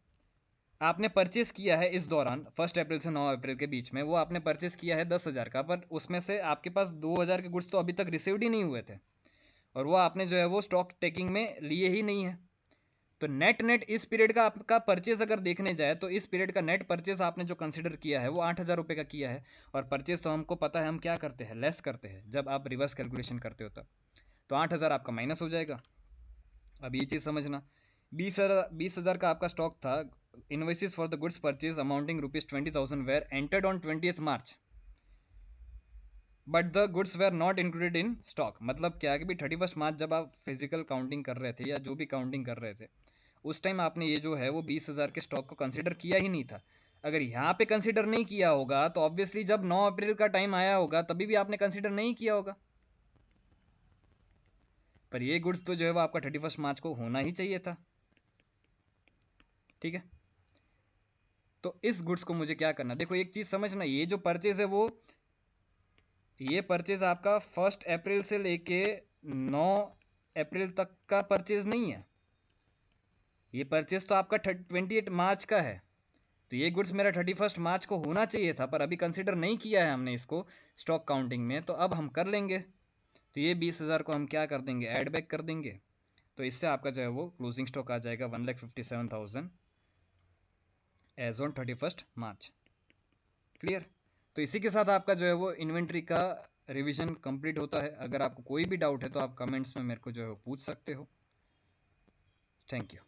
आपने परचेस किया है इस दौरान 1 अप्रैल से 9 अप्रैल के बीच में, वो आपने परचेस किया है 10,000 का, पर उसमें से आपके पास 2,000 के गुड्स तो अभी तक रिसीव्ड ही नहीं हुए थे, और वो आपने जो है वो स्टॉक टेकिंग में लिए ही नहीं है। तो नेट इस पीरियड का आपका परचेज अगर देखने जाए तो इस पीरियड का नेट परचेज आपने जो कंसिडर किया है वो 8,000 रुपये का किया है, और परचेज तो हमको पता है हम क्या करते हैं, लेस करते हैं जब आप रिवर्स कैलकुलेशन करते हो तब। तो 8,000 आपका माइनस हो जाएगा। अब ये चीज़ समझना, 20,000 का आपका स्टॉक था। Invoices for the goods purchase amounting ₹20,000 were entered on 20th March, but the goods were not included in stock. मतलब क्या है कि 31 मार्च जब आप फिजिकल काउंटिंग कर रहे थे या जो भी काउंटिंग कर रहे थे उस टाइम आपने ये जो है वो 20,000 के स्टॉक को कंसिडर किया ही नहीं था। अगर यहाँ पे कंसिडर नहीं किया होगा तो ऑब्वियसली जब 9 अप्रैल का टाइम आया होगा तभी भी आपने कंसिडर नहीं किया होगा। पर ये गुड्स तो जो है वो आपका 31 मार्च को होना ही चाहिए था, ठीक है। तो इस गुड्स को मुझे क्या करना, देखो एक चीज समझना, ये जो परचेज है वो ये परचेज आपका 1 अप्रैल से लेके 9 अप्रैल तक का परचेज नहीं है, ये परचेज तो आपका 28 मार्च का है। तो ये गुड्स मेरा 31 मार्च को होना चाहिए था, पर अभी कंसिडर नहीं किया है हमने इसको स्टॉक काउंटिंग में, तो अब हम कर लेंगे। तो ये 20,000 को हम क्या कर देंगे, ऐड बैक कर देंगे। तो इससे आपका जो है वो क्लोजिंग स्टॉक आ जाएगा 1,57,000 एज ऑन 31 मार्च। क्लियर। तो इसी के साथ आपका जो है वो इन्वेंट्री का रिवीजन कंप्लीट होता है। अगर आपको कोई भी डाउट है तो आप कमेंट्स में मेरे को जो है वो पूछ सकते हो। Thank you.